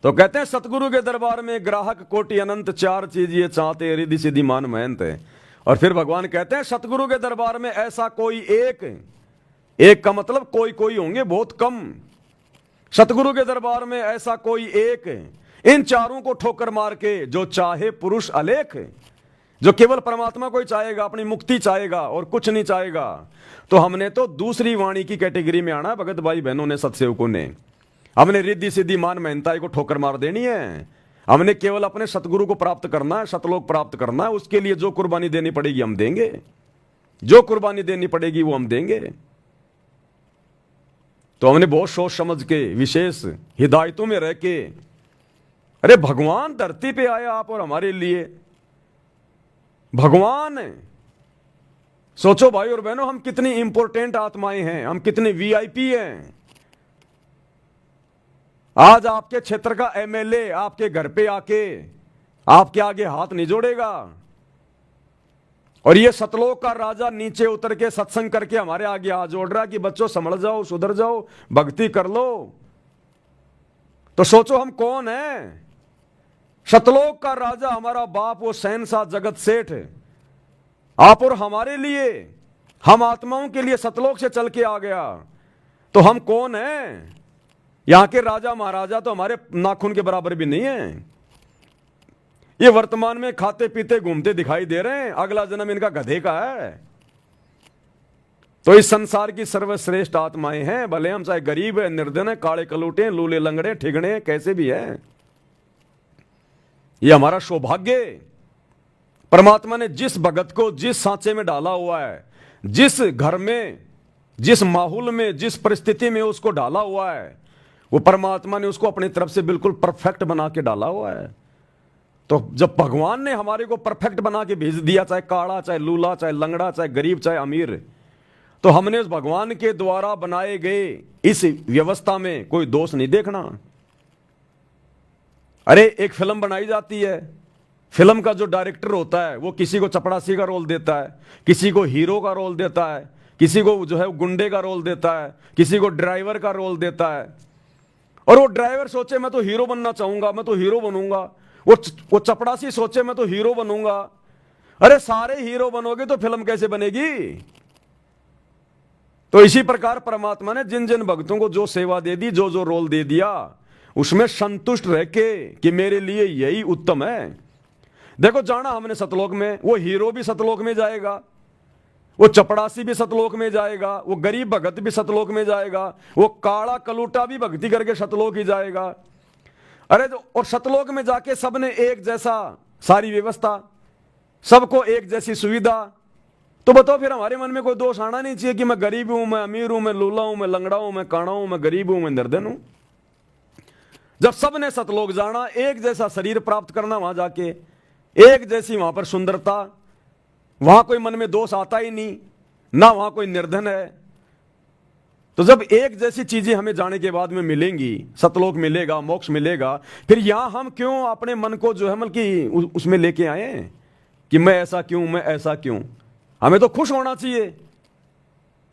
तो कहते हैं सतगुरु के दरबार में ग्राहक कोटि अनंत, चार चीज ये चाहते, रिद्धि सिद्धि मान मेहनत है। और फिर भगवान कहते हैं सतगुरु के दरबार में ऐसा कोई एक का मतलब कोई कोई होंगे, बहुत कम। सतगुरु के दरबार में ऐसा कोई एक, इन चारों को ठोकर मार के जो चाहे पुरुष अलेख, जो केवल परमात्मा को ही चाहेगा, अपनी मुक्ति चाहेगा और कुछ नहीं चाहेगा। तो हमने तो दूसरी वाणी की कैटेगरी में आना है, भगत भाई बहनों ने, सत्सेवकों ने। हमने रिद्धि सिद्धि मान मेहनताई को ठोकर मार देनी है। हमने केवल अपने सतगुरु को प्राप्त करना है, सतलोक प्राप्त करना है। उसके लिए जो कुर्बानी देनी पड़ेगी हम देंगे, जो कुर्बानी देनी पड़ेगी वो हम देंगे। तो हमने बहुत सोच समझ के, विशेष हिदायतों में रह के, अरे भगवान धरती पे आया आप और हमारे लिए। भगवान, सोचो भाई और बहनों, हम कितनी इंपॉर्टेंट आत्माएं हैं, हम कितने वीआईपी हैं। आज आपके क्षेत्र का एमएलए आपके घर पे आके आपके आगे हाथ नहीं जोड़ेगा, और ये सतलोक का राजा नीचे उतर के सत्संग करके हमारे आगे हाथ जोड़ रहा है कि बच्चों समझ जाओ, सुधर जाओ, भक्ति कर लो। तो सोचो हम कौन हैं। सतलोक का राजा हमारा बाप, वो शहंशाह जगत सेठ, आप और हमारे लिए, हम आत्माओं के लिए सतलोक से चल के आ गया। तो हम कौन हैं। यहां के राजा महाराजा तो हमारे नाखून के बराबर भी नहीं है। ये वर्तमान में खाते पीते घूमते दिखाई दे रहे हैं, अगला जन्म इनका गधे का है। तो इस संसार की सर्वश्रेष्ठ आत्माएं हैं, भले हम चाहे गरीब है, निर्धन है, काले कलूटे, लूले लंगड़े, ठिगणे, कैसे भी है। ये हमारा सौभाग्य। परमात्मा ने जिस भगत को जिस सांचे में डाला हुआ है, जिस घर में, जिस माहौल में, जिस परिस्थिति में उसको डाला हुआ है, वो परमात्मा ने उसको अपनी तरफ से बिल्कुल परफेक्ट बना के डाला हुआ है। तो जब भगवान ने हमारे को परफेक्ट बना के भेज दिया, चाहे काड़ा, चाहे लूला, चाहे लंगड़ा, चाहे गरीब, चाहे अमीर, तो हमने उस भगवान के द्वारा बनाए गए इस व्यवस्था में कोई दोष नहीं देखना। अरे एक फिल्म बनाई जाती है, फिल्म का जो डायरेक्टर होता है वो किसी को चपड़ासी का रोल देता है, किसी को हीरो का रोल देता है, किसी को जो है गुंडे का रोल देता है, किसी को ड्राइवर का रोल देता है। और वो ड्राइवर सोचे मैं तो हीरो बनना चाहूंगा, मैं तो हीरो बनूंगा। वो चपड़ासी सोचे मैं तो हीरो बनूंगा। अरे सारे हीरो बनोगे तो फिल्म कैसे बनेगी। तो इसी प्रकार परमात्मा ने जिन जिन भक्तों को जो सेवा दे दी, जो जो रोल दे दिया, उसमें संतुष्ट रह के कि मेरे लिए यही उत्तम है। देखो जाना हमने सतलोक में, वो हीरो भी सतलोक में जाएगा, वो चपड़ासी भी सतलोक में जाएगा, वो गरीब भगत भी सतलोक में जाएगा, वो काला कलूटा भी भक्ति करके सतलोक ही जाएगा। अरे तो और सतलोक में जाके सबने एक जैसा सारी व्यवस्था, सबको एक जैसी सुविधा। तो बताओ फिर हमारे मन में कोई दोष आना नहीं चाहिए कि मैं गरीब हूं, मैं अमीर हूं, मैं लूला हूं, मैं लंगड़ा हूं, मैं काना हूं, मैं गरीब हूं, मैं निर्धन हूं। जब सबने सतलोक जाना, एक जैसा शरीर प्राप्त करना, वहां जाके एक जैसी वहां पर सुंदरता, वहां कोई मन में दोष आता ही नहीं, ना वहां कोई निर्धन है। तो जब एक जैसी चीजें हमें जाने के बाद में मिलेंगी, सतलोक मिलेगा, मोक्ष मिलेगा, फिर यहां हम क्यों अपने मन को जो है मतलब कि उसमें लेके आए कि मैं ऐसा क्यों, मैं ऐसा क्यों। हमें तो खुश होना चाहिए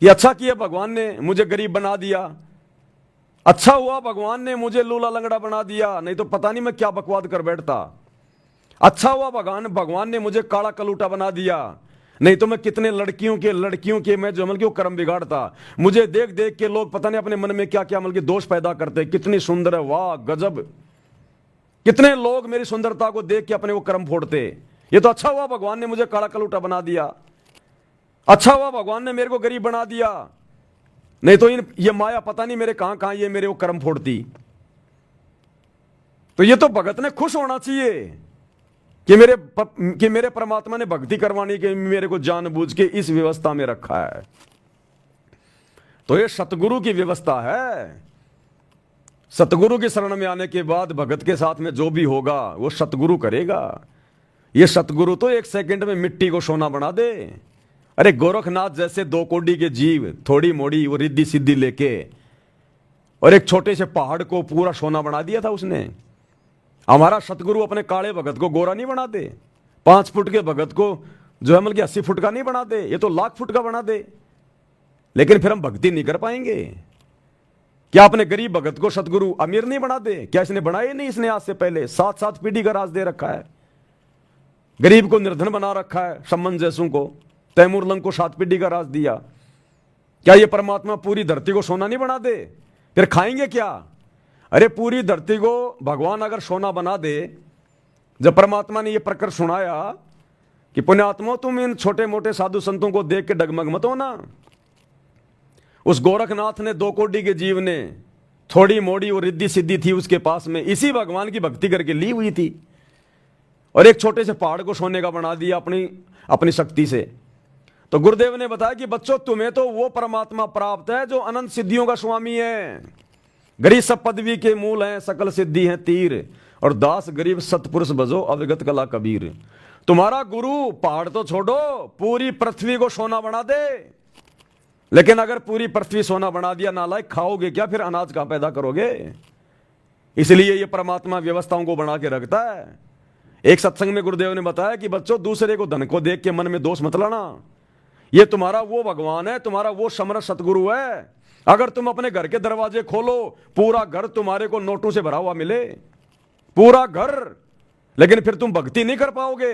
कि अच्छा किया भगवान ने मुझे गरीब बना दिया, अच्छा हुआ भगवान ने मुझे लूला लंगड़ा बना दिया, नहीं तो पता नहीं मैं क्या बकवाद कर बैठता। अच्छा हुआ भगवान ने मुझे काला कलूटा बना दिया, नहीं तो मैं कितने लड़कियों के मैं जो अमल की कर्म बिगाड़ता। मुझे देख देख के लोग पता नहीं अपने मन में क्या क्या अमल के दोष पैदा करते, कितनी सुंदर है, वाह गजब। कितने लोग मेरी सुंदरता को देख के अपने वो कर्म फोड़ते। ये तो अच्छा हुआ भगवान ने मुझे काला कलूटा बना दिया, अच्छा हुआ भगवान ने मेरे को गरीब बना दिया। नहीं तो ये माया पता नहीं मेरे कहां कहां ये मेरे वो कर्म फोड़ती। तो ये तो भगत ने खुश होना चाहिए कि मेरे परमात्मा ने भक्ति करवाने के मेरे को जानबूझ के इस व्यवस्था में रखा है। तो ये सतगुरु की व्यवस्था है। सतगुरु की शरण में आने के बाद भगत के साथ में जो भी होगा वो सतगुरु करेगा। ये सतगुरु तो एक सेकंड में मिट्टी को सोना बना दे। अरे गोरखनाथ जैसे 2 कोड़ी के जीव थोड़ी मोड़ी वो रिद्धि सिद्धि लेके और एक छोटे से पहाड़ को पूरा सोना बना दिया था उसने। हमारा सतगुरु अपने काले भगत को गोरा नहीं बना दे, 5 फुट के भगत को जो है मतलब 80 फुट का नहीं बना दे, ये तो लाख फुट का बना दे। लेकिन फिर हम भक्ति नहीं कर पाएंगे। क्या अपने गरीब भगत को सतगुरु अमीर नहीं बना दे? क्या इसने बनाए नहीं? इसने आज से पहले 7-7 पीढ़ी का राज दे रखा है। गरीब को निर्धन बना रखा है। सम्मन जैसों को, तैमूर लंग को 7 पीढ़ी का राज दिया। क्या ये परमात्मा पूरी धरती को सोना नहीं बना दे? फिर खाएंगे क्या? अरे पूरी धरती को भगवान अगर सोना बना दे, जब परमात्मा ने यह प्रकरण सुनाया कि पुण्यात्मा तुम इन छोटे मोटे साधु संतों को देख के डगमग मत होना। उस गोरखनाथ ने 2 कोड़ी के जीव ने थोड़ी मोड़ी वो रिद्धि सिद्धि थी उसके पास में, इसी भगवान की भक्ति करके ली हुई थी और एक छोटे से पहाड़ को सोने का बना दिया अपनी शक्ति से। तो गुरुदेव ने बताया कि बच्चों तुम्हें तो वो परमात्मा प्राप्त है जो अनंत सिद्धियों का स्वामी है। गरीब सब पदवी के मूल हैं, सकल सिद्धि हैं तीर, और दास गरीब सतपुरुष बजो अविगत कला कबीर। तुम्हारा गुरु पहाड़ तो छोड़ो, पूरी पृथ्वी को सोना बना दे। लेकिन अगर पूरी पृथ्वी सोना बना दिया नालायक, खाओगे क्या? फिर अनाज कहां पैदा करोगे? इसलिए ये परमात्मा व्यवस्थाओं को बना के रखता है। एक सत्संग में गुरुदेव ने बताया कि बच्चों दूसरे को धन को देख के मन में दोष मत लाना। ये तुम्हारा वो भगवान है, तुम्हारा वो समर्थ सतगुरु है। अगर तुम अपने घर के दरवाजे खोलो, पूरा घर तुम्हारे को नोटों से भरा हुआ मिले, पूरा घर, लेकिन फिर तुम भक्ति नहीं कर पाओगे,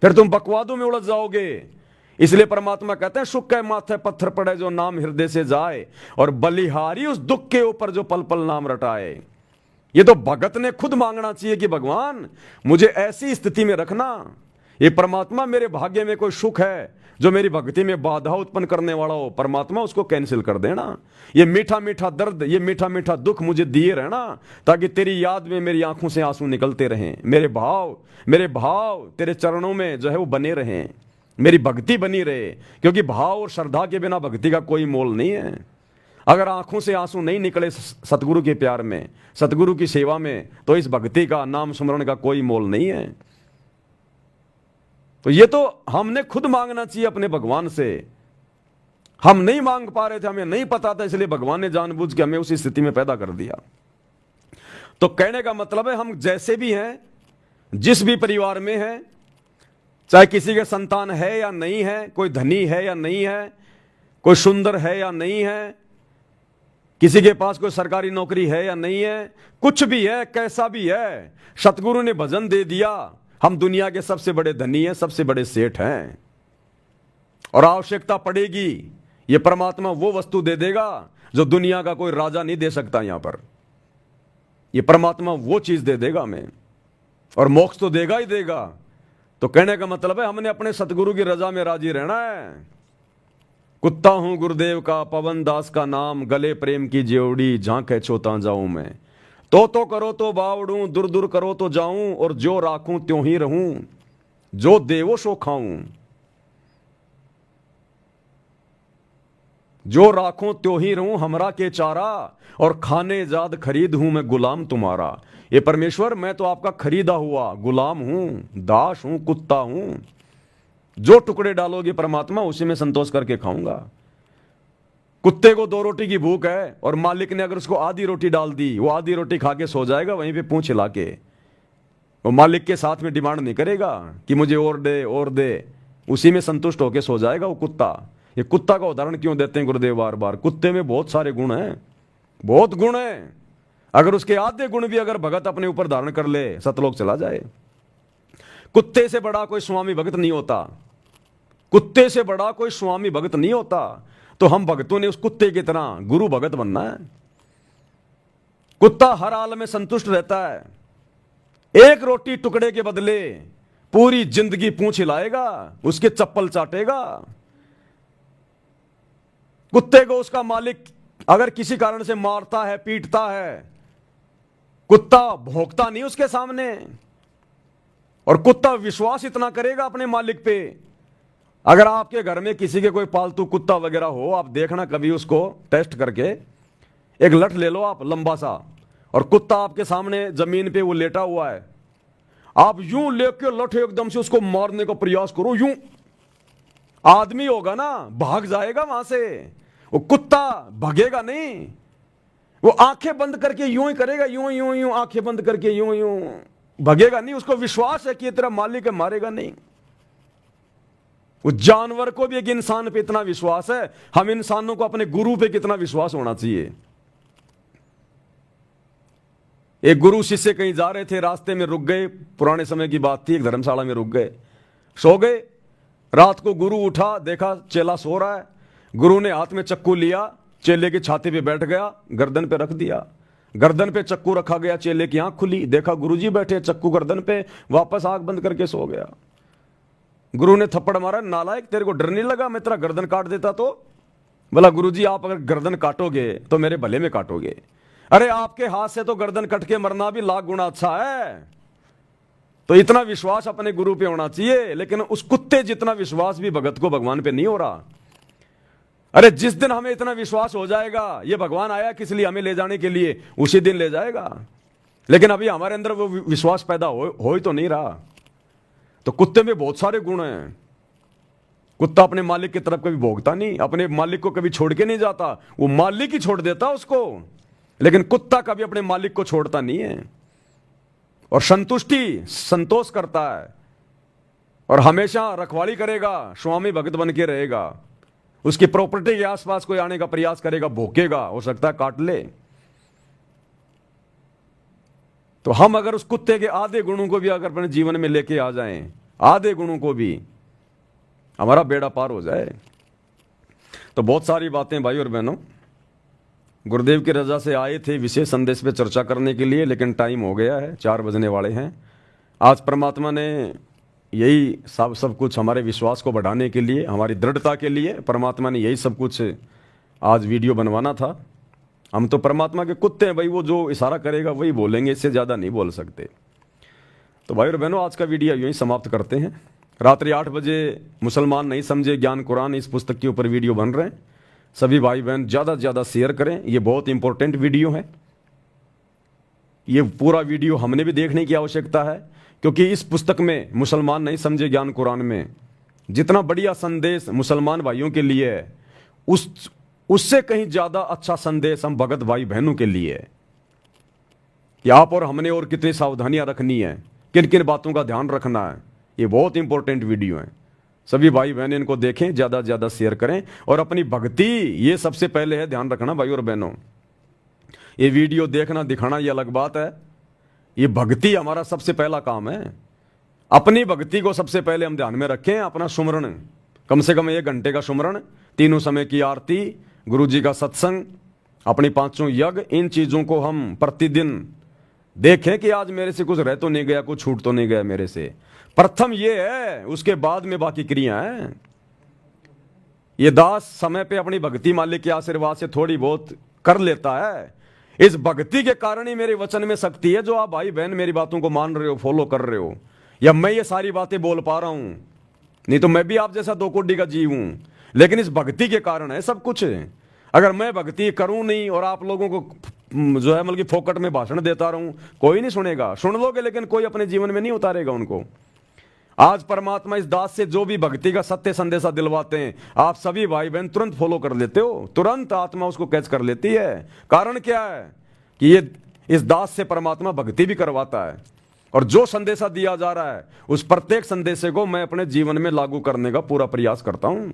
फिर तुम बकवादों में उलझ जाओगे। इसलिए परमात्मा कहते हैं सुख के माथे पत्थर पड़े जो नाम हृदय से जाए, और बलिहारी उस दुख के ऊपर जो पल पल नाम रटाए। ये तो भगत ने खुद मांगना चाहिए कि भगवान मुझे ऐसी स्थिति में रखना। ये परमात्मा मेरे भाग्य में कोई सुख है जो मेरी भक्ति में बाधा उत्पन्न करने वाला हो, परमात्मा उसको कैंसिल कर देना। ये मीठा मीठा दर्द, ये मीठा मीठा दुख मुझे दिए रहना, ताकि तेरी याद में मेरी आंखों से आंसू निकलते रहें। मेरे भाव तेरे चरणों में जो है वो बने रहें, मेरी भक्ति बनी रहे। क्योंकि भाव और श्रद्धा के बिना भक्ति का कोई मोल नहीं है। अगर आंखों से आंसू नहीं निकले सतगुरु के प्यार में, सतगुरु की सेवा में, तो इस भक्ति का, नाम स्मरण का कोई मोल नहीं है। तो ये तो हमने खुद मांगना चाहिए अपने भगवान से। हम नहीं मांग पा रहे थे, हमें नहीं पता था, इसलिए भगवान ने जानबूझ के हमें उसी स्थिति में पैदा कर दिया। तो कहने का मतलब है हम जैसे भी हैं, जिस भी परिवार में हैं, चाहे किसी के संतान है या नहीं है, कोई धनी है या नहीं है, कोई सुंदर है या नहीं है, किसी के पास कोई सरकारी नौकरी है या नहीं है, कुछ भी है, कैसा भी है, सतगुरु ने भजन दे दिया, हम दुनिया के सबसे बड़े धनी हैं, सबसे बड़े सेठ हैं। और आवश्यकता पड़ेगी, ये परमात्मा वो वस्तु दे देगा जो दुनिया का कोई राजा नहीं दे सकता। यहां पर ये परमात्मा वो चीज दे देगा हमें, और मोक्ष तो देगा ही देगा। तो कहने का मतलब है हमने अपने सतगुरु की रजा में राजी रहना है। कुत्ता हूं गुरुदेव का, पवन दास का नाम, गले प्रेम की जेवड़ी, झांके चोता जाऊं मैं। तो करो तो बावड़ूं, दूर दूर करो तो जाऊं, और जो राखूं त्यों ही रहूं, जो देवो सो खाऊं। जो राखूं त्यों ही रहूं, हमरा के चारा, और खाने जाद खरीद हूं मैं गुलाम तुम्हारा। ये परमेश्वर मैं तो आपका खरीदा हुआ गुलाम हूं, दास हूं, कुत्ता हूं। जो टुकड़े डालोगे परमात्मा उसी में संतोष करके खाऊंगा। कुत्ते को 2 रोटी की भूख है और मालिक ने अगर उसको आधी रोटी डाल दी, वो आधी रोटी खा के सो जाएगा वहीं पे पूंछ हिला के। वो मालिक के साथ में डिमांड नहीं करेगा कि मुझे और दे, उसी में संतुष्ट होके सो जाएगा वो कुत्ता। ये कुत्ता का उदाहरण क्यों देते हैं गुरुदेव बार बार? कुत्ते में बहुत सारे गुण हैं, बहुत गुण हैं। अगर उसके आधे गुण भी अगर भगत अपने ऊपर धारण कर ले, सतलोक चला जाए। कुत्ते से बड़ा कोई स्वामी भगत नहीं होता, कुत्ते से बड़ा कोई स्वामी भगत नहीं होता। तो हम भक्तों ने उस कुत्ते की तरह गुरु भगत बनना है। कुत्ता हर हाल में संतुष्ट रहता है, एक रोटी टुकड़े के बदले पूरी जिंदगी पूंछ हिलाएगा, उसके चप्पल चाटेगा। कुत्ते को उसका मालिक अगर किसी कारण से मारता है, पीटता है, कुत्ता भौंकता नहीं उसके सामने, और कुत्ता विश्वास इतना करेगा अपने मालिक पे। अगर आपके घर में किसी के कोई पालतू कुत्ता वगैरह हो, आप देखना कभी उसको टेस्ट करके, एक लठ ले लो आप लंबा सा, और कुत्ता आपके सामने जमीन पे वो लेटा हुआ है, आप यूं लेके लठ एकदम से उसको मारने का प्रयास करो, यूं आदमी होगा ना भाग जाएगा वहां से, वो कुत्ता भागेगा नहीं, वो आंखें बंद करके यूं ही करेगा, यूं यूं यूं आंखें बंद करके यूं यूं, भागेगा नहीं। उसको विश्वास है कि ये तेरा मालिक है, मारेगा नहीं। उस जानवर को भी एक इंसान पे इतना विश्वास है, हम इंसानों को अपने गुरु पे कितना विश्वास होना चाहिए। एक गुरु शिष्य कहीं जा रहे थे, रास्ते में रुक गए, पुराने समय की बात थी, एक धर्मशाला में रुक गए, सो गए। रात को गुरु उठा, देखा चेला सो रहा है, गुरु ने हाथ में चक्कू लिया, चेले की छाती पे बैठ गया, गर्दन पे रख दिया, गर्दन पे चक्कू रखा गया, चेले की आंख खुली, देखा गुरुजी बैठे, चक्कू गर्दन पे, वापस आंख बंद करके सो गया। गुरु ने थप्पड़ मारा, नालायक तेरे को डर नहीं लगा मैं तेरा गर्दन काट देता तो? बोला गुरुजी आप अगर गर्दन काटोगे तो मेरे भले में काटोगे। अरे आपके हाथ से तो गर्दन कट के मरना भी लाख गुना अच्छा है। तो इतना विश्वास अपने गुरु पे होना चाहिए, लेकिन उस कुत्ते जितना विश्वास भी भगत को भगवान पे नहीं हो रहा। अरे जिस दिन हमें इतना विश्वास हो जाएगा ये भगवान आया किस लिए, हमें ले जाने के लिए, उसी दिन ले जाएगा। लेकिन अभी हमारे अंदर वो विश्वास पैदा हो ही तो नहीं रहा। तो कुत्ते में बहुत सारे गुण हैं। कुत्ता अपने मालिक की तरफ कभी भोगता नहीं, अपने मालिक को कभी छोड़ के नहीं जाता, वो मालिक ही छोड़ देता उसको, लेकिन कुत्ता कभी अपने मालिक को छोड़ता नहीं है, और संतोष करता है, और हमेशा रखवाली करेगा, स्वामी भगत बन के रहेगा। उसकी प्रॉपर्टी के आसपास कोई आने का प्रयास करेगा, भोंकेगा, हो सकता है काट ले। तो हम अगर उस कुत्ते के आधे गुणों को भी अगर अपने जीवन में लेके आ जाएं, आधे गुणों को भी, हमारा बेड़ा पार हो जाए। तो बहुत सारी बातें भाई और बहनों, गुरुदेव की रजा से आए थे विशेष संदेश पे चर्चा करने के लिए, लेकिन टाइम हो गया है, 4 बजने वाले हैं। आज परमात्मा ने यही सब कुछ हमारे विश्वास को बढ़ाने के लिए, हमारी दृढ़ता के लिए परमात्मा ने यही सब कुछ आज वीडियो बनवाना था। हम तो परमात्मा के कुत्ते हैं भाई, वो जो इशारा करेगा वही बोलेंगे, इससे ज़्यादा नहीं बोल सकते। तो भाई और बहनों, आज का वीडियो यूँ ही समाप्त करते हैं। रात्रि 8 बजे मुसलमान नहीं समझे ज्ञान कुरान, इस पुस्तक के ऊपर वीडियो बन रहे हैं। सभी भाई बहन ज़्यादा से ज़्यादा शेयर करें, ये बहुत इंपॉर्टेंट वीडियो है। ये पूरा वीडियो हमने भी देखने की आवश्यकता है, क्योंकि इस पुस्तक में मुसलमान नहीं समझे ज्ञान कुरान में जितना बढ़िया संदेश मुसलमान भाइयों के लिए है, उससे कहीं ज़्यादा अच्छा संदेश हम भगत भाई बहनों के लिए है कि आप और हमने और कितनी सावधानियां रखनी है, किन किन बातों का ध्यान रखना है। ये बहुत इंपॉर्टेंट वीडियो है। सभी भाई बहन इनको देखें, ज़्यादा से ज़्यादा शेयर करें, और अपनी भक्ति ये सबसे पहले है, ध्यान रखना भाई और बहनों। ये वीडियो देखना दिखाना ये अलग बात है, ये भक्ति हमारा सबसे पहला काम है। अपनी भक्ति को सबसे पहले हम ध्यान में रखें। अपना सुमरण, कम से कम 1 घंटे का सुमरण, 3 समय की आरती, गुरु जी का सत्संग, अपनी 5 यज्ञ, इन चीज़ों को हम प्रतिदिन देखें कि आज मेरे से कुछ रह तो नहीं गया, कुछ छूट तो नहीं गया मेरे से। प्रथम ये है, उसके बाद में बाकी क्रिया हैं। ये दास समय पे अपनी भक्ति मालिक के आशीर्वाद से थोड़ी बहुत कर लेता है। इस भक्ति के कारण ही मेरे वचन में शक्ति है, जो आप भाई बहन मेरी बातों को मान रहे हो, फॉलो कर रहे हो, या मैं ये सारी बातें बोल पा रहा हूं। नहीं तो मैं भी आप जैसा 2 कोड़ी का जीव हूं, लेकिन इस भक्ति के कारण है सब कुछ। अगर मैं भक्ति करूं नहीं और आप लोगों को जो है मतलब कि फोकट में भाषण देता रहूं, कोई नहीं सुनेगा। सुन लोगे लेकिन कोई अपने जीवन में नहीं उतारेगा उनको। आज परमात्मा इस दास से जो भी भक्ति का सत्य संदेशा दिलवाते हैं, आप सभी भाई बहन तुरंत फॉलो कर लेते हो, तुरंत आत्मा उसको कैच कर लेती है। कारण क्या है कि ये इस दास से परमात्मा भक्ति भी करवाता है, और जो संदेशा दिया जा रहा है उस प्रत्येक संदेशे को मैं अपने जीवन में लागू करने का पूरा प्रयास करता हूं।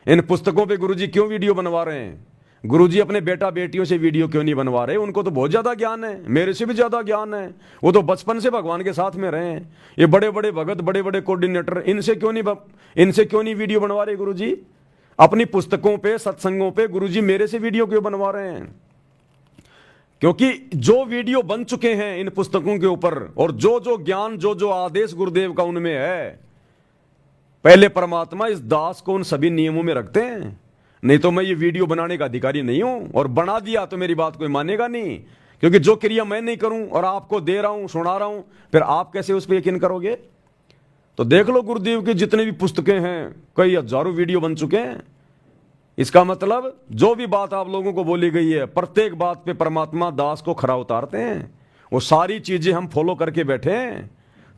इन पुस्तकों पे गुरुजी क्यों वीडियो बनवा रहे हैं? गुरुजी अपने बेटा बेटियों से वीडियो क्यों नहीं बनवा रहे? उनको तो बहुत ज्यादा ज्ञान है, मेरे से भी ज्यादा ज्ञान है। वो तो बचपन से भगवान के साथ में रहे हैं। ये बड़े बड़े भगत, बड़े बड़े कोऑर्डिनेटर, इनसे क्यों नहीं वीडियो बनवा रहे गुरुजी? अपनी पुस्तकों पे, सत्संगों पे गुरुजी मेरे से वीडियो क्यों बनवा रहे हैं? क्योंकि जो वीडियो बन चुके हैं इन पुस्तकों के ऊपर, और जो जो ज्ञान, जो जो आदेश गुरुदेव का उनमें है, पहले परमात्मा इस दास को उन सभी नियमों में रखते हैं। नहीं तो मैं ये वीडियो बनाने का अधिकारी नहीं हूं, और बना दिया तो मेरी बात कोई मानेगा नहीं, क्योंकि जो क्रिया मैं नहीं करूं और आपको दे रहा हूं, सुना रहा हूं, फिर आप कैसे उस पर यकीन करोगे? तो देख लो गुरुदेव की जितनी भी पुस्तकें हैं, कई हजारों वीडियो बन चुके हैं। इसका मतलब जो भी बात आप लोगों को बोली गई है, प्रत्येक बात पे परमात्मा दास को खरा उतारते हैं। वो सारी चीजें हम फॉलो करके बैठे हैं,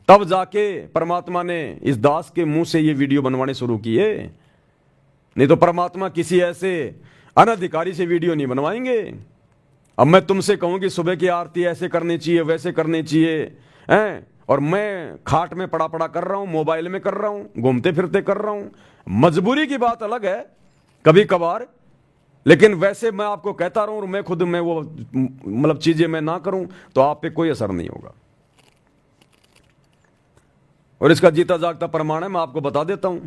तब जाके परमात्मा ने इस दास के मुंह से ये वीडियो बनवाने शुरू किए। नहीं तो परमात्मा किसी ऐसे अनधिकारी से वीडियो नहीं बनवाएंगे। अब मैं तुमसे कहूं कि सुबह की आरती ऐसे करनी चाहिए, वैसे करनी चाहिए, हैं, और मैं खाट में पड़ा पड़ा कर रहा हूं, मोबाइल में कर रहा हूं, घूमते फिरते कर रहा हूं। मजबूरी की बात अलग है कभी कभार, लेकिन वैसे मैं आपको कहता रहूं और मैं खुद में वो मतलब चीजें मैं ना करूं तो आप पे कोई असर नहीं होगा। और इसका जीता जागता प्रमाण है, मैं आपको बता देता हूं।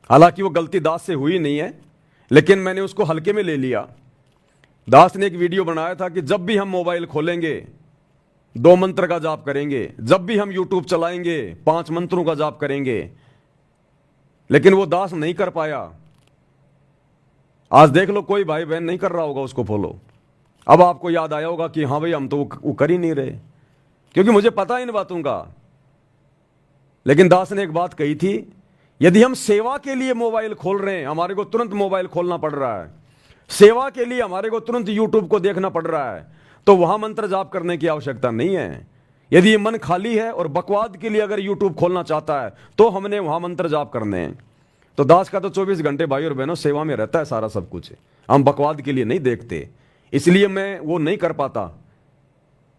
हालांकि वो गलती दास से हुई नहीं है, लेकिन मैंने उसको हल्के में ले लिया। दास ने एक वीडियो बनाया था कि जब भी हम मोबाइल खोलेंगे 2 मंत्र का जाप करेंगे, जब भी हम यूट्यूब चलाएंगे 5 मंत्रों का जाप करेंगे, लेकिन वो दास नहीं कर पाया। आज देख लो कोई भाई बहन नहीं कर रहा होगा उसको फॉलो। अब आपको याद आया होगा कि हाँ भाई हम तो वो कर ही नहीं रहे, क्योंकि मुझे पता इन बातों का। लेकिन दास ने एक बात कही थी, यदि हम सेवा के लिए मोबाइल खोल रहे हैं, हमारे को तुरंत मोबाइल खोलना पड़ रहा है, सेवा के लिए हमारे को तुरंत यूट्यूब को देखना पड़ रहा है, तो वहां मंत्र जाप करने की आवश्यकता नहीं है। यदि ये मन खाली है और बकवाद के लिए अगर यूट्यूब खोलना चाहता है तो हमने वहां मंत्र जाप करने हैं। तो दास का तो 24 घंटे भाई और बहनों सेवा में रहता है सारा सब कुछ, हम बकवाद के लिए नहीं देखते, इसलिए मैं वो नहीं कर पाता।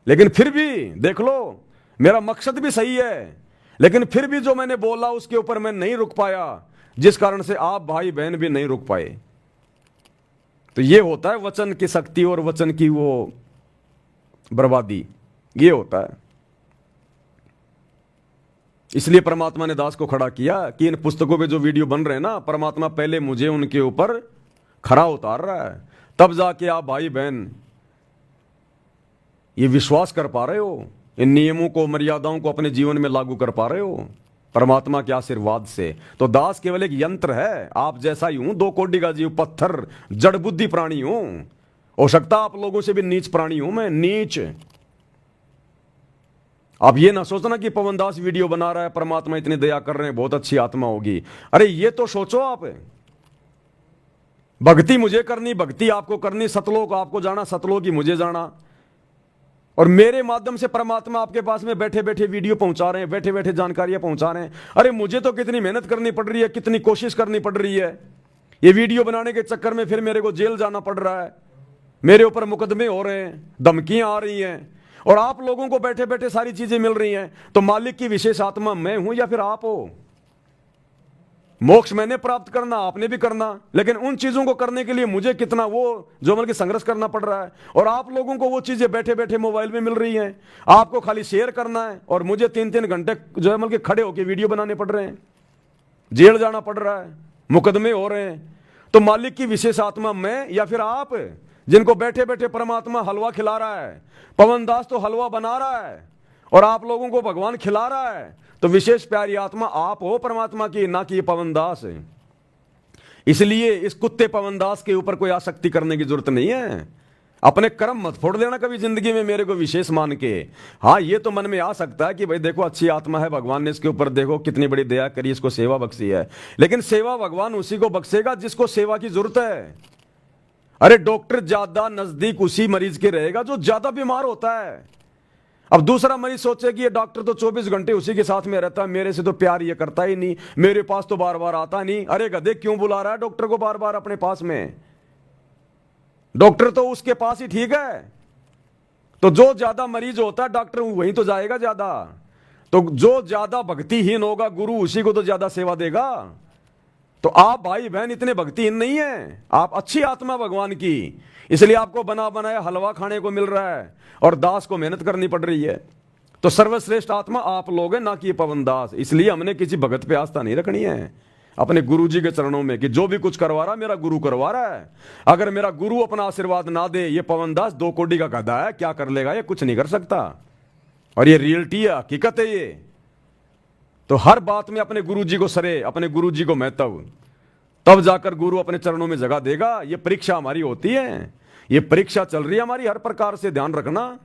लेकिन फिर भी देख लो, मेरा मकसद भी सही है, लेकिन फिर भी जो मैंने बोला उसके ऊपर मैं नहीं रुक पाया, जिस कारण से आप भाई बहन भी नहीं रुक पाए। तो ये होता है वचन की शक्ति और वचन की वो बर्बादी, ये होता है। इसलिए परमात्मा ने दास को खड़ा किया कि इन पुस्तकों पे जो वीडियो बन रहे हैं ना, परमात्मा पहले मुझे उनके ऊपर खरा उतार रहा है, तब जाके आप भाई बहन ये विश्वास कर पा रहे हो, इन नियमों को मर्यादाओं को अपने जीवन में लागू कर पा रहे हो परमात्मा के आशीर्वाद से। तो दास केवल एक यंत्र है, आप जैसा ही हूं, 2 कोटि का जीव, पत्थर, जड़ बुद्धि प्राणी हूं। हो सकता आप लोगों से भी नीच प्राणी हूं मैं, नीच। आप ये ना सोचना कि पवन दास वीडियो बना रहा है, परमात्मा इतनी दया कर रहे हैं, बहुत अच्छी आत्मा होगी। अरे ये तो सोचो आप, भक्ति मुझे करनी, भक्ति आपको करनी, सतलोक आपको जाना, सतलोक ही मुझे जाना, और मेरे माध्यम से परमात्मा आपके पास में बैठे बैठे वीडियो पहुंचा रहे हैं, बैठे बैठे जानकारियां पहुंचा रहे हैं। अरे मुझे तो कितनी मेहनत करनी पड़ रही है, कितनी कोशिश करनी पड़ रही है। ये वीडियो बनाने के चक्कर में फिर मेरे को जेल जाना पड़ रहा है, मेरे ऊपर मुकदमे हो रहे हैं, धमकियां आ रही हैं, और आप लोगों को बैठे बैठे सारी चीजें मिल रही हैं। तो मालिक की विशेष आत्मा मैं हूं या फिर आप हो? मोक्ष मैंने प्राप्त करना, आपने भी करना, लेकिन उन चीजों को करने के लिए मुझे कितना वो जो मतलब कि संघर्ष करना पड़ रहा है, और आप लोगों को वो चीजें बैठे बैठे मोबाइल में मिल रही हैं। आपको खाली शेयर करना है, और मुझे 3-3 घंटे जो है मतलब कि खड़े होकर वीडियो बनाने पड़ रहे हैं, जेल जाना पड़ रहा है, मुकदमे हो रहे हैं। तो मालिक की विशेष आत्मा मैं या फिर आप, जिनको बैठे बैठे परमात्मा हलवा खिला रहा है? पवन दास तो हलवा बना रहा है और आप लोगों को भगवान खिला रहा है। तो विशेष प्यारी आत्मा आप हो परमात्मा की, ना कि ये पवन दास है। इसलिए इस कुत्ते पवन दास के ऊपर कोई आसक्ति करने की जरूरत नहीं है। अपने कर्म मत फोड़ देना कभी जिंदगी में मेरे को विशेष मान के। हाँ, ये तो मन में आ सकता है कि भाई देखो अच्छी आत्मा है, भगवान ने इसके ऊपर देखो कितनी बड़ी दया करी, इसको सेवा बख्शी है। लेकिन सेवा भगवान उसी को बख्शेगा जिसको सेवा की जरूरत है। अरे डॉक्टर ज्यादा नजदीक उसी मरीज के रहेगा जो ज्यादा बीमार होता है। अब दूसरा मरीज सोचे कि ये डॉक्टर तो 24 घंटे उसी के साथ में रहता है, मेरे से तो प्यार ये करता ही नहीं, मेरे पास तो बार बार आता नहीं। अरे गधे, क्यों बुला रहा है डॉक्टर को बार बार अपने पास में? डॉक्टर तो उसके पास ही ठीक है। तो जो ज्यादा मरीज होता है डॉक्टर वहीं तो जाएगा ज्यादा। तो जो ज्यादा भक्तिहीन होगा गुरु उसी को तो ज्यादा सेवा देगा। तो आप भाई बहन इतने भक्तिहीन नहीं है, आप अच्छी आत्मा भगवान की, इसलिए आपको बना बनाया हलवा खाने को मिल रहा है और दास को मेहनत करनी पड़ रही है। तो सर्वश्रेष्ठ आत्मा आप लोग हैं, ना कि पवन दास। इसलिए हमने किसी भगत पे आस्था नहीं रखनी है, अपने गुरु जी के चरणों में, कि जो भी कुछ करवा रहा मेरा गुरु करवा रहा है। अगर मेरा गुरु अपना आशीर्वाद ना दे, ये पवन दास 2 कोड़ी का गधा है, क्या कर लेगा? ये कुछ नहीं कर सकता। और ये रियलिटी है, हकीकत है ये। तो हर बात में अपने गुरु जी को सरे, अपने गुरु जी को महत्व। तब जाकर गुरु अपने चरणों में जगह देगा। ये परीक्षा हमारी होती है, ये परीक्षा चल रही है हमारी, हर प्रकार से ध्यान रखना,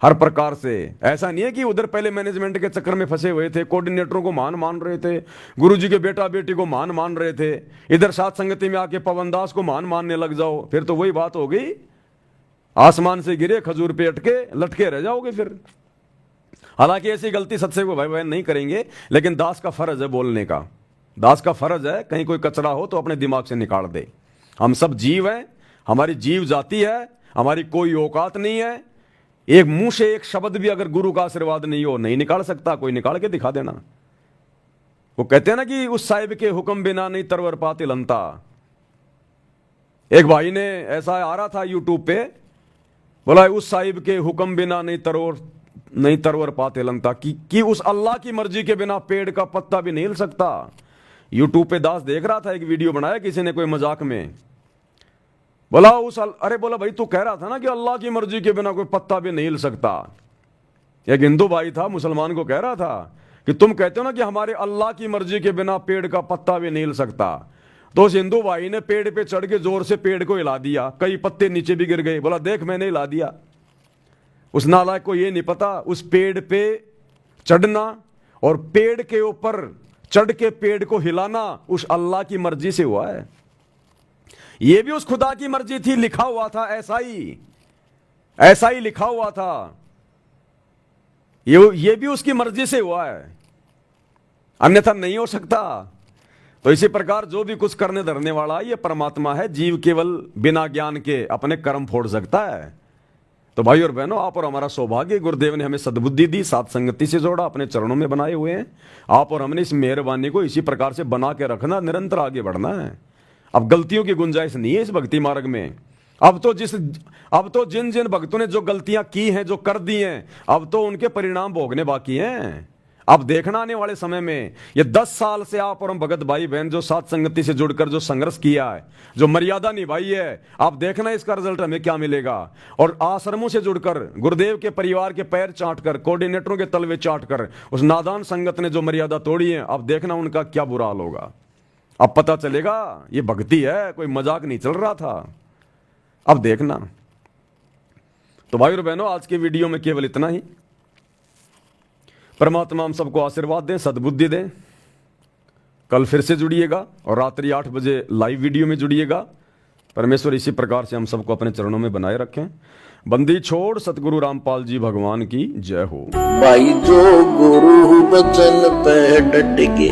हर प्रकार से। ऐसा नहीं है कि उधर पहले मैनेजमेंट के चक्कर में फंसे हुए थे, कोऑर्डिनेटरों को महान मान रहे थे, गुरुजी के बेटा बेटी को महान मान रहे थे, इधर साथ संगति में आके पवन दास को महान मानने लग जाओ, फिर तो वही बात हो गई, आसमान से गिरे खजूर पे अटके लटके रह जाओगे फिर। हालांकि ऐसी गलती सत्संग को भाई बहन नहीं करेंगे, लेकिन दास का फर्ज है बोलने का, दास का फर्ज है कहीं कोई कचरा हो तो अपने दिमाग से निकाल दे। हम सब जीव हैं, हमारी जीव जाति है, हमारी कोई औकात नहीं है। एक मुंह से एक शब्द भी अगर गुरु का आशीर्वाद नहीं हो, नहीं निकाल सकता, कोई निकाल के दिखा देना। वो कहते हैं ना कि उस साहिब के हुक्म बिना नहीं तरवर पाते लंता। एक भाई ने ऐसा आ रहा था यूट्यूब पे, बोला उस साहिब के हुक्म बिना नहीं तरवर पाते लंता, कि उस अल्लाह की मर्जी के बिना पेड़ का पत्ता भी नहीं हिल सकता। यूट्यूब पे दास देख रहा था, एक वीडियो बनाया किसी ने कोई मजाक में, बोला अरे बोला भाई तू कह रहा था ना कि अल्लाह की मर्जी के बिना कोई पत्ता भी नहीं हिल सकता। एक हिंदू भाई था, मुसलमान को कह रहा था कि तुम कहते हो ना कि हमारे अल्लाह की मर्जी के बिना पेड़ का पत्ता भी नहीं हिल सकता। तो उस हिंदू भाई ने पेड़ पे चढ़ के जोर से पेड़ को हिला दिया, कई पत्ते नीचे भी गिर गए। बोला देख मैंने हिला दिया। उस नालायक को यह नहीं पता उस पेड़ पे चढ़ना और पेड़ के ऊपर चढ़ के पेड़ को हिलाना उस अल्लाह की मर्जी से हुआ है। यह भी उस खुदा की मर्जी थी, लिखा हुआ था, ऐसा ही लिखा हुआ था। ये भी उसकी मर्जी से हुआ है, अन्यथा नहीं हो सकता। तो इसी प्रकार जो भी कुछ करने धरने वाला ये परमात्मा है, जीव केवल बिना ज्ञान के अपने कर्म फोड़ सकता है। तो भाई और बहनों, आप और हमारा सौभाग्य, गुरुदेव ने हमें सद्बुद्धि दी, साथ संगति से जोड़ा, अपने चरणों में बनाए हुए हैं। आप और हमने इस मेहरबानी को इसी प्रकार से बना के रखना, निरंतर आगे बढ़ना है। अब गलतियों की गुंजाइश नहीं है इस भक्ति मार्ग में। अब तो जिन जिन भक्तों ने जो गलतियां की हैं, जो कर दी हैं, अब तो उनके परिणाम भोगने बाकी हैं। अब देखना आने वाले समय में, ये 10 साल से आप और हम भगत भाई बहन जो साथ संगति से जुड़कर जो संघर्ष किया है, जो मर्यादा निभाई है, आप देखना इसका रिजल्ट हमें क्या मिलेगा। और आश्रमों से जुड़कर गुरुदेव के परिवार के पैर चाटकर, कोऑर्डिनेटरों के तलवे चाटकर उस नादान संगत ने जो मर्यादा तोड़ी है, अब देखना उनका क्या बुरा हाल होगा। अब पता चलेगा ये भक्ति है, कोई मजाक नहीं चल रहा था। अब देखना। तो भाई और बहनों, आज की वीडियो में केवल इतना ही। परमात्मा हम सबको आशीर्वाद दें, सद्बुद्धि दें। कल फिर से जुड़िएगा और रात्रि 8 बजे लाइव वीडियो में जुड़िएगा। परमेश्वर इसी प्रकार से हम सबको अपने चरणों में बनाए रखें। बंदी छोड़ सतगुरु रामपाल जी भगवान की जय हो। भाई जो गुरु बचन पे डट के